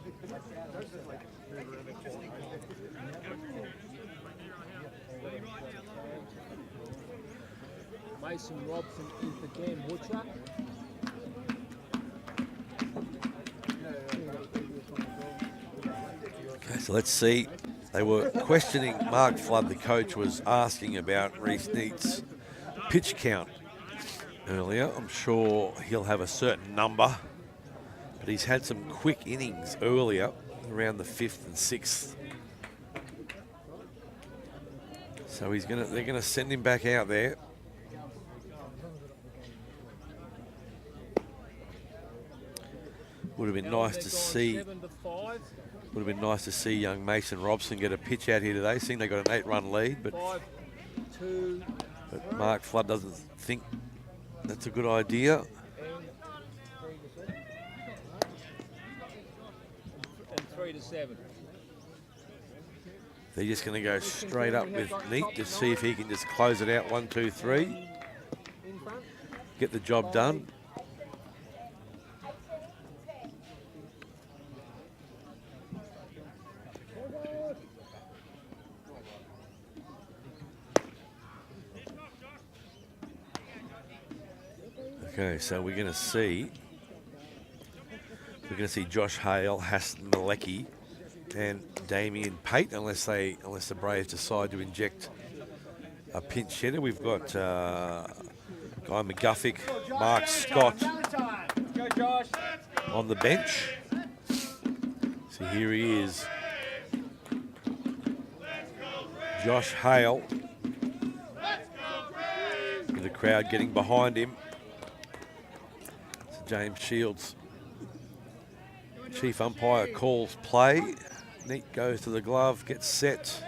[SPEAKER 6] Mason Robson is the game butcher.
[SPEAKER 4] Okay, so let's see. They were questioning, Mark Flood, the coach, was asking about Reese Neat's pitch count earlier. I'm sure he'll have a certain number, but he's had some quick innings earlier, around the 5th and 6th. So they're gonna send him back out there. Would have been nice to see. Would have been nice to see young Mason Robson get a pitch out here today, seeing they got an 8-run lead, but Mark Flood doesn't think that's a good idea.
[SPEAKER 6] And 3-7.
[SPEAKER 4] They're just going to go straight up with Neat to see if he can just close it out. 1, 2, 3. Get the job done. Okay, so we're going to see Josh Hale, Hassan Malecki, and Damien Pate, unless the Braves decide to inject a pinch hitter. We've got Guy McGuffick, Mark Scott on the bench. So here he is, Josh Hale, with the crowd getting behind him. James Shields, chief umpire, calls play. Neat goes to the glove, gets set.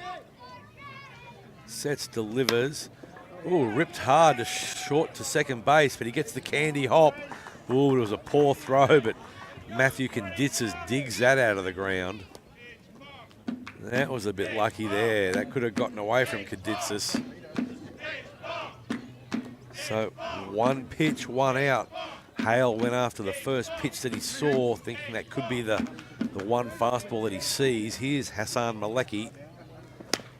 [SPEAKER 4] Sets, delivers. Ooh, ripped hard to short to second base, but he gets the candy hop. Ooh, it was a poor throw, but Matthew Kanditsa digs that out of the ground. That was a bit lucky there. That could have gotten away from Kanditsa. So 1 pitch, 1 out. Hale went after the first pitch that he saw, thinking that could be the one fastball that he sees. Here's Hassan Malecki.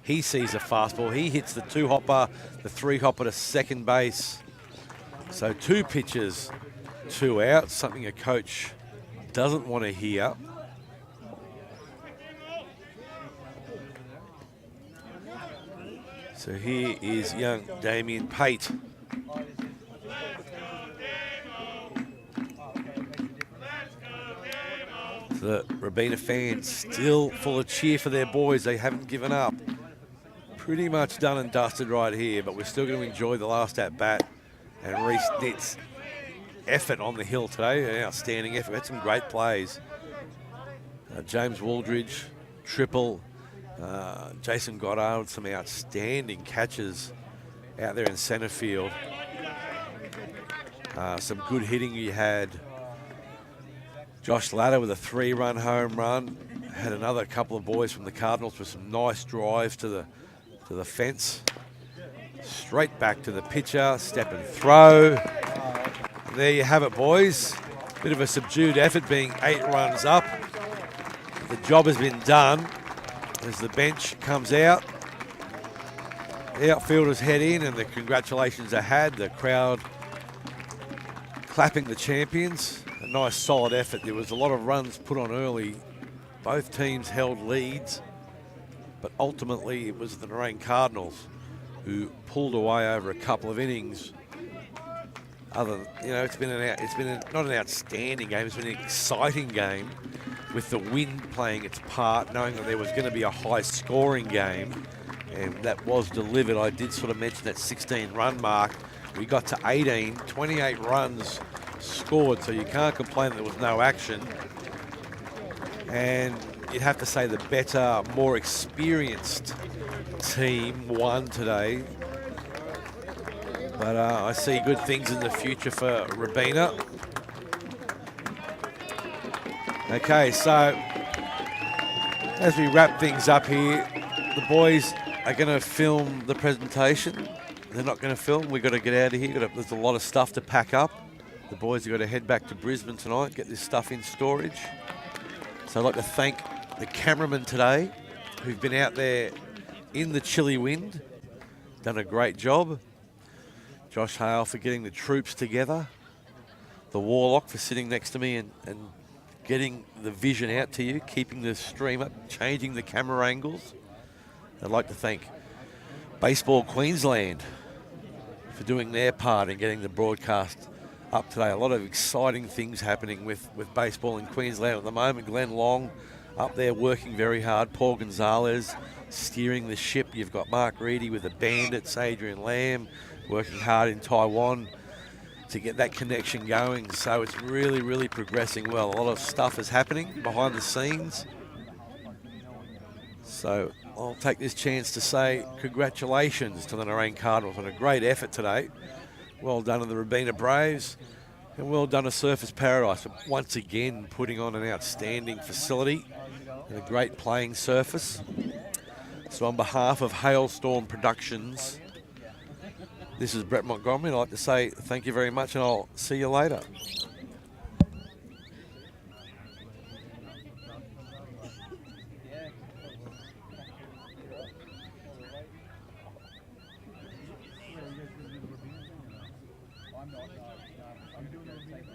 [SPEAKER 4] He sees a fastball. He hits the 2-hopper, the 3-hopper to second base. So 2 pitches, 2 outs, something a coach doesn't want to hear. So here is young Damien Pate. The Robina fans still full of cheer for their boys. They haven't given up. Pretty much done and dusted right here, but we're still going to enjoy the last at-bat. And Reese Neat's effort on the hill today, an outstanding effort. Had some great plays. James Waldridge, triple. Jason Goddard, some outstanding catches out there in center field. Some good hitting you had. Josh Latta with a 3-run home run. Had another couple of boys from the Cardinals with some nice drives to the fence. Straight back to the pitcher, step and throw. And there you have it, boys. Bit of a subdued effort, being 8 runs up. The job has been done as the bench comes out. The outfielders head in and the congratulations are had. The crowd clapping the champions. A nice solid effort. There was a lot of runs put on early. Both teams held leads. but ultimately it was the Nerang Cardinals who pulled away over a couple of innings. It's been not an outstanding game. It's been an exciting game with the wind playing its part, knowing that there was going to be a high-scoring game, and that was delivered. I did sort of mention that 16-run mark. We got to 18, 28 runs scored, so you can't complain that there was no action. And you'd have to say the better, more experienced team won today. But I see good things in the future for Robina. Okay, so as we wrap things up here, the boys are going to film the presentation. They're not going to film. We've got to get out of here. There's a lot of stuff to pack up. The boys have got to head back to Brisbane tonight, get this stuff in storage. So I'd like to thank the cameramen today who've been out there in the chilly wind, done a great job. Josh Hale for getting the troops together. The Warlock for sitting next to me and getting the vision out to you, keeping the stream up, changing the camera angles. I'd like to thank Baseball Queensland for doing their part in getting the broadcast up today. A lot of exciting things happening with baseball in Queensland at the moment. Glenn Long up there working very hard. Paul Gonzalez steering the ship. You've got Mark Reedy with the Bandits, Adrian Lamb working hard in Taiwan to get that connection going. So it's really, really progressing well. A lot of stuff is happening behind the scenes. So I'll take this chance to say congratulations to the Nerang Cardinals on a great effort today. Well done to the Robina Braves, and well done to Surfers Paradise for once again putting on an outstanding facility and a great playing surface. So on behalf of Hailstorm Productions, this is Brett Montgomery. I'd like to say thank you very much, and I'll see you later.
[SPEAKER 2] I'm doing everything.